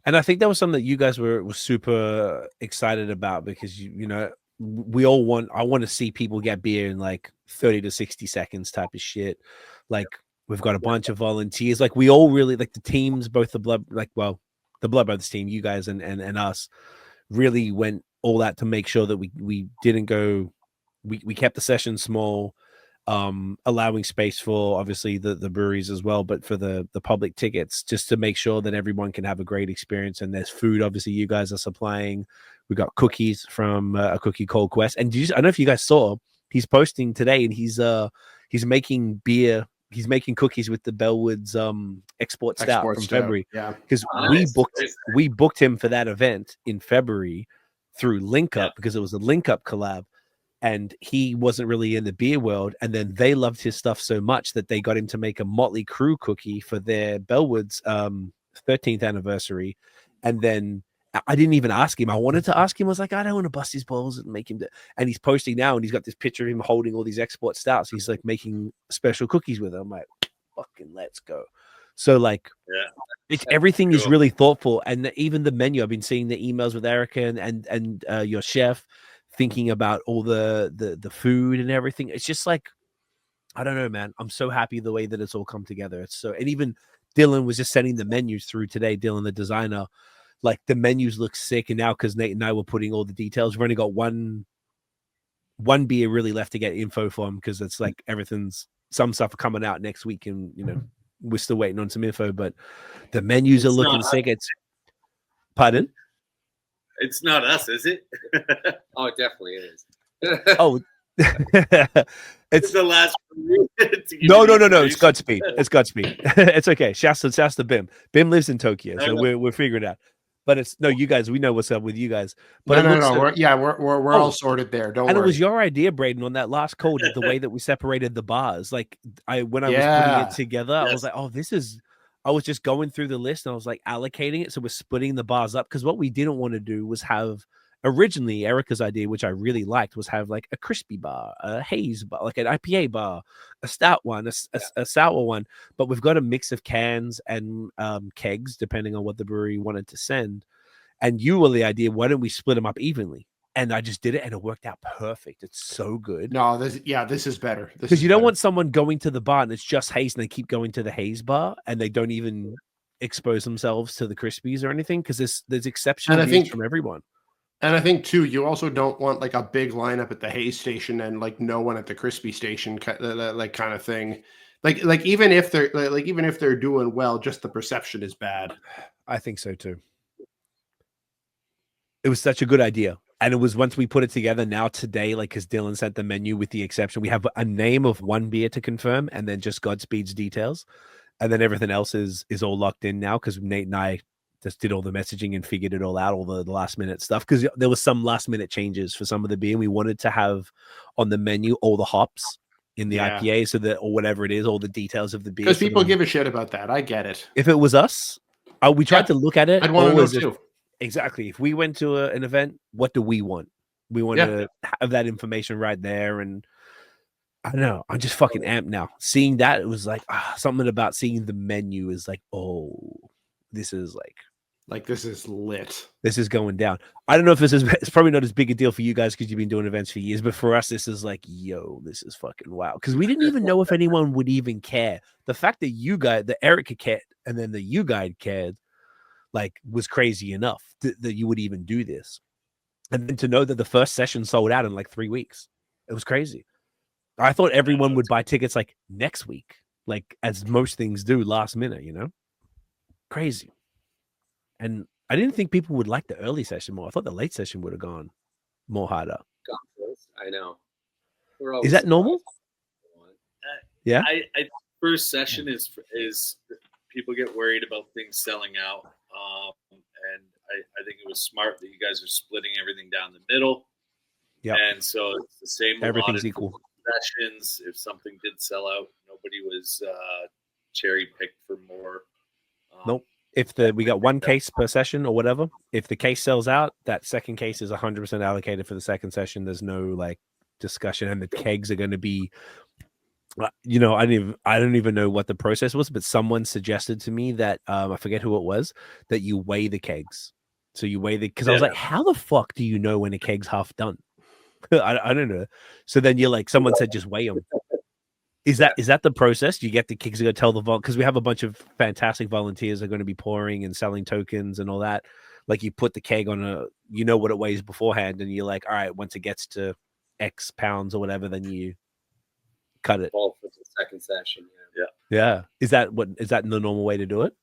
Speaker 2: And I think that was something that you guys were super excited about, because you know I want to see people get beer in like 30 to 60 seconds type of shit. Like we've got a bunch of volunteers. Like we all really like the teams, both the Blood Brothers team, you guys and us, really went all out to make sure that we didn't go. We kept the session small. Allowing space for obviously the breweries as well, but for the public tickets, just to make sure that everyone can have a great experience. And there's food, obviously you guys are supplying. We got cookies from a cookie called Quest, and I don't know if you guys saw, he's posting today, and he's making beer. He's making cookies with the Bellwoods export stout from February. Yeah, because we booked him for that event in February through Link Up, because it was a Link Up collab. And he wasn't really in the beer world. And then they loved his stuff so much that they got him to make a Motley Crue cookie for their Bellwoods 13th anniversary. And then I didn't even ask him. I wanted to ask him. I was like, I don't want to bust his balls and make him. And he's posting now, and he's got this picture of him holding all these export stouts. He's like making special cookies with them. I'm like, fucking let's go. So like, everything is really thoughtful. And even the menu, I've been seeing the emails with Erica and your chef, thinking about all the food and everything. It's just like, I don't know, man. I'm so happy the way that it's all come together. It's so, and even Dylan was just sending the menus through today. Dylan, the designer, like the menus look sick. And now, because Nate and I were putting all the details, we've only got one beer really left to get info from, because it's like some stuff are coming out next week, and you know we're still waiting on some info. But the menus are looking sick. Pardon?
Speaker 6: It's not us, is it?
Speaker 4: Oh, it definitely is.
Speaker 2: Oh,
Speaker 6: it's the last.
Speaker 2: No. It's Godspeed. It's Godspeed. It's okay. Shasta Bim. Bim lives in Tokyo, so we're figuring it out. But it's no, you guys. We know what's up with you guys.
Speaker 3: No,
Speaker 2: But
Speaker 3: no, no. We're all sorted there. Don't
Speaker 2: and
Speaker 3: worry.
Speaker 2: it was your idea, Brayden, on that last call, the way that we separated the bars. Like when I was
Speaker 3: Yeah.
Speaker 2: putting it together, I was like, oh, this is. I was just going through the list and I was like allocating it. So we're splitting the bars up because what we didn't want to do was have originally Erica's idea, which I really liked, was have like a crispy bar, a haze bar, like an IPA bar, a stout one, a sour one. But we've got a mix of cans and kegs, depending on what the brewery wanted to send. And you were the idea, why don't we split them up evenly? And I just did it and it worked out perfect. It's so good.
Speaker 3: No, this is better.
Speaker 2: Because you don't want someone going to the bar and it's just haze and they keep going to the haze bar and they don't even expose themselves to the crispies or anything, because there's exceptional views from everyone.
Speaker 3: And I think too, you also don't want like a big lineup at the haze station and like no one at the crispy station, like kind of thing. Like even if they're doing well, just the perception is bad.
Speaker 2: I think so too. It was such a good idea. And it was once we put it together now today, like, because Dylan sent the menu with the exception, we have a name of one beer to confirm and then just Godspeed's details. And then everything else is all locked in now because Nate and I just did all the messaging and figured it all out, all the last minute stuff. Because there was some last minute changes for some of the beer. And we wanted to have on the menu all the hops in the IPA, so that, or whatever it is, all the details of the beer.
Speaker 3: Because people give a shit about that. I get it.
Speaker 2: If it was us, we tried to look at it.
Speaker 3: I'd want to know too.
Speaker 2: Exactly. If we went to an event, what do we want? We want to have that information right there. And I don't know. I'm just fucking amped now. Seeing that, it was like something about seeing the menu is like, oh, this is
Speaker 3: this is lit.
Speaker 2: This is going down. I don't know if it's probably not as big a deal for you guys because you've been doing events for years, but for us, this is like, yo, this is fucking wow. Because we didn't even know if anyone would even care. The fact that that Erica cared and then the you guy cared, like, was crazy enough that you would even do this. And then to know that the first session sold out in like 3 weeks, it was crazy. I thought everyone would buy tickets like next week, like as most things do last minute, crazy. And I didn't think people would like the early session more. I thought the late session would have gone more harder.
Speaker 4: I know.
Speaker 2: Is that normal? Yeah.
Speaker 6: I first session is people get worried about things selling out. And I think it was smart that you guys are splitting everything down the middle.
Speaker 2: Yeah.
Speaker 6: And so it's the same.
Speaker 2: Everything's equal.
Speaker 6: Sessions. If something did sell out, nobody was cherry picked for more.
Speaker 2: Nope. If we got one case per session or whatever, if the case sells out, that second case is 100% allocated for the second session. There's no like discussion, and the kegs are going to be. I don't even know what the process was, but someone suggested to me that I forget who it was, that you weigh the kegs. So you weigh because I was like, how the fuck do you know when a keg's half done? I don't know. So then you're like, someone said just weigh them. Is that the process? You get the kegs to go tell the because we have a bunch of fantastic volunteers that are going to be pouring and selling tokens and all that. Like you put the keg on what it weighs beforehand, and you're like, all right, once it gets to X pounds or whatever, then you cut it.
Speaker 4: For the second session.
Speaker 2: Yeah. Is that the normal way to do it?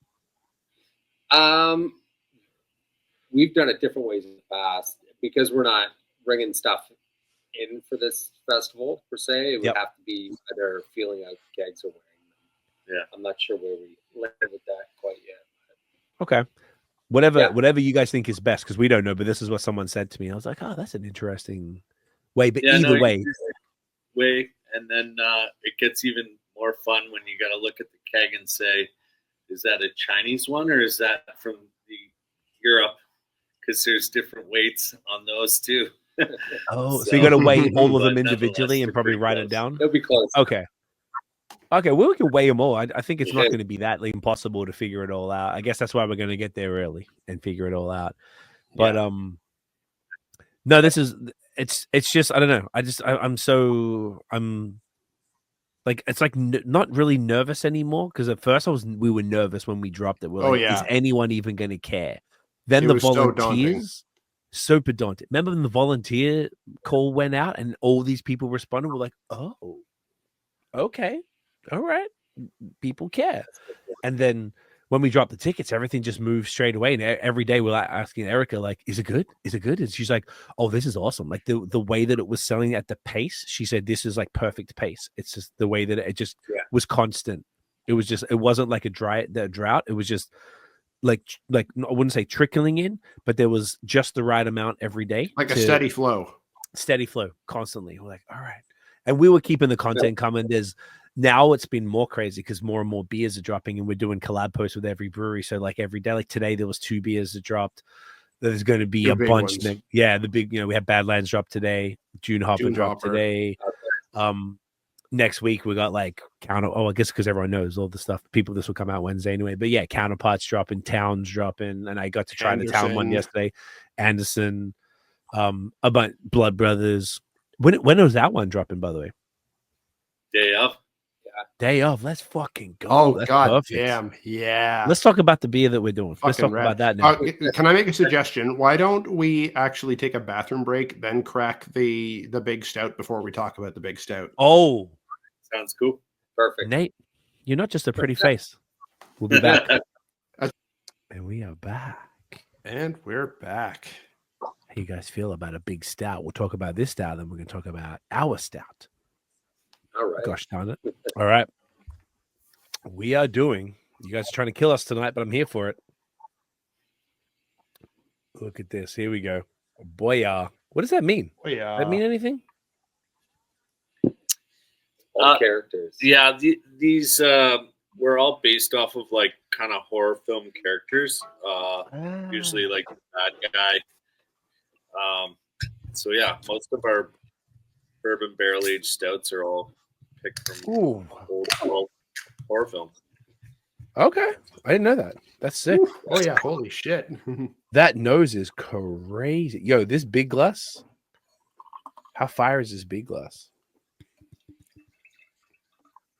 Speaker 4: We've done it different ways in the past because we're not bringing stuff in for this festival per se. It would have to be either feeling out kegs or weighing them. Yeah. I'm not sure where we landed with that quite yet.
Speaker 2: Okay. Whatever you guys think is best, because we don't know, but this is what someone said to me. I was like, oh, that's an interesting way. But either way.
Speaker 6: And then it gets even more fun when you got to look at the keg and say, is that a Chinese one or is that from Europe? Because there's different weights on those too.
Speaker 2: Oh, so you got to weigh all of them individually and probably write it down?
Speaker 4: It'll be close.
Speaker 2: Okay, well, we can weigh them all. I think it's not going to be that impossible to figure it all out. I guess that's why we're going to get there early and figure it all out. But no, this is... It's just, I don't know. I'm like, it's like not really nervous anymore. Cause at first we were nervous when we dropped it. We're is anyone even going to care? Then the volunteers, super daunting. Remember when the volunteer call went out and all these people responded? We're like, oh, okay. All right. People care. And then when we dropped the tickets, everything just moved straight away. And every day we're like asking Erica, like, is it good? Is it good? And she's like, oh, this is awesome. Like the way that it was selling at the pace, she said, this is like perfect pace. It's just the way that it just was constant. It wasn't like a drought. It was just like I wouldn't say trickling in, but there was just the right amount every day,
Speaker 3: like a steady flow
Speaker 2: constantly. We're like, all right, and we were keeping the content coming. Now it's been more crazy because more and more beers are dropping, and we're doing collab posts with every brewery. So like every day, like today, there was 2 beers that dropped. There's going to be
Speaker 3: Two
Speaker 2: a
Speaker 3: big
Speaker 2: bunch.
Speaker 3: ones.
Speaker 2: The big, we had Badlands drop today. June Hopper dropped today. Next week we got like I guess because everyone knows all the stuff. This will come out Wednesday anyway. But yeah, Counterparts dropping, Towns dropping, and I got to try the Town one yesterday. Anderson, a bunch, Blood Brothers. When was that one dropping, by the way? Day of. Let's fucking go.
Speaker 3: Oh,
Speaker 2: that's
Speaker 3: god
Speaker 2: perfect.
Speaker 3: damn. Yeah.
Speaker 2: Let's talk about the beer that we're doing. Let's talk about that now.
Speaker 3: Can I make a suggestion? Why don't we actually take a bathroom break, then crack the big stout before we talk about the big stout?
Speaker 2: Oh,
Speaker 6: sounds cool.
Speaker 4: Perfect.
Speaker 2: Nate, you're not just a pretty face. We'll be back. And we are back.
Speaker 3: And we're back.
Speaker 2: How you guys feel about a big stout? We'll talk about this stout, then we're going to talk about our stout.
Speaker 4: All right.
Speaker 2: Gosh darn it. All right. We are doing. You guys are trying to kill us tonight, but I'm here for it. Look at this. Here we go. Boya. What does that mean?
Speaker 3: Boya.
Speaker 2: Does that mean anything?
Speaker 4: All characters.
Speaker 6: Yeah, these were all based off of like kind of horror film characters. Usually like the bad guy. So yeah, most of our bourbon barrel-aged stouts are all picked from old horror films.
Speaker 2: Okay. I didn't know that. That's sick.
Speaker 3: Oh yeah, holy shit.
Speaker 2: That nose is crazy. Yo, this big glass. How fire is this big glass?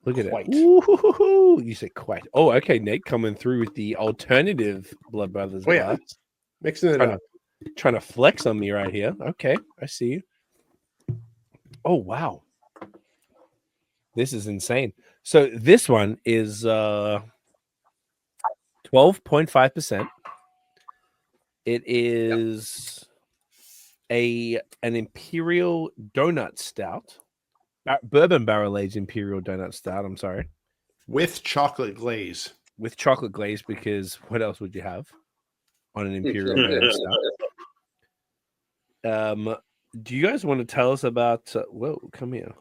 Speaker 2: Look at
Speaker 3: Quite.
Speaker 2: it. Ooh, you said quite. Oh, okay. Nate coming through with the alternative Blood Brothers glass.
Speaker 3: Mixing it up.
Speaker 2: Trying to flex on me right here. Okay. I see you. Oh, wow. This is insane. So this one is 12.5%. It is an Imperial Donut Stout. Bourbon Barrel-Aged Imperial Donut Stout, I'm sorry.
Speaker 3: With chocolate glaze.
Speaker 2: With chocolate glaze, because what else would you have on an Imperial Donut Stout? Do you guys want to tell us about... whoa, come here.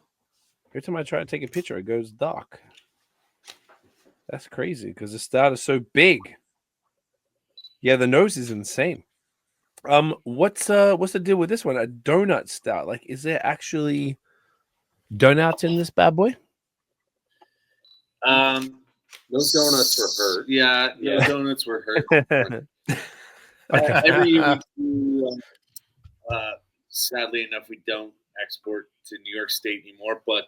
Speaker 2: Every time I try to take a picture, it goes dark. That's crazy, because the stout is so big. Yeah, the nose is insane. What's the deal with this one? A donut stout. Like, is there actually donuts in this bad boy?
Speaker 4: Those donuts were hurt.
Speaker 6: Yeah, donuts were hurt. Every year sadly enough, we don't export to New York State anymore, but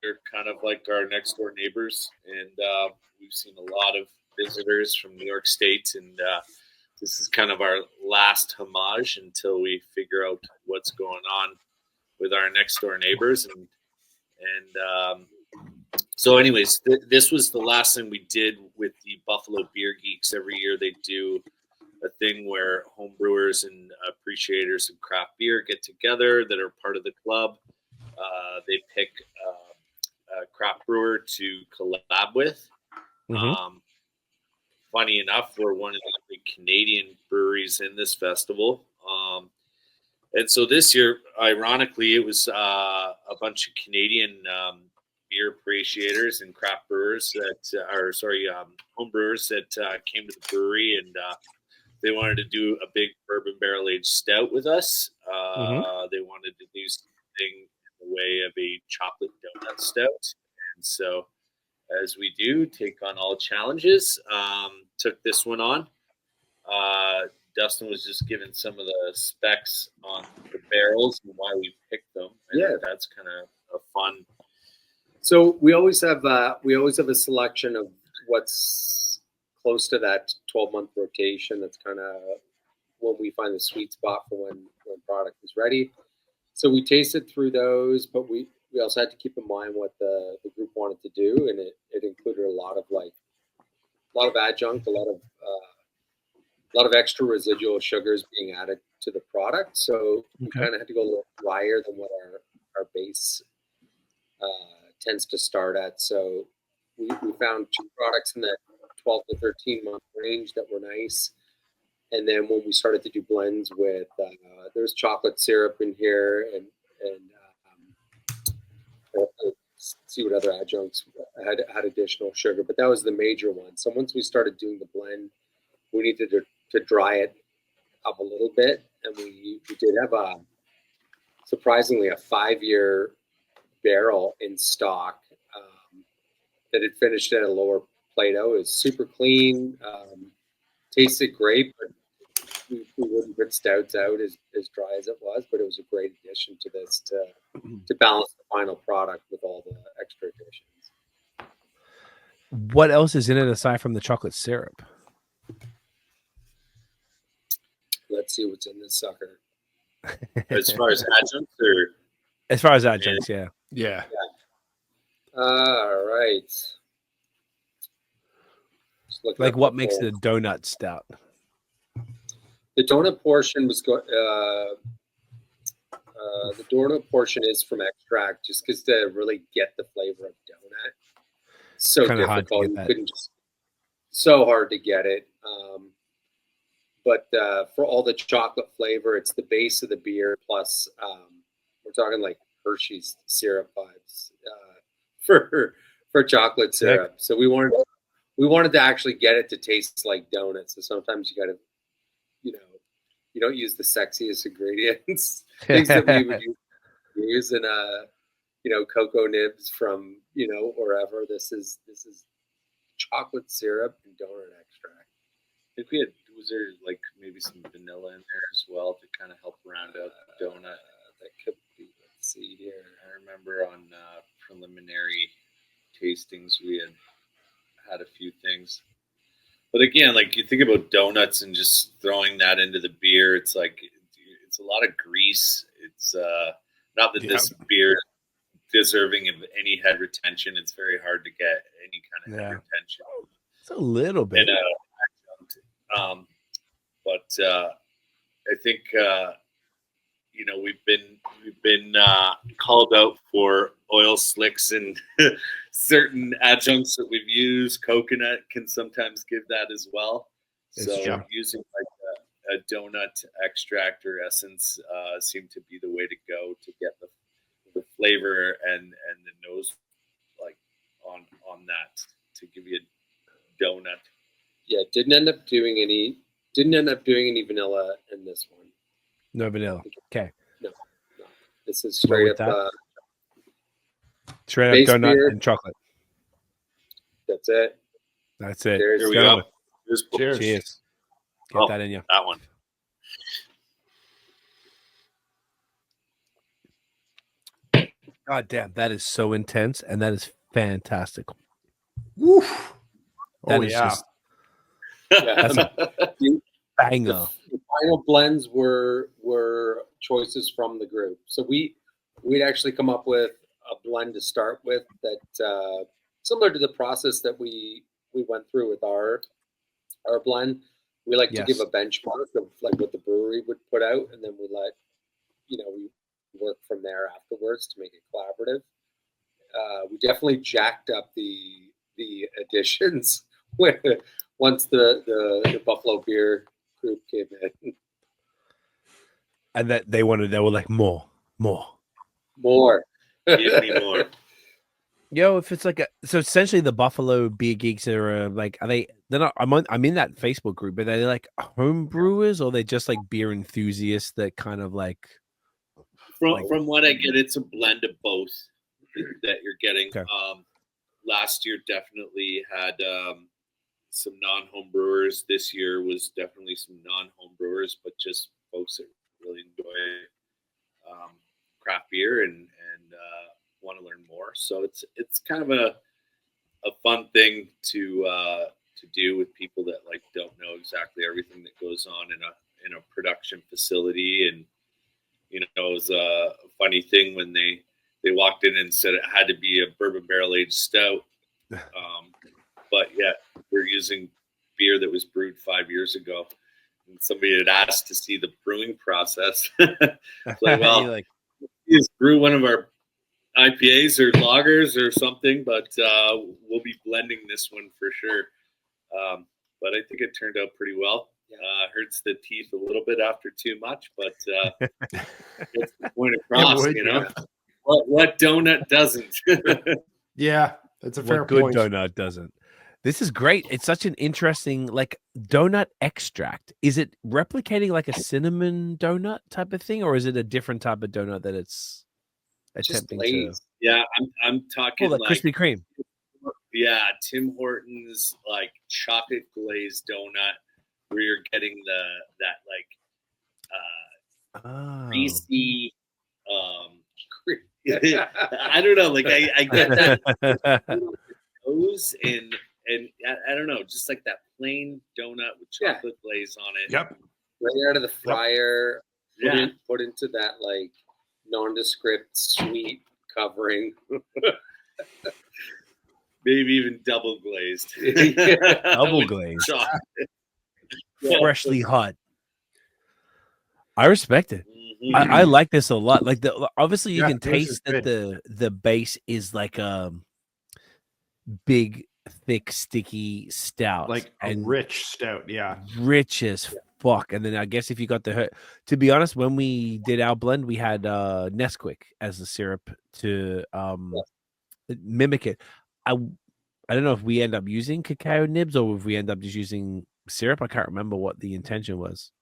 Speaker 6: they're kind of like our next door neighbors, and we've seen a lot of visitors from New York State, and this is kind of our last homage until we figure out what's going on with our next door neighbors. And so anyways, this was the last thing we did with the Buffalo Beer Geeks. Every year they do a thing where homebrewers and appreciators of craft beer get together that are part of the club. They pick a craft brewer to collab with.
Speaker 2: Mm-hmm.
Speaker 6: Funny enough, we're one of the big Canadian breweries in this festival. And so this year, ironically, it was a bunch of Canadian beer appreciators and craft brewers home brewers that came to the brewery, and they wanted to do a big bourbon barrel-aged stout with us. They wanted to do something in the way of a chocolate donut stout. And so, as we do, take on all challenges, took this one on. Dustin was just given some of the specs on the barrels and why we picked them. That's kind of a fun.
Speaker 4: So we always have a selection of what's close to that 12-month rotation. That's kind of when we find the sweet spot for when product is ready. So we tasted through those, but we also had to keep in mind what the group wanted to do, and it included a lot of adjunct, a lot of extra residual sugars being added to the product. So we kind of had to go a little drier than what our base tends to start at. So we found 2 products in that 12 to 13 month range that were nice. And then when we started to do blends with, there's chocolate syrup in here, and see what other adjuncts had additional sugar, but that was the major one. So once we started doing the blend, we needed to dry it up a little bit, and we did have surprisingly a 5-year barrel in stock that had finished at a lower Plato. It was super clean, tasted great, but we wouldn't put stouts out as dry as it was, but it was a great addition to this to balance the final product with all the extra additions.
Speaker 2: What else is in it aside from the chocolate syrup?
Speaker 4: Let's see what's in this sucker.
Speaker 5: As far as adjuncts, or
Speaker 2: As far as adjuncts, yeah.
Speaker 3: Yeah.
Speaker 4: All right.
Speaker 2: Like what makes it a donut stout?
Speaker 4: The donut portion was the donut portion is from extract, just because to really get the flavor of donut. So
Speaker 2: Kinda hard to
Speaker 4: difficult.
Speaker 2: get that.
Speaker 4: Couldn't just, so hard to get it. But for all the chocolate flavor, it's the base of the beer plus we're talking like Hershey's syrup vibes for chocolate syrup. So we wanted to actually get it to taste like donuts. So sometimes you got to, you don't use the sexiest ingredients, things that we would use in cocoa nibs from wherever. This is chocolate syrup and donut extract.
Speaker 5: I think was there like maybe some vanilla in there as well to kind of help round out the donut?
Speaker 4: That could be. Let's see here.
Speaker 5: I remember on preliminary tastings we had a few things. But again, like you think about donuts and just throwing that into the beer, it's like it's a lot of grease. It's not that this beer is deserving of any head retention. It's very hard to get any kind of head retention.
Speaker 2: It's a little bit.
Speaker 5: But I think we've been called out for oil slicks and certain adjuncts that we've used. Coconut can sometimes give that as well. So using like a donut extract or essence seemed to be the way to go to get the flavor and the nose like on that to give you a donut.
Speaker 4: Yeah, didn't end up doing any vanilla in this one.
Speaker 2: No vanilla. Okay.
Speaker 4: No. This is straight up
Speaker 2: straight up donut
Speaker 4: beer
Speaker 2: and chocolate.
Speaker 4: That's it.
Speaker 2: That's it.
Speaker 5: Here we go.
Speaker 3: Cheers.
Speaker 2: Cheers. Get that in you.
Speaker 5: That one.
Speaker 2: God damn, that is so intense, and that is fantastic.
Speaker 3: Woof.
Speaker 2: That is just that's a banger.
Speaker 4: The final blends were choices from the group. So we'd actually come up with a blend to start with that similar to the process that we went through with our blend. We like to give a benchmark of like what the brewery would put out, and then we let we work from there afterwards to make it collaborative. We definitely jacked up the additions once the Buffalo Beer group came in.
Speaker 2: And that they were like more.
Speaker 5: Give me more.
Speaker 2: Yo, if it's like so essentially the Buffalo Beer Geeks are like, they're not, I'm in that Facebook group, but they're like home brewers, or they're just like beer enthusiasts that kind of like
Speaker 5: from what I get, it's a blend of both that you're getting.
Speaker 2: Okay.
Speaker 5: Last year definitely had some non-home brewers. This year was definitely some non-home brewers, but just folks that really enjoy craft beer and want to learn more. So it's kind of a fun thing to do with people that like don't know exactly everything that goes on in a production facility. And it was a funny thing when they walked in and said it had to be a bourbon barrel-aged stout. But yeah, we're using beer that was brewed 5 years ago. And somebody had asked to see the brewing process. Like, well, you just brew one of our IPAs or lagers or something, but we'll be blending this one for sure.
Speaker 6: But I think it turned out pretty well. Hurts the teeth a little bit after too much, but gets the point across, What donut doesn't?
Speaker 3: Yeah, that's a fair
Speaker 2: What good
Speaker 3: point.
Speaker 2: donut doesn't? This is great. It's such an interesting, like, donut extract. Is it replicating like a cinnamon donut type of thing, or is it a different type of donut that it's attempting to?
Speaker 6: Yeah, I'm talking
Speaker 2: like Krispy Kreme.
Speaker 6: Yeah, Tim Hortons like chocolate glazed donut, where you're getting greasy. I don't know. Like I get that nose and I don't know, just like that plain donut with chocolate glaze on it.
Speaker 3: Yep.
Speaker 4: Right out of the fryer. Put into that like nondescript sweet covering.
Speaker 6: Maybe even double glazed.
Speaker 2: Double glazed. Freshly hot. I respect it.
Speaker 6: Mm-hmm.
Speaker 2: I like this a lot. Like obviously you can
Speaker 3: this
Speaker 2: taste
Speaker 3: is
Speaker 2: that the base is like a big, thick, sticky stout,
Speaker 3: Like a rich stout. Yeah,
Speaker 2: rich as fuck. And then I guess if you got to be honest, when we did our blend, we had Nesquik as the syrup to mimic it. I don't know if we end up using cacao nibs or if we end up just using syrup. I can't remember what the intention was.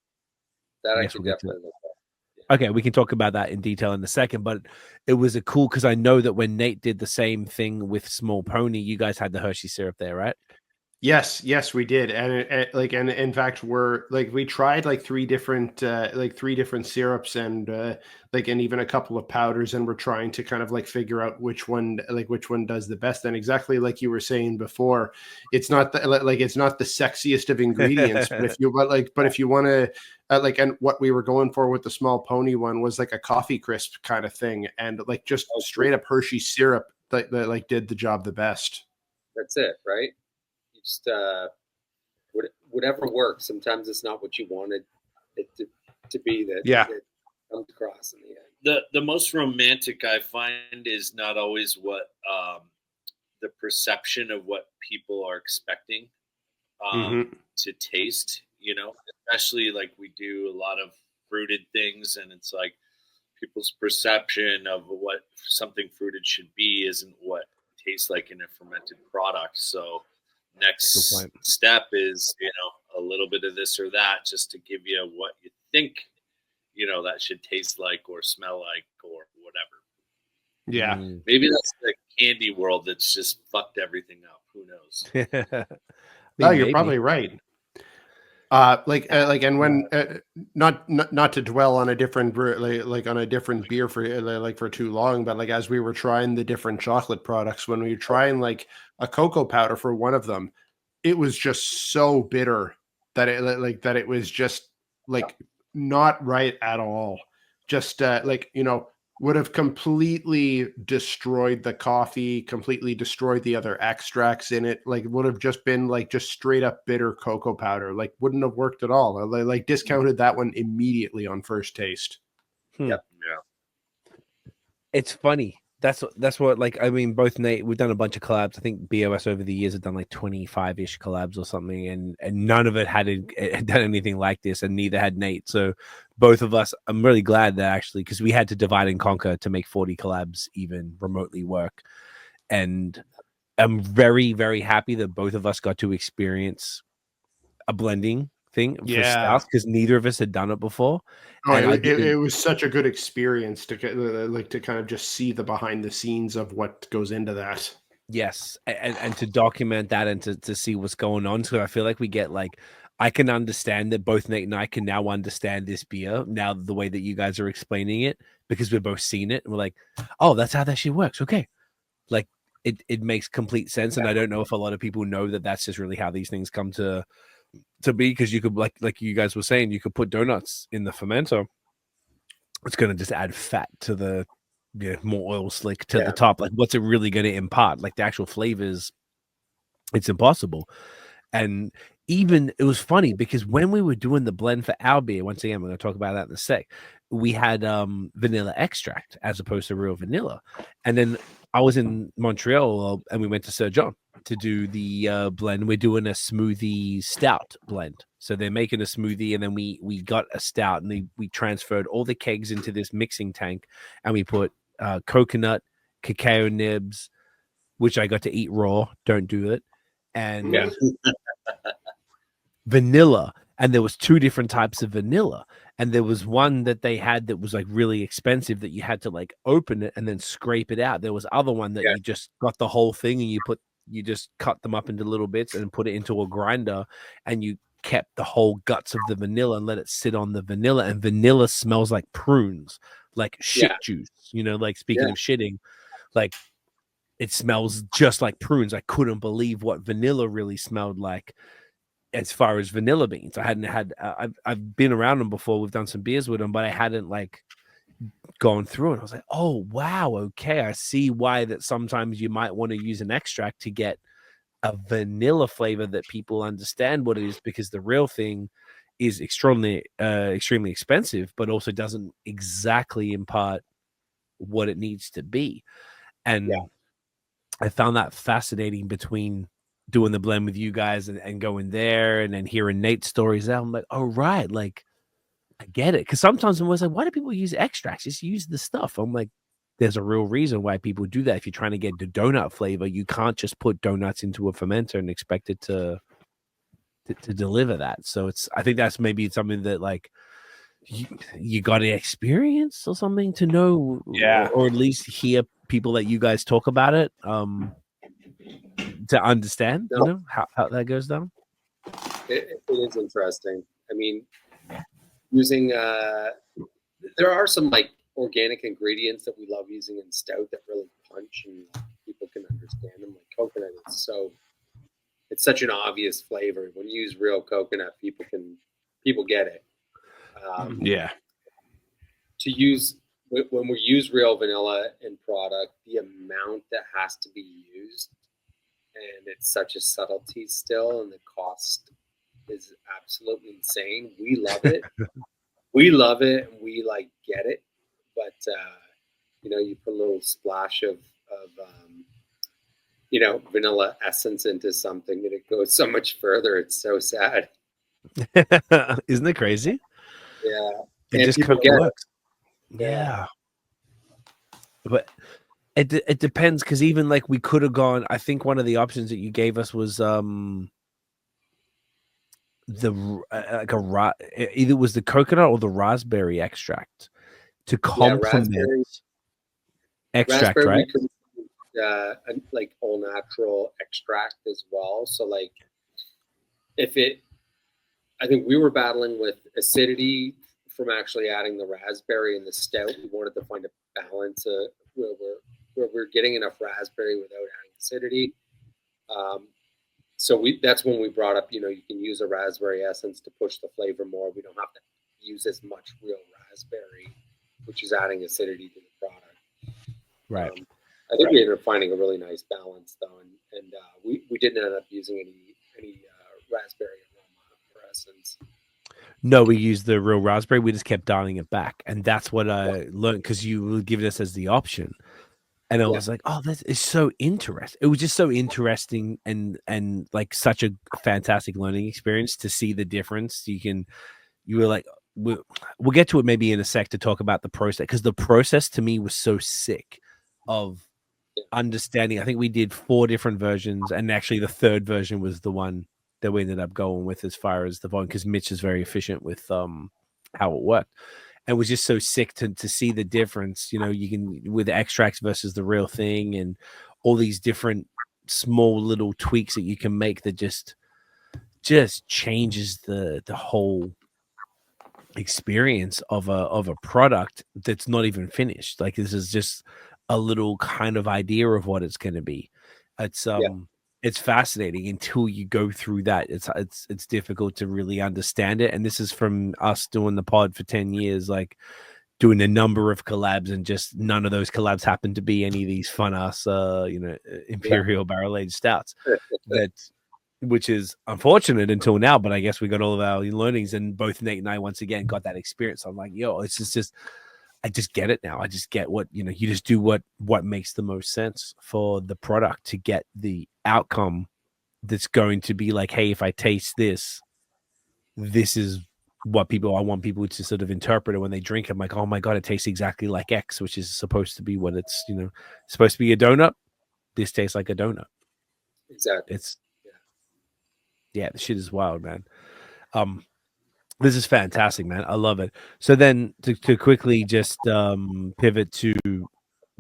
Speaker 4: That I can definitely look at.
Speaker 2: Okay, we can talk about that in detail in a second, but it was a cool because I know that when Nate did the same thing with Small Pony, you guys had the Hershey syrup there, right?
Speaker 3: Yes, we did, and and in fact, we tried like three different syrups and and even a couple of powders, and we're trying to kind of like figure out which one does the best. And exactly like you were saying before, it's not the sexiest of ingredients, but if you want to and what we were going for with the Small Pony one was like a coffee crisp kind of thing, and like just straight up Hershey syrup that did the job the best.
Speaker 4: That's it, right? Just whatever works. Sometimes it's not what you wanted it to be that comes across in the end.
Speaker 6: The most romantic I find is not always what the perception of what people are expecting to taste, especially like we do a lot of fruited things, and it's like people's perception of what something fruited should be isn't what it tastes like in a fermented product. So next step is, a little bit of this or that, just to give you what you think, that should taste like or smell like or whatever.
Speaker 3: Yeah.
Speaker 6: Maybe that's the candy world that's just fucked everything up. Who knows?
Speaker 3: No, you're probably right. And when not to dwell on a different on a different beer for too long, but like as we were trying the different chocolate products, when we were trying like a cocoa powder for one of them, it was just so bitter that it was just like not right at all. Just would have completely destroyed the coffee, completely destroyed the other extracts in it. Like would have just been like just straight up bitter cocoa powder. Like wouldn't have worked at all. I discounted that one immediately on first taste.
Speaker 4: Yep.
Speaker 6: Yeah.
Speaker 2: It's funny. That's what like I mean. Both Nate, we've done a bunch of collabs. I think BOS over the years have done like 25-ish collabs or something, and none of it had done anything like this, and neither had Nate. So both of us, I'm really glad that actually, because we had to divide and conquer to make 40 collabs even remotely work, and I'm very, very happy that both of us got to experience a blending thing for stouts because neither of us had done it before.
Speaker 3: Oh, it was such a good experience to kind of just see the behind the scenes of what goes into that.
Speaker 2: Yes, and to document that and to see what's going on. So I feel like we get like I can understand that both Nate and I can now understand this beer now the way that you guys are explaining it because we've both seen it and we're like, oh, that's how that shit works. Okay, like it makes complete sense. And I don't know if a lot of people know that that's just really how these things come to be, because you could like you guys were saying, you could put donuts in the fermenter. It's going to just add fat to the more oil slick to the top. Like what's it really going to impart? Like the actual flavors, it's impossible. And even it was funny because when we were doing the blend for our beer, once again, we're going to talk about that in a sec. We had vanilla extract as opposed to real vanilla. And then I was in Montreal and we went to Sir John to do the blend. We're doing a smoothie stout blend. So they're making a smoothie, and then we got a stout, and we transferred all the kegs into this mixing tank, and we put coconut, cacao nibs, which I got to eat raw. Don't do it. And vanilla. And there was 2 different types of vanilla. And there was one that they had that was like really expensive that you had to like open it and then scrape it out. There was other one that you just got the whole thing and you just cut them up into little bits and put it into a grinder, and you kept the whole guts of the vanilla and let it sit on the vanilla. And vanilla smells like prunes, like shit juice, you know, like speaking of shitting, like it smells just like prunes. I couldn't believe what vanilla really smelled like. As far as vanilla beans, I hadn't had. I've been around them before. We've done some beers with them, but I hadn't like gone through it. I was like, oh wow, okay, I see why that sometimes you might want to use an extract to get a vanilla flavor that people understand what it is, because the real thing is extremely expensive, but also doesn't exactly impart what it needs to be. And I found that fascinating between doing the blend with you guys and going there and then hearing Nate's stories out. I'm like, oh, right. Like, I get it. Because sometimes I'm always like, why do people use extracts? Just use the stuff. I'm like, there's a real reason why people do that. If you're trying to get the donut flavor, you can't just put donuts into a fermenter and expect it to deliver that. So I think that's maybe something that like you got to experience or something to know, or at least hear people that you guys talk about it. To understand, you know, how that goes down.
Speaker 4: It is interesting. I mean, using there are some like organic ingredients that we love using in stout that really punch and people can understand them. Like coconut is it's such an obvious flavor. When you use real coconut, people get it. To use when we use real vanilla in product, the amount that has to be used. And it's such a subtlety still, and the cost is absolutely insane. We love it. We love it, and we like get it. But you know, you put a little splash of you know, vanilla essence into something, and it goes so much further. It's so sad.
Speaker 2: Isn't it crazy?
Speaker 4: Yeah,
Speaker 2: it just kind of works. Yeah, but. It depends, because even like we could have gone. I think one of the options that you gave us was either was the coconut or the raspberry extract to complement extract, right?
Speaker 4: Like all natural extract as well. So like I think we were battling with acidity from actually adding the raspberry in the stout. We wanted to find a balance where we're getting enough raspberry without adding acidity. So that's when we brought up, you know, you can use a raspberry essence to push the flavor more. We don't have to use as much real raspberry, which is adding acidity to the product.
Speaker 2: Right.
Speaker 4: I think we ended up finding a really nice balance though. And we didn't end up using any raspberry aroma or essence.
Speaker 2: No, we used the real raspberry. We just kept dialing it back. And that's what I learned, because you would give us as the option. And I was like, oh, that is so interesting. It was just so interesting and like such a fantastic learning experience to see the difference. You were like, we'll get to it maybe in a sec to talk about the process, because the process to me was so sick of understanding. I think we did 4 different versions, and actually the third version was the one that we ended up going with as far as the volume, because Mitch is very efficient with how it worked. And was just so sick to see the difference, you know, you can with extracts versus the real thing, and all these different small little tweaks that you can make that just changes the whole experience of a product that's not even finished. Like, this is just a little kind of idea of what it's going to be. It's fascinating until you go through that. It's difficult to really understand it. And this is from us doing the pod for 10 years, like doing a number of collabs, and just none of those collabs happen to be any of these fun ass, Imperial Barrel-Aged Stouts. That which is unfortunate until now. But I guess we got all of our learnings, and both Nate and I once again got that experience. I'm like, yo, it's just I just get it now. I just get what, you just do what makes the most sense for the product to get the outcome that's going to be like, hey, if I taste this, this is what I want people to sort of interpret it when they drink it. I'm like, oh my God, it tastes exactly like X, which is supposed to be what it's, supposed to be a donut. This tastes like a donut.
Speaker 4: Exactly.
Speaker 2: The shit is wild, man. This is fantastic, man. I love it. So then to quickly just pivot to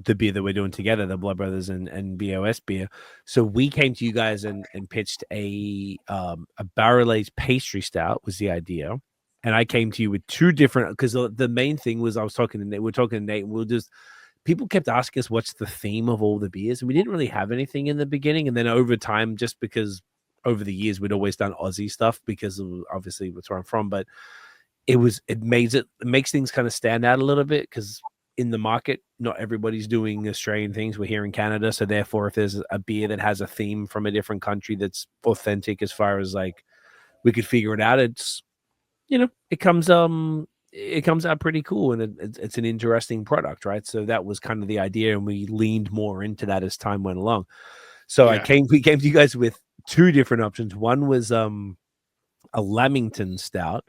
Speaker 2: the beer that we're doing together, the Blood Brothers and BAOS beer. So we came to you guys and pitched a barrel-aged pastry stout was the idea. And I came to you with two different, because the main thing was we're talking to Nate, and people kept asking us what's the theme of all the beers. And we didn't really have anything in the beginning. And then over time, just because over the years we'd always done Aussie stuff because of, obviously that's where I'm from, but it makes things kind of stand out a little bit because in the market, not everybody's doing Australian things. We're here in Canada. So therefore, if there's a beer that has a theme from a different country that's authentic as far as like we could figure it out, it's, it comes out pretty cool, and it's an interesting product, right? So that was kind of the idea, and we leaned more into that as time went along. So we came to you guys with two different options. One was a Lamington stout.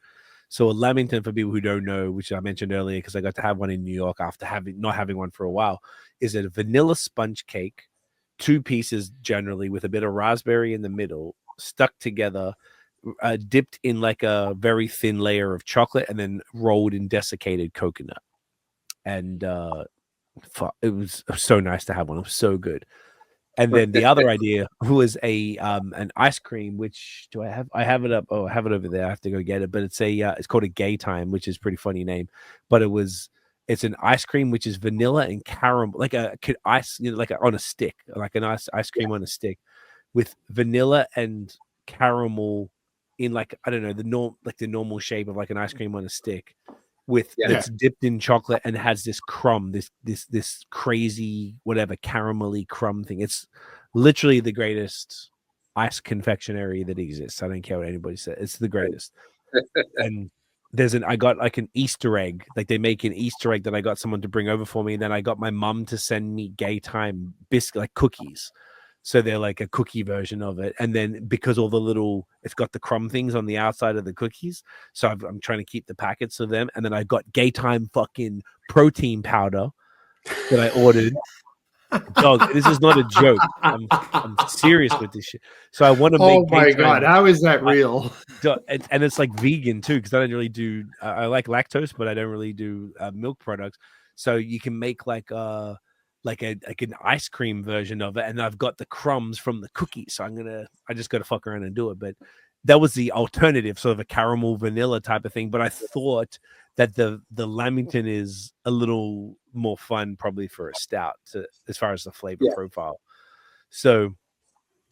Speaker 2: So a Lamington, for people who don't know, which I mentioned earlier because I got to have one in New York after not having one for a while, is a vanilla sponge cake, 2 pieces generally with a bit of raspberry in the middle, stuck together, dipped in like a very thin layer of chocolate, and then rolled in desiccated coconut. And it was so nice to have one. It was so good. And then the other idea was an ice cream, which do I have? I have it up. Oh, I have it over there. I have to go get it. But it's called a Gay Time, which is a pretty funny name. But it's an ice cream which is vanilla and caramel, like ice, on a stick, like an ice cream on a stick, with vanilla and caramel in the normal shape of like an ice cream on a stick, that's dipped in chocolate and has this crumb, this crazy whatever caramelly crumb thing. It's literally the greatest ice confectionery that exists. I don't care what anybody says. It's the greatest. And I got like an Easter egg, like they make an Easter egg that I got someone to bring over for me. And then I got my mum to send me Gay Time biscuit, like cookies. So they're like a cookie version of it. And then because it's got the crumb things on the outside of the cookies. So I'm trying to keep the packets of them. And then I got Gay Time fucking protein powder that I ordered. Dog, this is not a joke. I'm serious with this shit. So I want to make.
Speaker 3: Oh my God, how is that real?
Speaker 2: And it's like vegan too, because I don't really do. I like lactose, but I don't really do milk products. So you can make like an ice cream version of it, and I've got the crumbs from the cookies. So I just got to fuck around and do it. But that was the alternative, sort of a caramel vanilla type of thing. But I thought that the Lamington is a little more fun probably for a stout as far as the flavor profile. So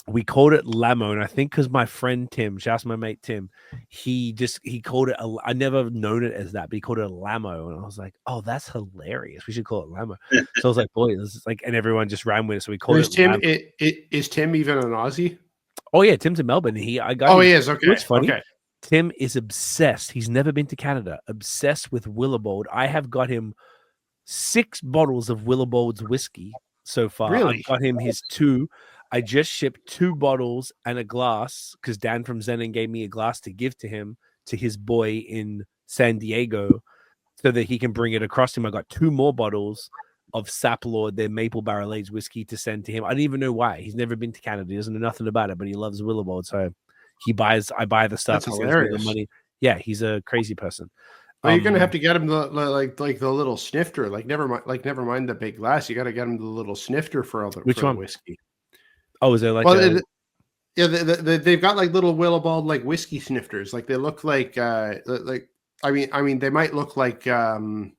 Speaker 2: we called it Lamo, and I think because my friend Tim, shouts my mate Tim, he called it I never known it as that, but he called it a Lamo, and I was like, oh, that's hilarious. We should call it Lamo. So I was like, boy, this is like, and everyone just ran with it. So we called it
Speaker 3: Tim. Is Tim even an Aussie?
Speaker 2: Oh yeah, Tim's in Melbourne. He is. Okay, it's funny. Okay. Tim is obsessed. He's never been to Canada. Obsessed with Willowbold. I have got him 6 bottles of Willowbold's whiskey so far.
Speaker 3: Really?
Speaker 2: I've got him his 2. I just shipped 2 bottles and a glass because Dan from Zenon gave me a glass to give to him, to his boy in San Diego, so that he can bring it across to him. I got 2 more bottles of Saplord, their maple barrel-aged whiskey, to send to him. I didn't even know why. He's never been to Canada. He doesn't know nothing about it, but he loves Willowbold. So I buy the stuff.
Speaker 3: That's hilarious.
Speaker 2: The money. Yeah, he's a crazy person.
Speaker 3: Well, you're gonna have to get him the little snifter. Never mind the big glass. You got to get him the little snifter for the whiskey.
Speaker 2: Oh, is there like?
Speaker 3: Well, they've got like little Willowbold like whiskey snifters. Like they look like I mean they might look like sample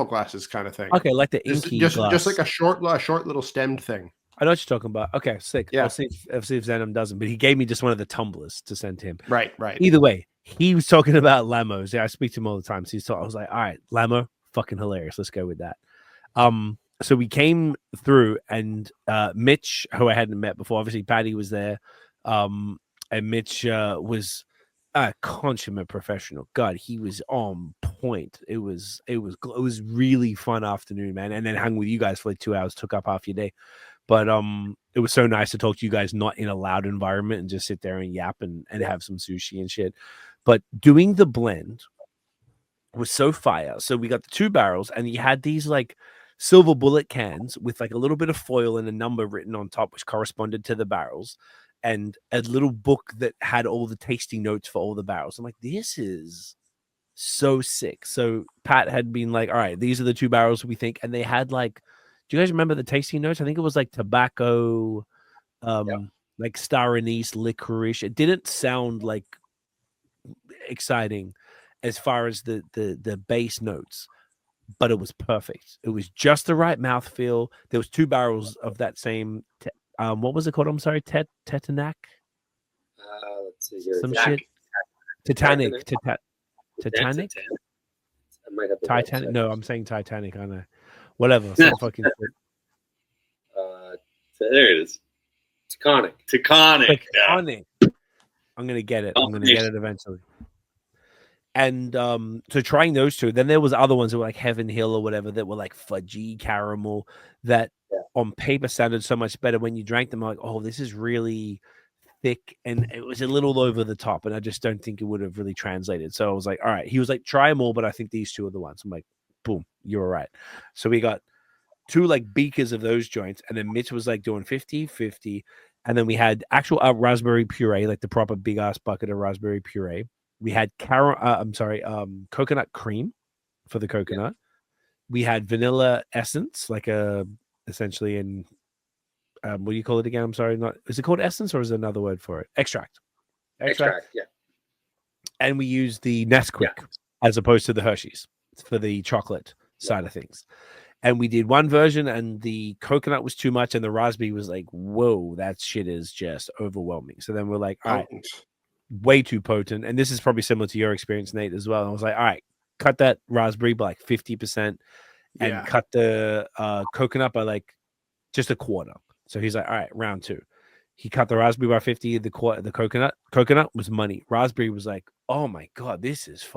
Speaker 3: glasses kind of thing.
Speaker 2: Okay, like the inky
Speaker 3: just
Speaker 2: glass.
Speaker 3: like a short little stemmed thing.
Speaker 2: I know what you're talking about. Okay, sick.
Speaker 3: Yeah.
Speaker 2: I'll see if Zenon doesn't. But he gave me just one of the tumblers to send to him.
Speaker 3: Right.
Speaker 2: Either way, he was talking about Lamos. Yeah, I speak to him all the time. So I was like, all right, Lamo, fucking hilarious. Let's go with that. So we came through, and Mitch, who I hadn't met before, obviously Patty was there. And Mitch was a consummate professional. God, he was on point. It was really fun afternoon, man. And then hung with you guys for like 2 hours, took up half your day. But it was so nice to talk to you guys not in a loud environment and just sit there and yap and have some sushi and shit. But doing the blend was so fire. So we got the 2 barrels, and you had these like silver bullet cans with like a little bit of foil and a number written on top, which corresponded to the barrels, and a little book that had all the tasting notes for all the barrels. I'm like, this is so sick. So Pat had been like, all right, these are the 2 barrels we think. And they had like, do you guys remember the tasting notes? I think it was like tobacco, like star anise, licorice. It didn't sound like exciting as far as the base notes, but it was perfect. It was just the right mouthfeel. There was 2 barrels of that same what was it called? I'm sorry, Tetanac.
Speaker 4: Let's see here.
Speaker 2: Some shit. Titanic. Titanic.
Speaker 4: I might have
Speaker 2: Titanic. No, I'm saying Titanic. I know. Whatever. Some fucking shit.
Speaker 4: There it is. Taconic.
Speaker 2: Taconic. I'm gonna get it. I'm gonna get it eventually. And so trying those 2, then there was other ones that were like Heaven Hill or whatever that were like fudgy caramel that on paper sounded so much better. When you drank them, I'm like, oh, this is really thick, and it was a little over the top, and I just don't think it would have really translated. So I was like, all right. He was like, try them all, but I think these 2 are the ones. I'm like, boom, you're all right. So we got 2 like beakers of those joints, and then Mitch was like doing 50-50, and then we had actual raspberry puree, like the proper big ass bucket of raspberry puree. We had coconut cream for the coconut. We had vanilla essence, like essentially in what do you call it again? I'm sorry, is it called essence or is there another word for it? Extract.
Speaker 4: Extract, yeah.
Speaker 2: And we used the Nesquik as opposed to the Hershey's for the chocolate side of things. And we did one version, and the coconut was too much, and the raspberry was like, whoa, that shit is just overwhelming. So then we're like, all right, way too potent. And this is probably similar to your experience, Nate, as well. And I was like, all right, cut that raspberry by like 50% and cut the coconut by like just a quarter. So he's like, all right, round 2. He cut the raspberry by 50, the coconut was money. Raspberry was like, oh my God, this is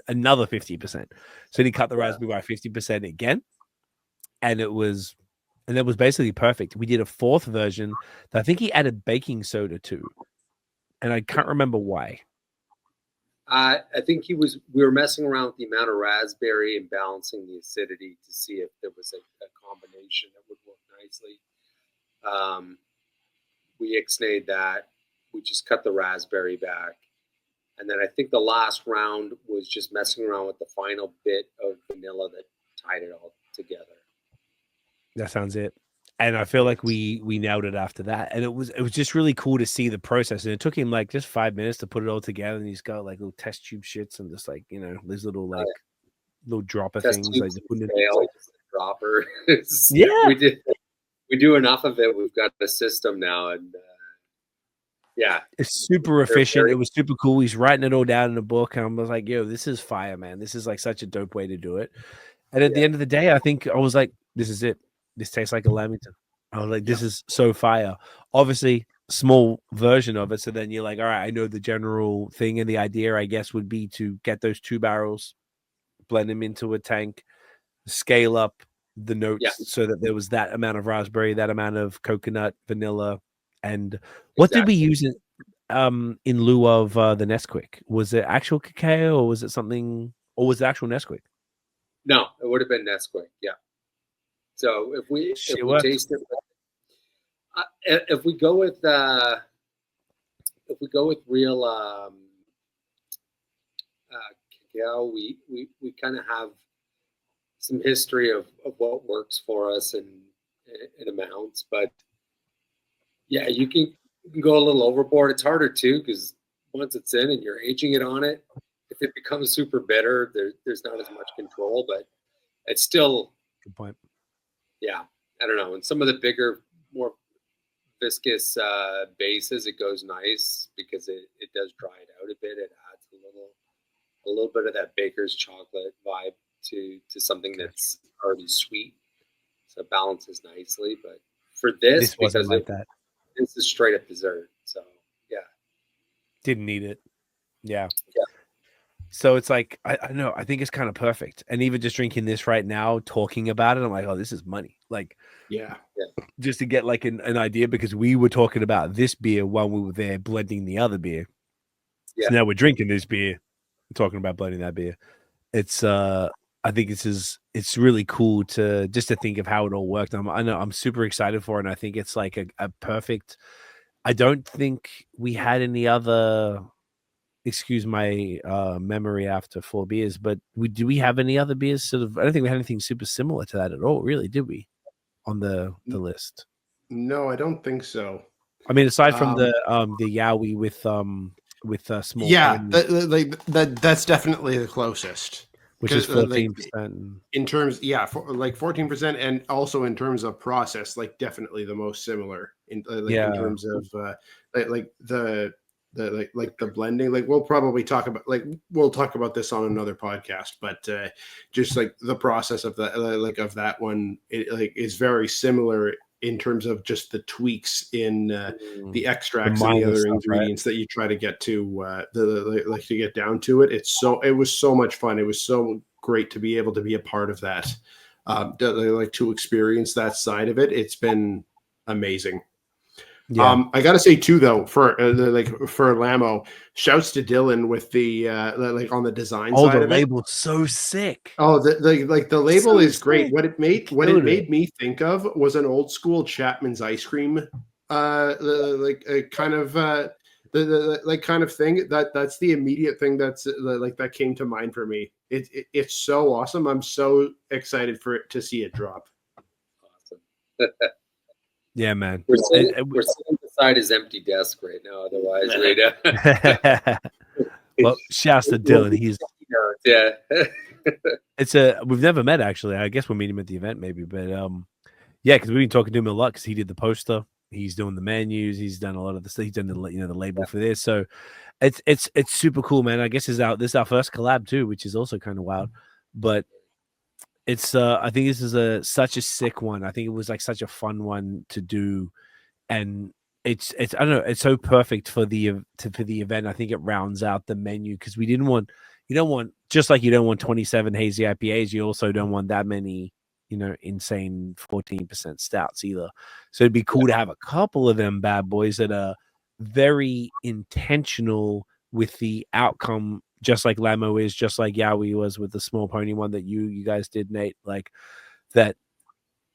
Speaker 2: another 50%. So he cut the raspberry by 50% again. And that was basically perfect. We did a 4th version that I think he added baking soda to. And I can't remember why.
Speaker 4: I think we were messing around with the amount of raspberry and balancing the acidity to see if there was a combination that would work nicely. We ixnayed that. We just cut the raspberry back. And then I think the last round was just messing around with the final bit of vanilla that tied it all together.
Speaker 2: That sounds it. And I feel like we nailed it after that. And it was just really cool to see the process. And it took him like just 5 minutes to put it all together. And he's got like little test tube shits and just like, these little like little dropper things. Like
Speaker 4: dropper.
Speaker 2: Yeah.
Speaker 4: We do enough of it. We've got a system now. And
Speaker 2: it's super efficient. It was super cool. He's writing it all down in a book. And I was like, yo, this is fire, man. This is like such a dope way to do it. And at the end of the day, I think I was like, this is it. This tastes like a Lamington. I was like, this is so fire. Obviously, small version of it. So then you're like, all right, I know the general thing. And the idea, I guess, would be to get those 2 barrels, blend them into a tank, scale up the notes so that there was that amount of raspberry, that amount of coconut, vanilla. And what did we use in lieu of the Nesquik? Was it actual cacao or was it something, or was it actual Nesquik?
Speaker 4: No, it would have been Nesquik. Yeah. So if we taste it, if we go with real cacao, we kind of have some history of what works for us in amounts, but you can go a little overboard. It's harder too because once it's in and you're aging it on it, if it becomes super bitter, there's not as much control, but it's still
Speaker 2: good point.
Speaker 4: Yeah, I don't know. And some of the bigger, more viscous bases, it goes nice because it does dry it out a bit. It adds a little bit of that baker's chocolate vibe to something that's already sweet, so it balances nicely. But for this
Speaker 2: wasn't like that.
Speaker 4: This is straight up dessert. So yeah,
Speaker 2: didn't need it. Yeah.
Speaker 4: Yeah.
Speaker 2: So it's like I don't know. I think it's kind of perfect. And even just drinking this right now, talking about it, I'm like, oh, this is money. Like,
Speaker 3: Yeah.
Speaker 2: just to get like an idea, because we were talking about this beer while we were there blending the other beer.
Speaker 4: Yeah.
Speaker 2: So now we're drinking this beer, talking about blending that beer. It's I think it's really cool to just to think of how it all worked. I know I'm super excited for it, and I think it's like a perfect. I don't think we had any other. Excuse my memory after 4 beers, but do we have any other beers? Sort of, I don't think we had anything super similar to that at all. Really, did we? On the list?
Speaker 3: No, I don't think so.
Speaker 2: I mean, aside from the Yowie with small,
Speaker 3: yeah, that's definitely the closest,
Speaker 2: which is 14%.
Speaker 3: In terms, yeah, for like 14%, and also in terms of process, like definitely the most similar in in terms of the blending. Like we'll probably talk about this on another podcast, but just like the process of that of that one, it is very similar in terms of just the tweaks in the extracts and the other ingredients that you try to get to to get down to it. It was so much fun. It was so great to be able to be a part of that, to experience that side of it. It's been amazing. Yeah. I gotta say too, though, for Lamo, shouts to Dylan with the on the design side of it.
Speaker 2: The label's so sick.
Speaker 3: Oh, the label is great. What it made me think of was an old school Chapman's ice cream, kind of thing. That's the immediate thing that came to mind for me. It's so awesome. I'm so excited to see it drop.
Speaker 4: Awesome.
Speaker 2: Yeah, man.
Speaker 4: We're sitting beside his empty desk right now. Otherwise,
Speaker 2: well, shouts to Dylan. He's we've never met actually. I guess we'll meet him at the event maybe, but yeah, because we've been talking to him a lot because he did the poster. He's doing the menus. He's done a lot of the stuff. He's done the label for this. So it's super cool, man. I guess this is our first collab too, which is also kind of wild, but. It's I think this is such a sick one. I think it was like such a fun one to do, and it's I don't know, it's so perfect for the event. I think it rounds out the menu because you don't want just like you don't want 27 hazy IPAs, you also don't want that many insane 14% stouts either. So it'd be cool to have a couple of them bad boys that are very intentional with the outcome. Just like Lamo is, just like Yowie was with the small pony one that you guys did, Nate. Like that,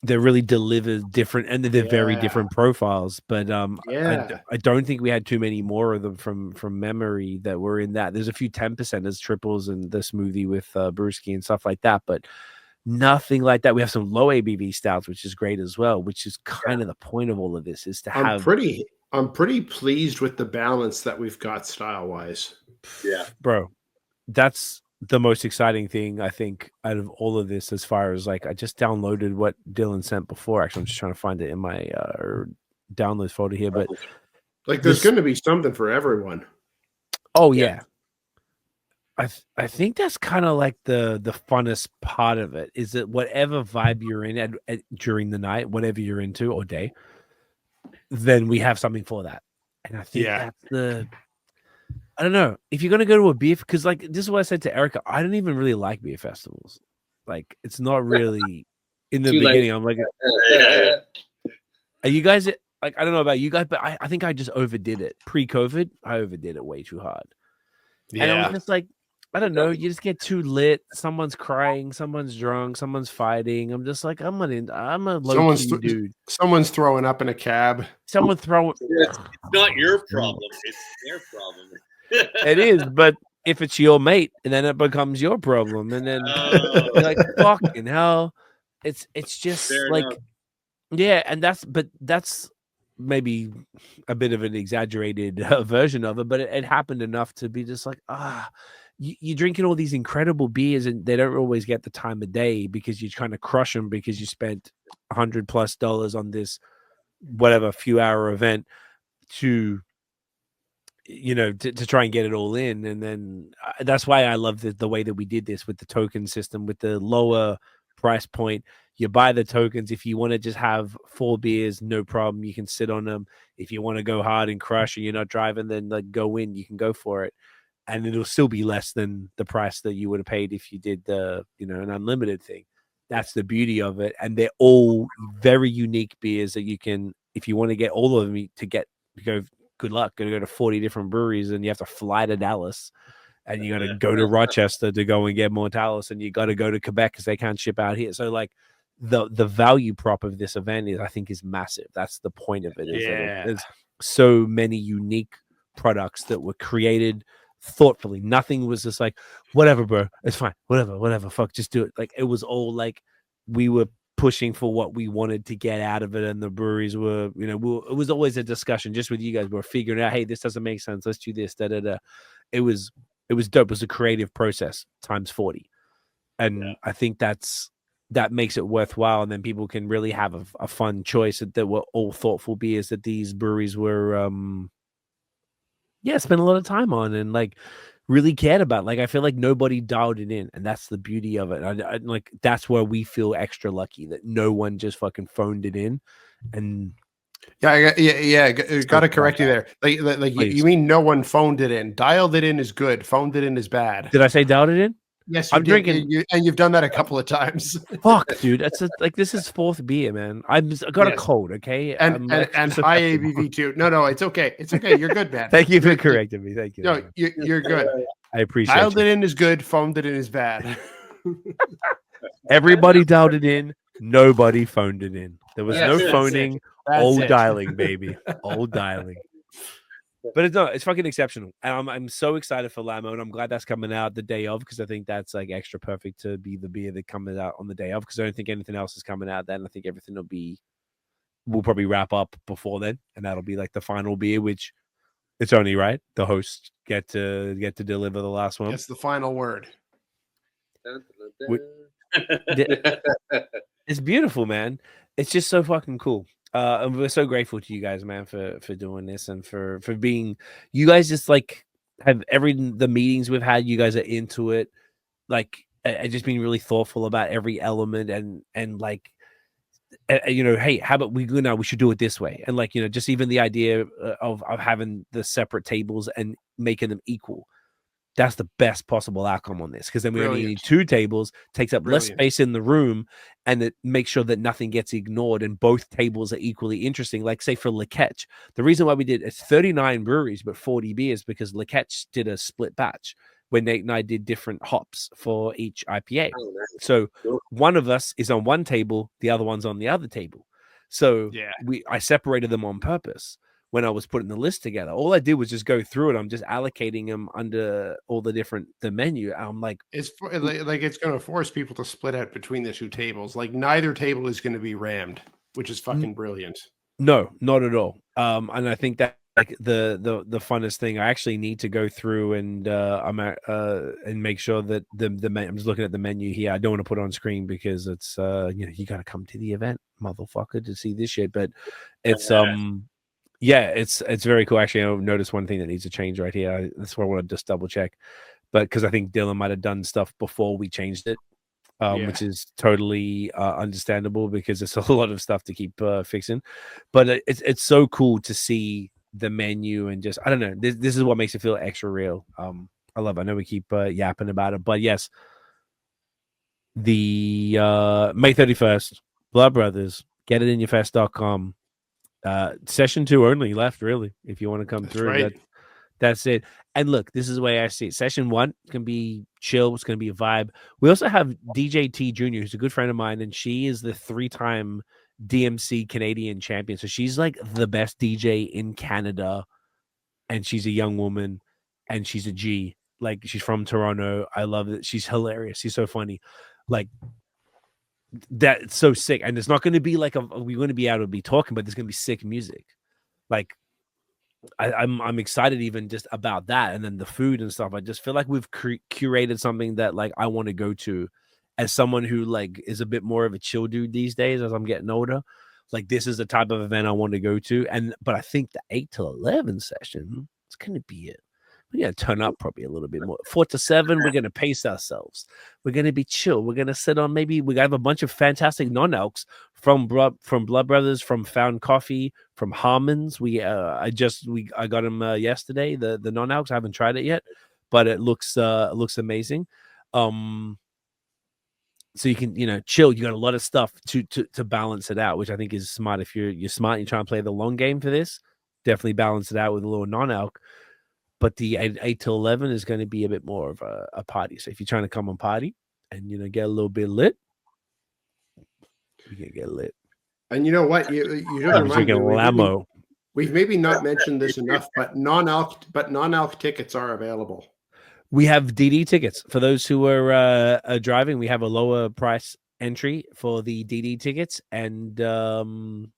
Speaker 2: they're really delivered different, and they're very different profiles. But I don't think we had too many more of them from memory that were in that. There's a few 10%ers, triples, and the smoothie with brewski and stuff like that, but nothing like that. We have some low ABV stouts, which is great as well. Which is kind of the point of all of this is to have.
Speaker 3: I'm pretty pleased with the balance that we've got style wise.
Speaker 4: Yeah,
Speaker 2: bro. That's the most exciting thing I think out of all of this, as far as like I just downloaded what Dylan sent before. Actually, I'm just trying to find it in my downloads folder here, but
Speaker 3: like there's going to be something for everyone.
Speaker 2: Oh yeah. I think that's kind of like the funnest part of it is that whatever vibe you're in at during the night, whatever you're into or day, then we have something for that. And I think that's I don't know if you're going to go to a beer, because like this is what I said to Erica. I don't even really like beer festivals. Like it's not really in the beginning. I'm like, are you guys like, I don't know about you guys, but I think I just overdid it. Pre-COVID, I overdid it way too hard. Yeah. And I was just like, I don't know. You just get too lit. Someone's crying. Someone's drunk. Someone's fighting. I'm just like, I'm a low-key dude.
Speaker 3: Someone's throwing up in a cab.
Speaker 2: Someone throwing.
Speaker 6: It's not your problem. It's their problem.
Speaker 2: It is, but if it's your mate, and then it becomes your problem, and then you're like fucking hell, it's just fair like enough. Yeah, and that's maybe a bit of an exaggerated version of it, but it happened enough to be just like you're drinking all these incredible beers, and they don't always get the time of day because you're trying to crush them because you spent $100+ on this whatever few hour event to try and get it all in. And then that's why I love the way that we did this with the token system, with the lower price point. You buy the tokens. If you want to just have 4 beers, no problem. You can sit on them. If you want to go hard and crush and you're not driving, then like go in, you can go for it. And it'll still be less than the price that you would have paid if you did the, an unlimited thing. That's the beauty of it. And they're all very unique beers that you can, if you want to get all of them go, good luck. Going to go to 40 different breweries and you have to fly to Dallas and you got to go to Rochester to go and get more Dallas, and you got to go to Quebec because they can't ship out here. So like the value prop of this event I think is massive. That's the point of it. There's so many unique products that were created thoughtfully. Nothing was just like, whatever, bro, it's fine, whatever, fuck, just do it. Like it was all like we were pushing for what we wanted to get out of it, and the breweries were, it was always a discussion just with you guys. We're figuring out, hey, this doesn't make sense, let's do this, It was dope. It was a creative process times 40, and I think that makes it worthwhile, and then people can really have a fun choice that were all thoughtful beers that these breweries were spent a lot of time on and like really cared about. Like I feel like nobody dialed it in, and that's the beauty of it. I like that's where we feel extra lucky that no one just fucking phoned it in. And
Speaker 3: got to correct you there. Like you mean no one phoned it in? Dialed it in is good. Phoned it in is bad.
Speaker 2: Did I say dialed it in?
Speaker 3: Yes,
Speaker 2: I'm drinking,
Speaker 3: and you've done that a couple of times.
Speaker 2: Fuck, dude, that's like this is 4th beer, man. I got a cold, okay,
Speaker 3: and high ABV too. No, it's okay. It's okay. You're good, man.
Speaker 2: Thank you for correcting me. Thank you.
Speaker 3: No, you're good.
Speaker 2: I appreciate.
Speaker 3: Dialed it in is good. Phoned it in is bad.
Speaker 2: Everybody dialed it in. Nobody phoned it in. There was no phoning. All dialing, baby. All dialing. But it's fucking exceptional, and I'm so excited for Lamo, and I'm glad that's coming out the day of, because I think that's like extra perfect to be the beer that comes out on the day of, because I don't think anything else is coming out then. I think everything we'll probably wrap up before then, and that'll be like the final beer, which it's only right the hosts get to deliver the last one.
Speaker 3: That's the final word.
Speaker 2: It's beautiful, man. It's just so fucking cool. And we're so grateful to you guys, man, for doing this, and for being, you guys just like have the meetings we've had, you guys are into it, like just being really thoughtful about every element, and like hey, how about we should do it this way, and like just even the idea of having the separate tables and making them equal. That's the best possible outcome on this, because then we only need 2 tables, takes up less space in the room, and it makes sure that nothing gets ignored and both tables are equally interesting. Like say for Le Ketch, the reason why we did it's 39 breweries but 40 beers, because Le Ketch did a split batch when Nate and I did different hops for each IPA. Oh, nice. So one of us is on one table, the other one's on the other table. So I separated them on purpose. When I was putting the list together, all I did was just go through it. I'm just allocating them under all the menu. I'm like,
Speaker 3: it's going to force people to split out between the 2 tables. Like neither table is going to be rammed, which is fucking brilliant.
Speaker 2: No, not at all. And I think that like the funnest thing, I actually need to go through and make sure that I'm just looking at the menu here. I don't want to put it on screen because it's you got to come to the event, motherfucker, to see this shit. But it's it's very cool. Actually, I noticed one thing that needs to change right here. That's why I want to just double check. But because I think Dylan might have done stuff before we changed it, which is totally understandable, because it's a lot of stuff to keep fixing. But it's so cool to see the menu, and just, I don't know, this is what makes it feel extra real. I love it. I know we keep yapping about it, but yes, the May 31st, Blood Brothers, getitinyourfest.com. Session 2 only left, really, if you want to come through.
Speaker 3: Right.
Speaker 2: That's it. And look, this is the way I see it. Session 1 is going to be chill. It's going to be a vibe. We also have DJ T Jr., who's a good friend of mine, and she is the 3-time DMC Canadian champion. So she's like the best DJ in Canada, and she's a young woman, and she's a G. Like, she's from Toronto. I love it. She's hilarious. She's so funny. Like, that's so sick. And it's not going to be like we're going to be able to be talking, but there's going to be sick music. Like, I'm excited even just about that, and then the food and stuff. I just feel like we've curated something that like I want to go to, as someone who like is a bit more of a chill dude these days as I'm getting older. Like, this is the type of event I want to go to. But I think the 8 to 11 session, it's going to be it. We're gonna turn up probably a little bit more. 4 to 7, we're gonna pace ourselves. We're gonna be chill. We're gonna sit on maybe we have a bunch of fantastic non-alcs from Blood Brothers, from Found Coffee, from Harmon's. I got them yesterday. The non-alcs. I haven't tried it yet, but it looks amazing. So you can chill. You got a lot of stuff to balance it out, which I think is smart. If you're smart, you try and play the long game for this. Definitely balance it out with a little non-alc. But the 8 to 11 is going to be a bit more of a party. So if you're trying to come on party and get a little bit lit, you can get lit.
Speaker 3: And you know what? You
Speaker 2: I'm drinking Lamo.
Speaker 3: We've maybe not mentioned this enough, but non-alc tickets are available.
Speaker 2: We have DD tickets for those who are driving. We have a lower price entry for the DD tickets, and that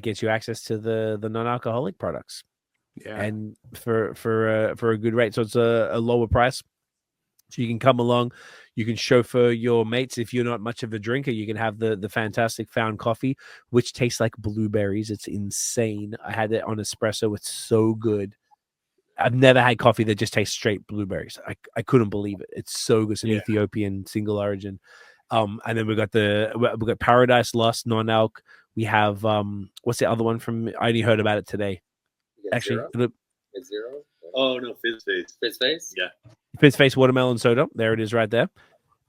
Speaker 2: gets you access to the non-alcoholic products. Yeah, and for a good rate. So it's a lower price. So you can come along, you can chauffeur your mates. If you're not much of a drinker, you can have the fantastic Found Coffee, which tastes like blueberries. It's insane. I had it on espresso. It's so good. I've never had coffee that just tastes straight blueberries. I couldn't believe it. It's so good. It's an Ethiopian single origin. And then we got Paradise Lost non-alc. We have what's the other one from? I only heard about it today. Actually,
Speaker 4: Fizz Zero?
Speaker 6: Oh no, Fizz Face.
Speaker 4: Fizz Face?
Speaker 6: Yeah.
Speaker 2: Fizz Face watermelon soda. There it is right there.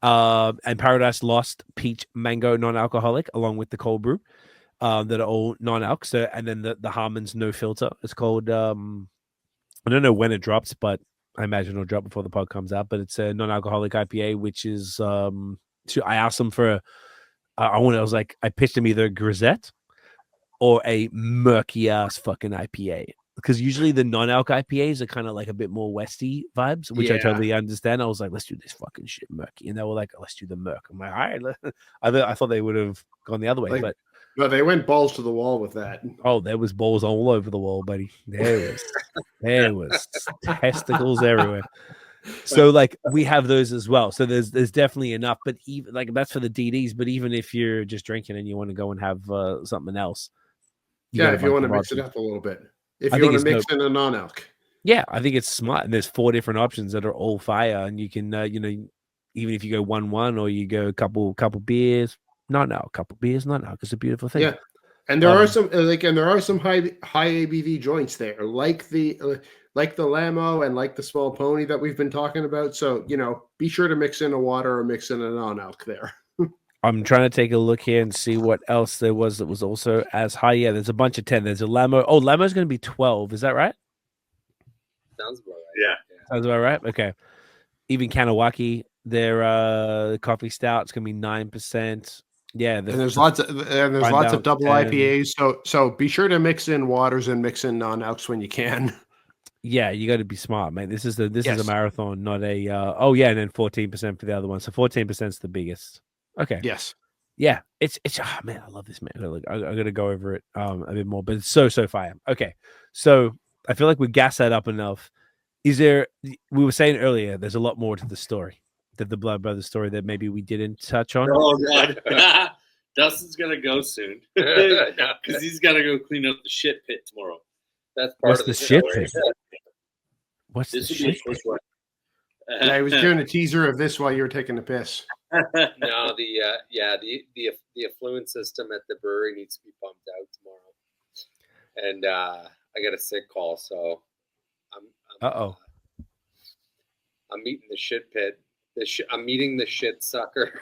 Speaker 2: And Paradise Lost peach mango non-alcoholic, along with the cold brew. That are all non-alc. So, and then the Harmon's no filter. It's called I don't know when it drops, but I imagine it'll drop before the pod comes out. But it's a non-alcoholic IPA, which is I asked them for I pitched them either a grisette or a murky ass fucking IPA. Because usually the non-alc IPAs are kind of like a bit more Westy vibes, which I totally understand. I was like, let's do this fucking shit murky. And they were like, let's do the murk. I'm like, all right. I thought they would have gone the other way. But
Speaker 3: they went balls to the wall with that.
Speaker 2: Oh, there was balls all over the wall, buddy. There was testicles everywhere. So we have those as well. So there's definitely enough. But even that's for the DDs. But even if you're just drinking and you want to go and have something else.
Speaker 3: If you want to mix it up a little bit. If you want to mix in a non-alc.
Speaker 2: Yeah, I think it's smart. And there's 4 different options that are all fire. And you can, even if you go 1-1 or you go a couple beers, non-alc, couple beers, non-alc. It's a beautiful thing. Yeah.
Speaker 3: And there are some high ABV joints there, like the Lamo and like the Small Pony that we've been talking about. So, be sure to mix in a water or mix in a non-alc there.
Speaker 2: I'm trying to take a look here and see what else there was that was also as high. Yeah, there's a bunch of 10. There's a Lamo. Oh, Lamo's going to be 12. Is that right?
Speaker 4: Sounds about right.
Speaker 6: Yeah.
Speaker 2: Sounds about right. Okay. Even Kanawaki, their coffee stout, it's going to be 9%. Yeah,
Speaker 3: and there's lots of double IPAs. So be sure to mix in waters and mix in non-alcs when you can.
Speaker 2: Yeah, you got to be smart, mate. This is a marathon, not a. And then 14% for the other one. So 14% is the biggest. Okay.
Speaker 3: Yes.
Speaker 2: Yeah. It's man, I love this, man. I got to go over it a bit more, but it's so fire. Okay. So I feel like we gassed that up enough. We were saying earlier, there's a lot more to the story, the Blood Brothers story that maybe we didn't touch on.
Speaker 6: Oh God. Dustin's going to go soon because he's got to go clean up the shit pit tomorrow.
Speaker 4: That's part of the
Speaker 2: shit pit. What's this?
Speaker 6: Will be the first one.
Speaker 3: I was doing a teaser of this while you were taking a piss.
Speaker 4: No, the effluent system at the brewery needs to be pumped out tomorrow, and I got a sick call, so I'm meeting the shit pit. I'm meeting the shit sucker.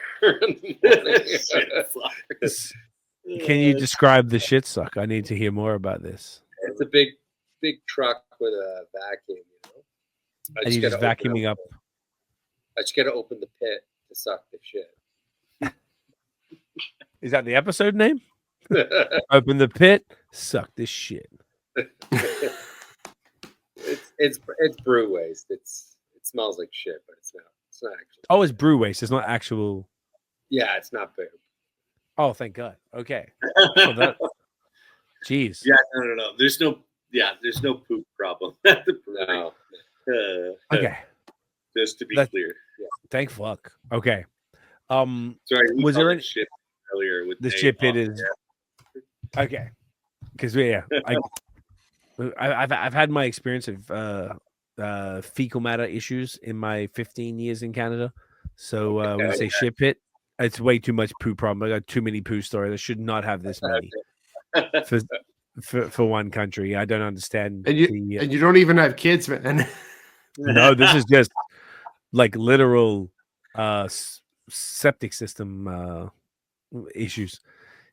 Speaker 2: Can you describe the shit sucker? I need to hear more about this.
Speaker 4: It's a big truck with a vacuum,
Speaker 2: And you're just vacuuming up.
Speaker 4: I just got to open the pit to suck the shit.
Speaker 2: Is that the episode name? Open the pit, suck this shit.
Speaker 4: It's brew waste. It smells like shit, but it's not. It's not actually.
Speaker 2: Oh, it's brew waste. It's not actual.
Speaker 4: Yeah, it's not poop.
Speaker 2: Oh, thank God. Okay. Jeez.
Speaker 6: Yeah, no. There's no poop problem.
Speaker 4: No.
Speaker 2: Okay.
Speaker 6: Just to be clear.
Speaker 2: Yeah. Thank fuck. Okay.
Speaker 6: Sorry,
Speaker 2: was there any
Speaker 6: shit earlier with
Speaker 2: the shit pit is okay? Because I've had my experience of fecal matter issues in my 15 years in Canada. So when we say shit pit, it's way too much poo problem. I got too many poo stories. I should not have this many for one country. I don't understand.
Speaker 3: And you don't even have kids, man.
Speaker 2: No, this is just like literal septic system issues.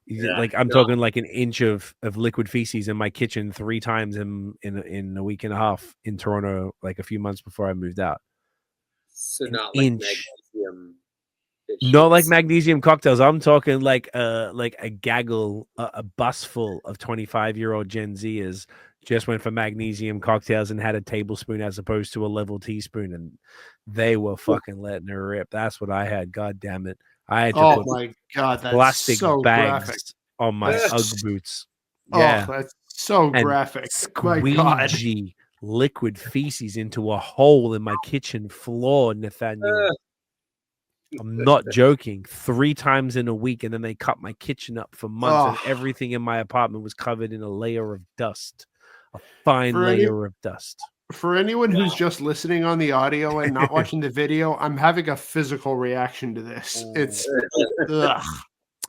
Speaker 2: Like I'm talking like an inch of liquid feces in my kitchen 3 times in a week and a half in Toronto, like a few months before I moved out.
Speaker 4: So not like magnesium.
Speaker 2: Not like magnesium cocktails. I'm talking like a gaggle, a bus full of 25-year-old Gen Zers just went for magnesium cocktails and had a tablespoon as opposed to a level teaspoon, and they were fucking letting her rip. That's what I had. God damn it. I had to put
Speaker 3: my God, that's
Speaker 2: plastic
Speaker 3: so
Speaker 2: bags
Speaker 3: graphic.
Speaker 2: on my UGG boots. Yeah.
Speaker 3: Oh, that's so
Speaker 2: And
Speaker 3: graphic. My God.
Speaker 2: squeegee liquid feces into a hole in my kitchen floor, Nathaniel. I'm not joking. 3 times in a week, and then they cut my kitchen up for months, and everything in my apartment was covered in a layer of dust, a fine layer of dust.
Speaker 3: For anyone who's just listening on the audio and not watching the video, I'm having a physical reaction to this. It's
Speaker 2: I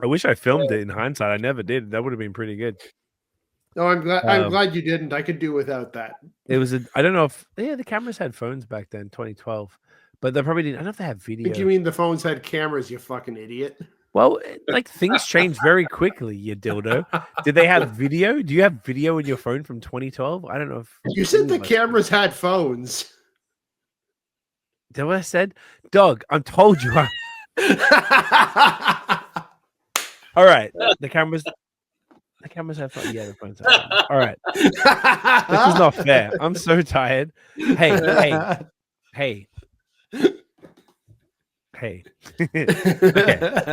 Speaker 2: wish I filmed it in hindsight. I never did. That would have been pretty good.
Speaker 3: No, I'm glad you didn't. I could do without that.
Speaker 2: It was I don't know if the cameras had phones back then, 2012, but they probably didn't. I don't know if they have video.
Speaker 3: You mean the phones had cameras, you fucking idiot?
Speaker 2: Well, like things change very quickly, you dildo. Did they have video? Do you have video in your phone from 2012? I don't know if
Speaker 3: you said the cameras had phones.
Speaker 2: Is that what I said? Dog, I told you. All right. The cameras have phones. Yeah, the phones have phones. All right. This is not fair. I'm so tired. Hey. Okay,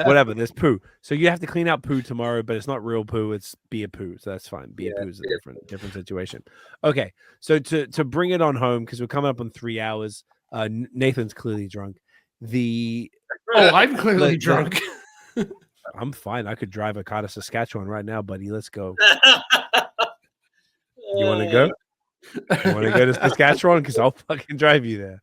Speaker 2: whatever. There's poo. So you have to clean out poo tomorrow, but it's not real poo. It's beer poo. So that's fine. Beer poo is a different situation. Okay. So to bring it on home, because we're coming up on 3 hours. Nathan's clearly drunk.
Speaker 3: I'm clearly drunk.
Speaker 2: I'm fine. I could drive a car to Saskatchewan right now, buddy. Let's go. You want to go? You want to go to Saskatchewan? Because I'll fucking drive you there.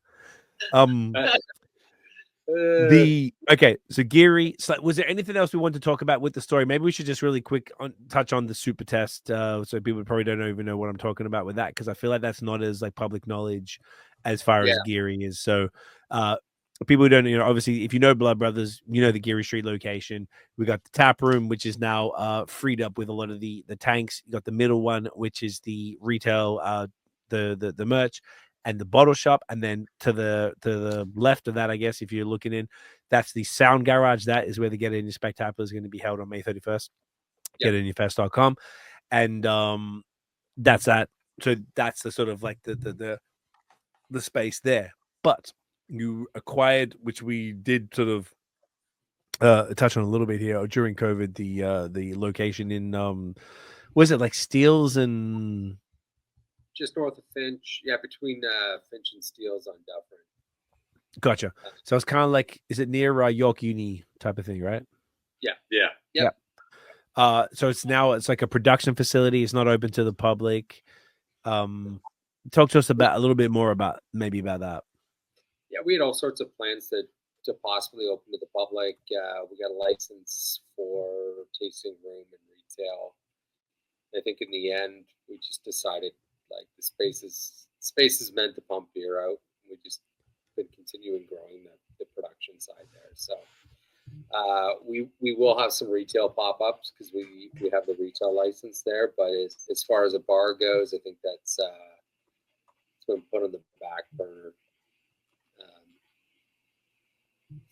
Speaker 2: So Geary, was there anything else we want to talk about with the story? Maybe we should just really quick touch on the super test, so people probably don't even know what I'm talking about with that, because I feel like that's not as like public knowledge as far as Geary is. So people who don't, obviously if you know Blood Brothers, you know the Geary Street location. We got the tap room, which is now freed up with a lot of the tanks. You got the middle one, which is the retail, the merch, and the bottle shop, and then to the left of that, I guess, if you're looking in, that's the sound garage. That is where the Get In Your SpecTAPular is going to be held on May 31st. GetInYourFest.com, and that's that. So that's the sort of like the space there. But you acquired, which we did sort of touch on a little bit here during COVID, the location in was it like Steeles and
Speaker 4: just north of Finch, between Finch and Steeles on Dufferin.
Speaker 2: Gotcha. So it's kind of like, is it near York Uni type of thing, right?
Speaker 4: Yeah.
Speaker 2: So it's like a production facility. It's not open to the public. Talk to us about a little bit more about that.
Speaker 4: Yeah, we had all sorts of plans to possibly open to the public. We got a license for tasting room and retail. I think in the end, we just decided like the space is meant to pump beer out. We just been continuing growing the production side there. So we will have some retail pop-ups because we have the retail license there. But as far as a bar goes, I think that's it's been put on the back burner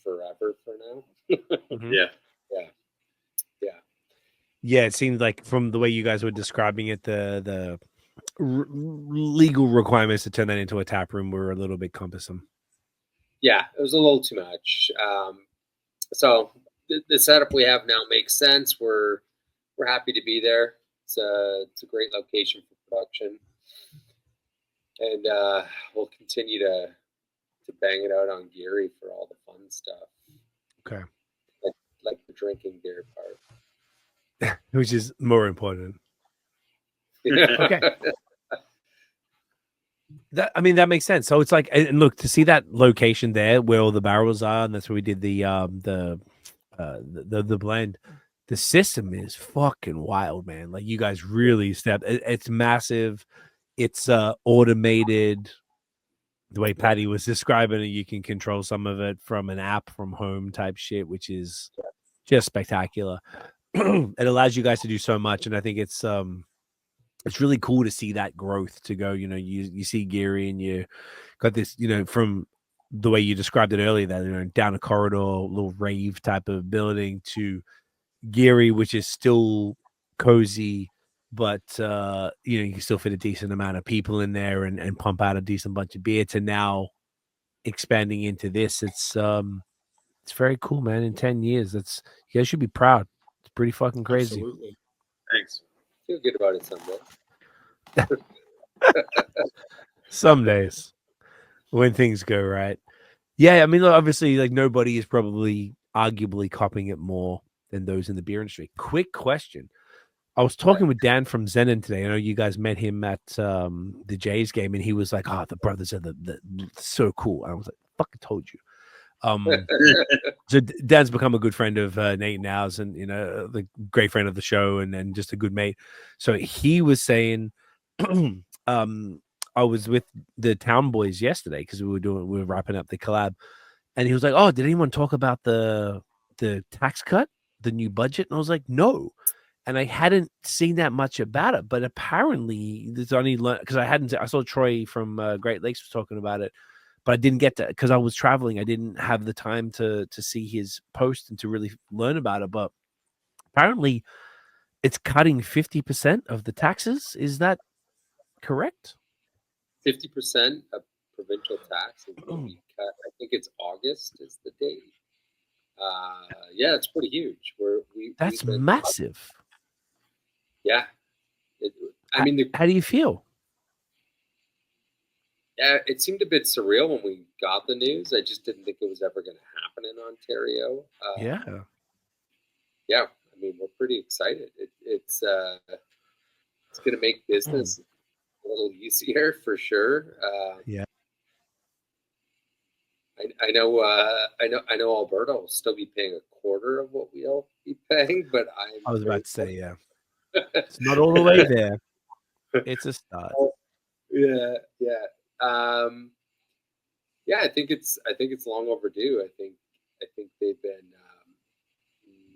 Speaker 4: forever for now.
Speaker 2: Mm-hmm. Yeah. It seemed like from the way you guys were describing it, the legal requirements to turn that into a tap room were a little bit cumbersome.
Speaker 4: Yeah, it was a little too much. So the setup we have now makes sense. We're happy to be there. It's a great location for production, and we'll continue to bang it out on Geary for all the fun stuff.
Speaker 2: Okay,
Speaker 4: like the drinking beer part,
Speaker 2: which is more important. Okay. That makes sense. So it's like, and look, to see that location there where all the barrels are, and that's where we did the blend. The system is fucking wild, man. Like you guys really stepped. It's massive. It's automated. The way Patty was describing it, you can control some of it from an app from home type shit, which is just spectacular. It allows you guys to do so much, and I think it's really cool to see that growth. To go, you see Geary, and you got this, from the way you described it earlier, that down a corridor, little rave type of building, to Geary, which is still cozy, but you can still fit a decent amount of people in there and pump out a decent bunch of beer, to now expanding into this. It's very cool, man. In 10 years, you guys should be proud. It's pretty fucking crazy.
Speaker 3: Absolutely.
Speaker 6: Thanks.
Speaker 4: Feel good about it someday.
Speaker 2: Some days when things go right. Yeah, I mean, obviously, like, nobody is probably arguably copying it more than those in the beer industry. Quick question. I was talking with Dan from Zenon today. I know you guys met him at the Jays game, and he was like, "Oh, the brothers are the so cool." And I was like, "Fucking told you." So Dan's become a good friend of Nate Now's, and the great friend of the show, and just a good mate. So he was saying, I was with the Town Boys yesterday because we were wrapping up the collab, and he was like, "Oh, did anyone talk about the tax cut, the new budget?" And I was like, "No." And I hadn't seen that much about it, but apparently there's only because I saw Troy from Great Lakes was talking about it, but I didn't get to, because I was traveling. I didn't have the time to see his post and to really learn about it. But apparently it's cutting 50% of the taxes. Is that correct?
Speaker 4: 50% of provincial tax is going to be cut. I think it's August is the date. Yeah, it's pretty huge.
Speaker 2: That's massive.
Speaker 4: Yeah. How
Speaker 2: do you feel?
Speaker 4: Yeah, it seemed a bit surreal when we got the news. I just didn't think it was ever going to happen in Ontario. Yeah. I mean, we're pretty excited. It's going to make business a little easier for sure.
Speaker 2: Yeah.
Speaker 4: I know Alberta will still be paying a quarter of what we'll be paying, but
Speaker 2: I was about to say, yeah. It's not all the way there. It's a start.
Speaker 4: Yeah. Yeah, I think it's long overdue. I think they've been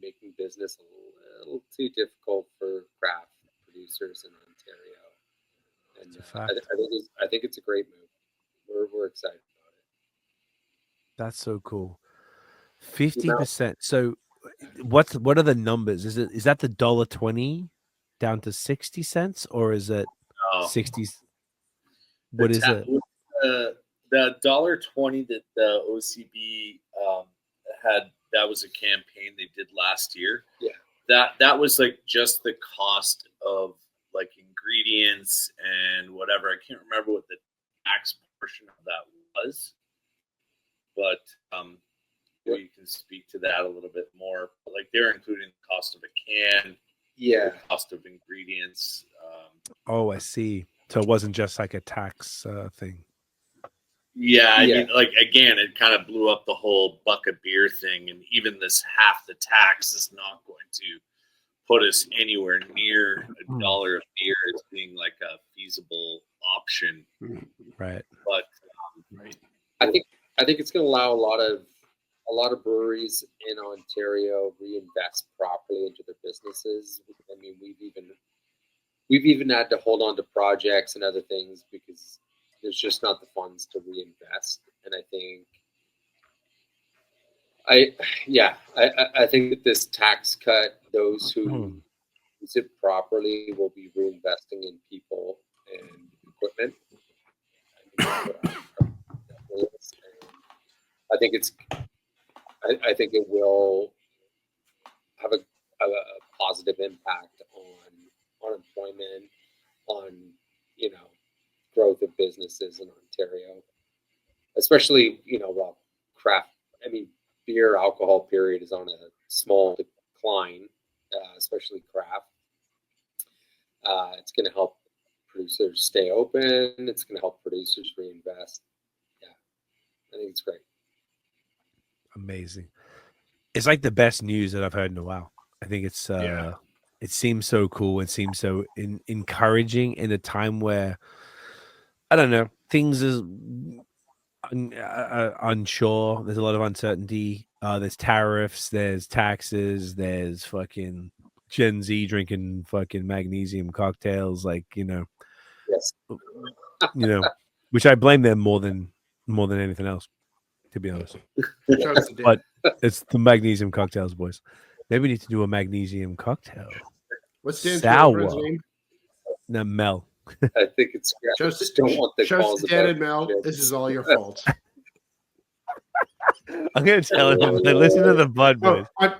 Speaker 4: making business a little too difficult for craft producers in Ontario. And I think it's a great move. We're excited about it.
Speaker 2: That's so cool. 50%. So what are the numbers? Is that the $1.20 down to 60 cents, or is it 60? What is it?
Speaker 6: The $1.20 that the OCB had, that was a campaign they did last year.
Speaker 4: Yeah.
Speaker 6: That was like just the cost of like ingredients and whatever. I can't remember what the tax portion of that was, but you can speak to that a little bit more. But like they're including the cost of a can, the cost of ingredients.
Speaker 2: I see. So it wasn't just like a tax thing.
Speaker 6: Yeah, I mean, like, again, it kind of blew up the whole buck of beer thing, and even this half the tax is not going to put us anywhere near $1 of beer as being like a feasible option.
Speaker 2: Right.
Speaker 6: But
Speaker 4: I think it's going to allow a lot of breweries in Ontario reinvest properly into their businesses. I mean, we've even had to hold on to projects and other things because there's just not the funds to reinvest. And I think that this tax cut, those who use it properly will be reinvesting in people and equipment. I think it will have a positive impact on unemployment, on growth of businesses in Ontario, especially craft. I mean, beer alcohol period is on a small decline, especially craft. It's going to help producers stay open. It's going to help producers reinvest. Yeah, I think it's great.
Speaker 2: Amazing. It's like the best news that I've heard in a while. I think it's it seems so cool. It seems so encouraging in a time where, I don't know, things is unsure. There's a lot of uncertainty. There's tariffs, there's taxes, there's fucking Gen Z drinking fucking magnesium cocktails, like,
Speaker 4: Yes.
Speaker 2: Which I blame them more than anything else, to be honest. But it's the magnesium cocktails, boys. Maybe we need to do a magnesium cocktail.
Speaker 3: What's Dan's
Speaker 2: sour
Speaker 3: name?
Speaker 2: No, Mel.
Speaker 4: I think it's
Speaker 3: Just
Speaker 4: don't want the calls
Speaker 3: Dan
Speaker 4: about
Speaker 3: and Mel.
Speaker 4: shit.
Speaker 3: This is all your fault.
Speaker 2: I'm gonna tell him. Listen to the bud, boys.
Speaker 3: I'm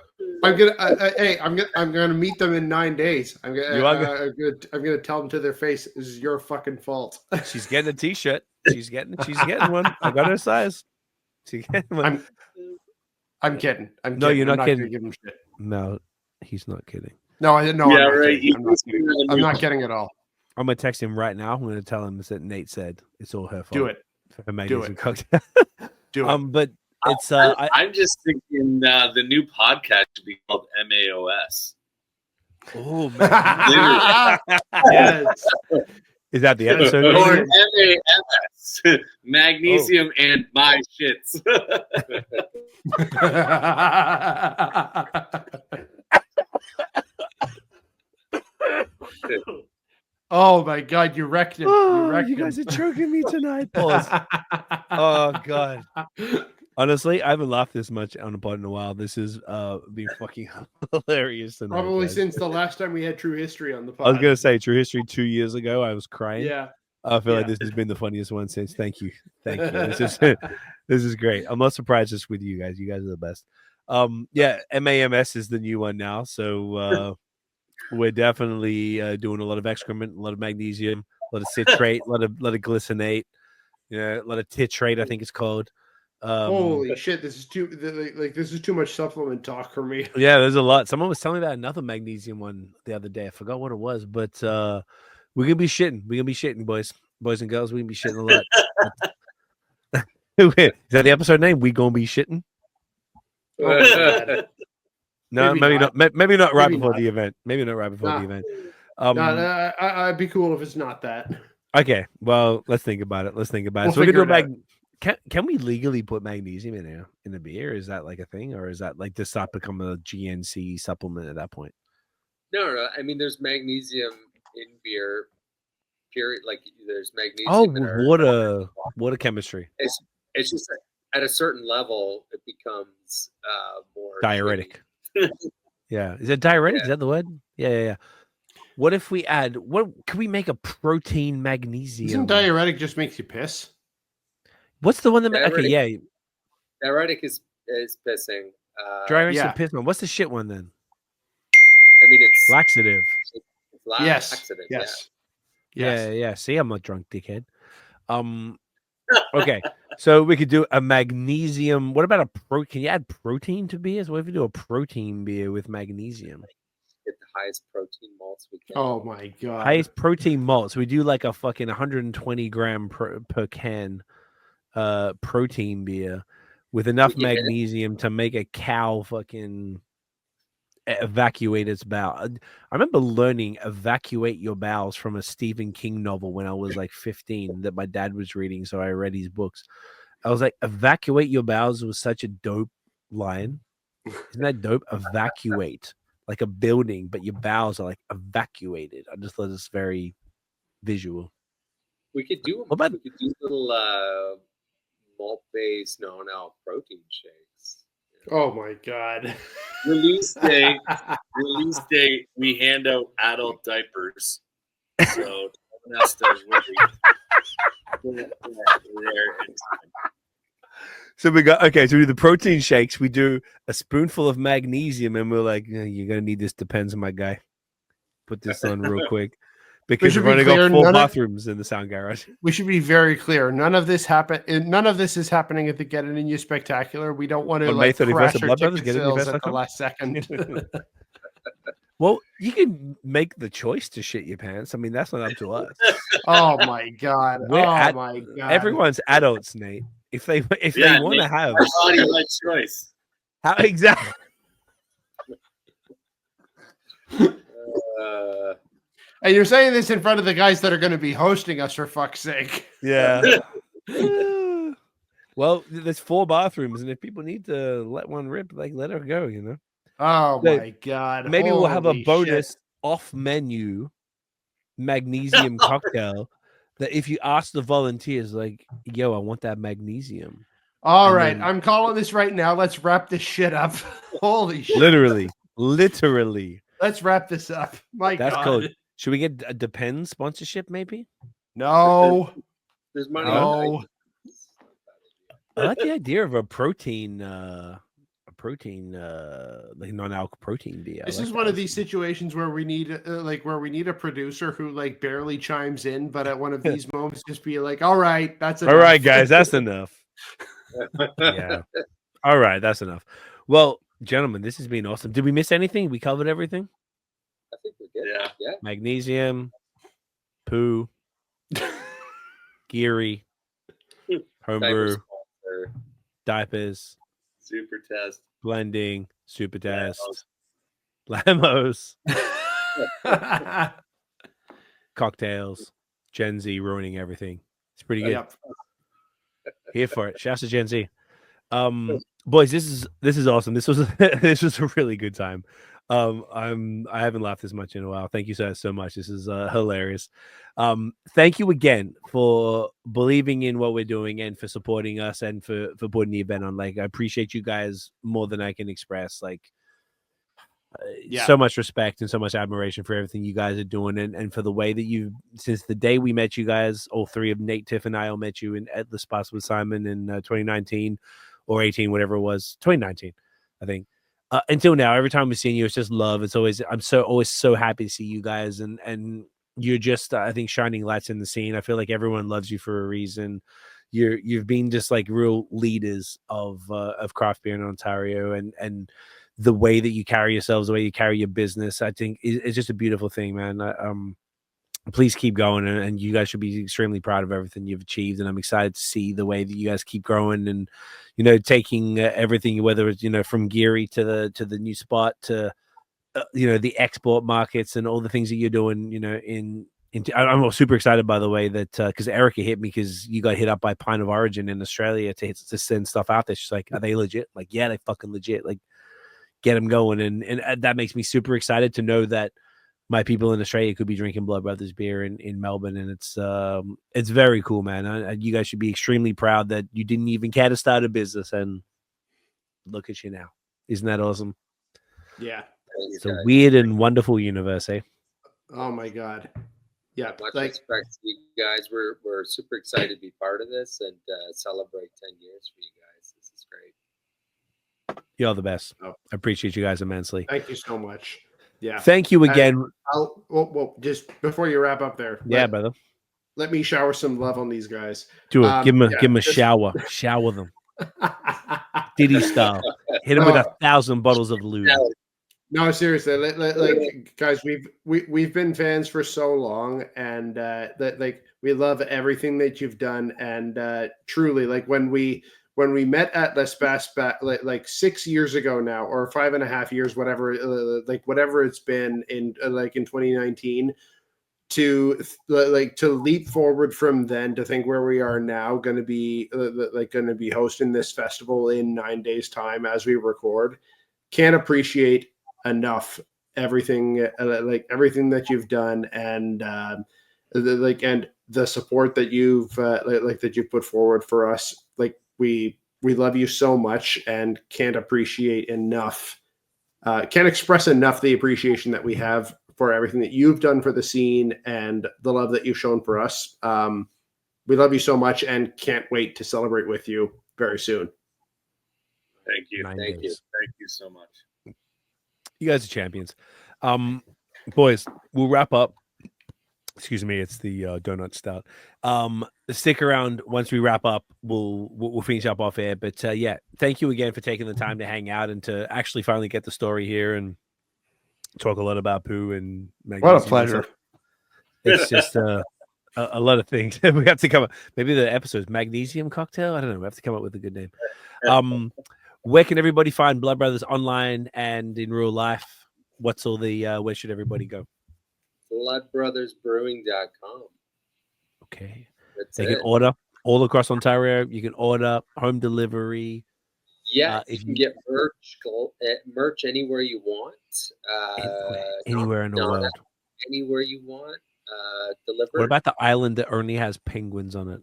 Speaker 3: gonna meet them in 9 days. I'm gonna tell them to their face, "This is your fucking fault."
Speaker 2: She's getting a T-shirt. She's getting one. I got her size. She's getting one.
Speaker 3: I'm kidding.
Speaker 2: No, you're not kidding.
Speaker 3: Give him shit.
Speaker 2: No, he's not kidding.
Speaker 3: No,
Speaker 6: Yeah,
Speaker 3: I'm not
Speaker 6: right.
Speaker 3: kidding. I'm not kidding at all.
Speaker 2: I'm gonna text him right now. I'm gonna tell him that Nate said it's all her fault.
Speaker 3: Do it.
Speaker 2: For her magnesium cocktail.
Speaker 3: Do it.
Speaker 2: But it's
Speaker 6: I'm just thinking the new podcast should be called MAOS.
Speaker 2: Oh man.
Speaker 3: Yes.
Speaker 2: Is that the episode?
Speaker 6: Or MAMS, magnesium and my shits.
Speaker 3: Oh my God, you wrecked it.
Speaker 2: You guys are choking me tonight, boys. Oh God. Honestly, I haven't laughed this much on a pod in a while. This has been fucking hilarious tonight.
Speaker 3: Probably
Speaker 2: guys.
Speaker 3: since the last time we had True History on the pod.
Speaker 2: I was gonna say True History 2 years ago. I was crying.
Speaker 3: Yeah.
Speaker 2: I feel like this has been the funniest one since. Thank you. This is great. I'm not surprised it's with you guys. You guys are the best. MAMS is the new one now. So we're definitely doing a lot of excrement, a lot of magnesium, a lot of citrate, a lot of glycinate, a lot of titrate, I think it's called.
Speaker 3: Holy shit! This is too much supplement talk for me.
Speaker 2: Yeah, there's a lot. Someone was telling me about another magnesium one the other day. I forgot what it was, but we're gonna be shitting. We're gonna be shitting, boys and girls. We're gonna be shitting a lot. Is that the episode name? We gonna be shitting?
Speaker 3: Oh,
Speaker 2: no, maybe not. Maybe not right before the event. Maybe not right before the event.
Speaker 3: I'd be cool if it's not that.
Speaker 2: Okay, well, let's think about it. So we're gonna do Can we legally put magnesium in a beer? Is that like a thing, or is that like to stop become a GNC supplement at that point?
Speaker 4: No. I mean, there's magnesium in beer. Period. Like there's magnesium.
Speaker 2: Oh, water chemistry.
Speaker 4: It's just at a certain level, it becomes more
Speaker 2: diuretic. Yeah, is it diuretic?
Speaker 4: Yeah.
Speaker 2: Is that the word? Yeah. What if we add? Can we make a protein magnesium?
Speaker 3: Isn't diuretic just makes you piss?
Speaker 2: What's the one that?
Speaker 4: Diuretic,
Speaker 2: okay, yeah.
Speaker 4: Diuretic is pissing.
Speaker 2: Diuretic is piss one. What's the shit one then?
Speaker 4: I mean, it's
Speaker 2: laxative.
Speaker 4: It's laxative.
Speaker 3: Yes.
Speaker 2: Yeah. See, I'm not drunk, dickhead. Okay, so we could do a magnesium. What about Can you add protein to beers? What if we do a protein beer with magnesium?
Speaker 4: Get the highest protein malts we can.
Speaker 3: Oh my God.
Speaker 2: Highest protein malts. We do like a fucking 120 gram per can protein beer with enough magnesium to make a cow fucking evacuate its bowel. I remember learning evacuate your bowels from a Stephen King novel when I was like 15 that my dad was reading, so I read his books. I was like, evacuate your bowels was such a dope line. Isn't that dope? Evacuate, like a building, but your bowels are like evacuated. I just thought it's very visual.
Speaker 4: We could do little malt-based protein shakes.
Speaker 6: Oh my God.
Speaker 4: Release date.
Speaker 6: We hand out adult diapers. So no one has to worry.
Speaker 2: So we got, so we do the protein shakes. We do a spoonful of magnesium, and we're like, you're going to need this Depends, my guy. Put this on real quick. Because we've only got 4 bathrooms in the sound garage.
Speaker 3: We should be very clear. None of this is happening at the Get It In You SpecTAPular. We don't want to
Speaker 2: May 31st,
Speaker 3: crash our
Speaker 2: Blood Brothers,
Speaker 3: ticket sales at the last second.
Speaker 2: Well, you can make the choice to shit your pants. I mean, that's not up to us.
Speaker 3: Oh my god! My god!
Speaker 2: Everyone's adults, Nate. If they want to have
Speaker 6: our body, my choice.
Speaker 2: How exactly?
Speaker 3: And you're saying this in front of the guys that are going to be hosting us, for fuck's sake.
Speaker 2: Yeah. Well, there's 4 bathrooms, and if people need to let one rip, like let her go, you know.
Speaker 3: Oh my god!
Speaker 2: Maybe we'll have a
Speaker 3: Holy
Speaker 2: bonus
Speaker 3: shit.
Speaker 2: off-menu magnesium cocktail that if you ask the volunteers, like, "Yo, I want that magnesium."
Speaker 3: All right, I'm calling this right now. Let's wrap this shit up. Holy shit!
Speaker 2: Literally.
Speaker 3: Let's wrap this up. My
Speaker 2: That's
Speaker 3: god.
Speaker 2: cool. Should we get a Depends sponsorship? Maybe.
Speaker 3: No.
Speaker 4: There's money.
Speaker 3: No.
Speaker 2: I like the idea of a protein, like non-alc protein beer.
Speaker 3: This is one of these situations where we need a producer who like barely chimes in, but at one of these moments just be like, "All right, that's enough."
Speaker 2: All right, guys, that's enough. Yeah. All right, that's enough. Well, gentlemen, this has been awesome. Did we miss anything? We covered everything.
Speaker 4: I think we're good. Yeah.
Speaker 2: Magnesium, poo, Geary, homebrew, diapers,
Speaker 6: super test,
Speaker 2: blending, super test, Lamos, cocktails, Gen Z ruining everything. It's pretty good.
Speaker 3: Yep.
Speaker 2: Here for it. Shouts to Gen Z. Boys, this is awesome. This was a really good time. I haven't laughed as much in a while. Thank you so much. This is hilarious. Thank you again for believing in what we're doing and for supporting us and for putting the event on. Like, I appreciate you guys more than I can express. Like, so much respect and so much admiration for everything you guys are doing and for the way that since the day we met you guys, all 3 of Nate, Tiff, and I all met you at the spots with Simon in 2019 or 18, whatever it was, 2019, I think. Until now, every time we've seen you, it's just love. It's always always so happy to see you guys, and you're just I think shining lights in the scene. I feel like everyone loves you for a reason. You've been just like real leaders of craft beer in Ontario, and the way that you carry yourselves, the way you carry your business, I think it's just a beautiful thing, man. Please keep going, and you guys should be extremely proud of everything you've achieved. And I'm excited to see the way that you guys keep growing and, taking everything, whether it's, from Geary to the new spot to, the export markets and all the things that you're doing, I'm super excited, by the way, that because Erica hit me because you got hit up by Pint of Origin in Australia to send stuff out there. She's like, "Are they legit?" Like, yeah, they fucking legit. Like, get them going. And that makes me super excited to know that my people in Australia could be drinking Blood Brothers beer in Melbourne, and it's very cool, man. You guys should be extremely proud that you didn't even care to start a business, and look at you now. Isn't that awesome?
Speaker 3: Yeah,
Speaker 2: it's a weird and wonderful universe, eh?
Speaker 3: Oh my god, yeah.
Speaker 4: Much respect to you guys. We're super excited to be part of this and celebrate 10 years for you guys. This is great.
Speaker 2: You're the best. I appreciate you guys immensely.
Speaker 3: Thank you so much. Yeah.
Speaker 2: Thank you again.
Speaker 3: Well, just before you wrap up there.
Speaker 2: Brother.
Speaker 3: Let me shower some love on these guys.
Speaker 2: Do it. Give them a shower. Shower them. Diddy style. Hit them with 1,000 bottles of lube.
Speaker 3: No, seriously. Like guys, we've been fans for so long, and we love everything that you've done, and truly, like when we met at Les Pas like 6 years ago now, or 5.5 years, whatever, whatever it's been in 2019, to leap forward from then to think where we are now, going to be hosting this festival in 9 days time as we record. Can't appreciate enough everything everything that you've done, and and the support that you've that you put forward for us. Like, we love you so much and can't appreciate enough, can't express enough the appreciation that we have for everything that you've done for the scene and the love that you've shown for us. We love you so much and can't wait to celebrate with you very soon.
Speaker 6: Thank you.
Speaker 4: Thank you.
Speaker 6: Thank you so much.
Speaker 2: You guys are champions. Boys, we'll wrap up. Excuse me, it's the donut stout. Stick around. Once we wrap up, we'll finish up off air. But thank you again for taking the time to hang out and to actually finally get the story here. And talk a lot about poo and
Speaker 3: What a pleasure.
Speaker 2: It's just a lot of things. We have to come up. Maybe the episode is magnesium cocktail. I don't know. We have to come up with a good name. Where can everybody find Blood Brothers online and in real life? What's all the where should everybody go?
Speaker 4: bloodbrothersbrewing.com.
Speaker 2: Okay.
Speaker 4: They
Speaker 2: can order all across Ontario. You can order home delivery.
Speaker 4: Yeah, you can get merch anywhere you want.
Speaker 2: Anywhere in the world.
Speaker 4: Anywhere you want. Delivered.
Speaker 2: What about the island that only has penguins on it?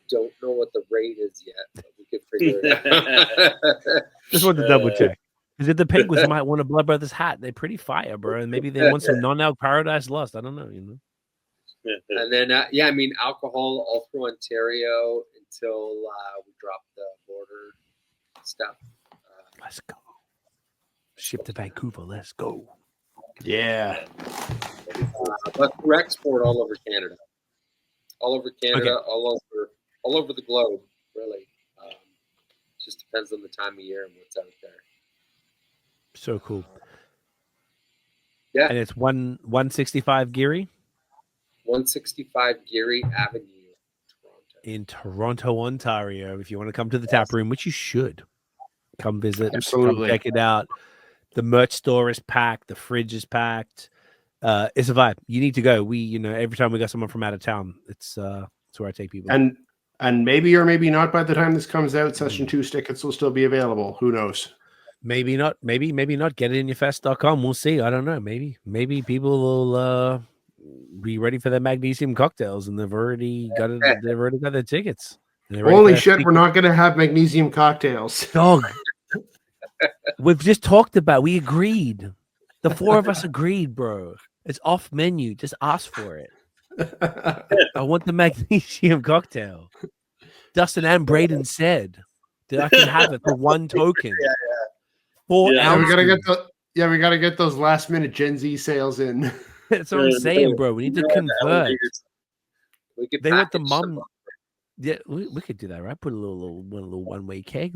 Speaker 4: Don't know what the rate is yet, but we could figure it out.
Speaker 2: Just want to double check. Because if the penguins might want a Blood Brothers hat, they're pretty fire, bro. And maybe they want some non-alc Paradise Lost. I don't know,
Speaker 4: And then, alcohol all through Ontario until we drop the border stuff.
Speaker 2: Let's go. Ship to Vancouver. Let's go.
Speaker 3: Yeah.
Speaker 4: But we're export all over Canada. All over Canada, okay. all over the globe, really. Just depends on the time of year and what's out there.
Speaker 2: So cool.
Speaker 4: Yeah.
Speaker 2: And it's 165 Geary?
Speaker 4: 165 Geary Avenue, Toronto.
Speaker 2: In Toronto, Ontario. If you want to come to the tap room, which you should, come visit.
Speaker 3: Absolutely.
Speaker 2: Come check it out. The merch store is packed. The fridge is packed. It's a vibe. You need to go. We, every time we got someone from out of town, it's where I take people.
Speaker 3: And maybe or maybe not by the time this comes out, Session 2 tickets will still be available. Who knows? Maybe
Speaker 2: not. Maybe not. Get it in your fest.com. We'll see. I don't know. Maybe people will be ready for their magnesium cocktails, and they've already got it. They've already got their tickets.
Speaker 3: Holy shit! We're not gonna have magnesium cocktails,
Speaker 2: dog. We've just talked about. We agreed. The four of us agreed, bro. It's off menu. Just ask for it. I want the magnesium cocktail. Dustin and Brayden said that I can have it for one token. 4 ounces.
Speaker 3: We gotta get those last minute Gen Z sales in.
Speaker 2: That's what I'm saying, bro. We need to convert. They want the mom. Yeah, we could do that, right? Put a little one-way keg,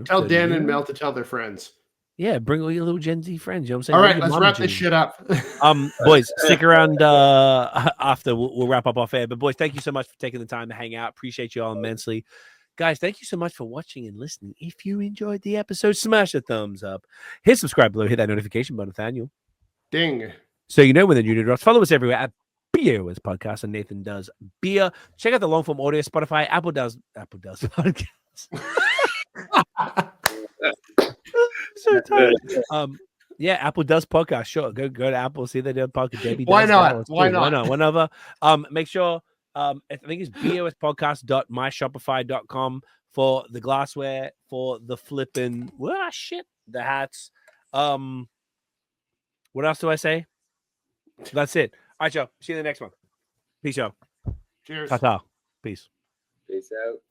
Speaker 3: Tell Dan and Mel to tell their friends.
Speaker 2: Yeah, bring all your little Gen Z friends. You know what I'm saying?
Speaker 3: All right, let's wrap this shit up.
Speaker 2: Boys, stick around after. We'll wrap up off air. But boys, thank you so much for taking the time to hang out. Appreciate you all immensely. Guys, thank you so much for watching and listening. If you enjoyed the episode, smash a thumbs up. Hit subscribe below. Hit that notification button, Nathaniel.
Speaker 3: Ding.
Speaker 2: So you know when the new drops. Follow us everywhere at BAOS Podcast and Nathan Does Beer. Check out the long form audio, Spotify, Apple Does Podcast. So tired. Yeah, Apple Does Podcast. Sure, go to Apple. See they do podcast. Debbie
Speaker 3: Why
Speaker 2: does
Speaker 3: not?
Speaker 2: That.
Speaker 3: Why not?
Speaker 2: One other. Make sure. I think it's bospodcast.myshopify.com for the glassware, for the flipping the hats. What else do I say? That's it. All right, y'all. See you in the next one. Peace out.
Speaker 3: Cheers.
Speaker 2: Ta-ta. Peace.
Speaker 4: Peace out.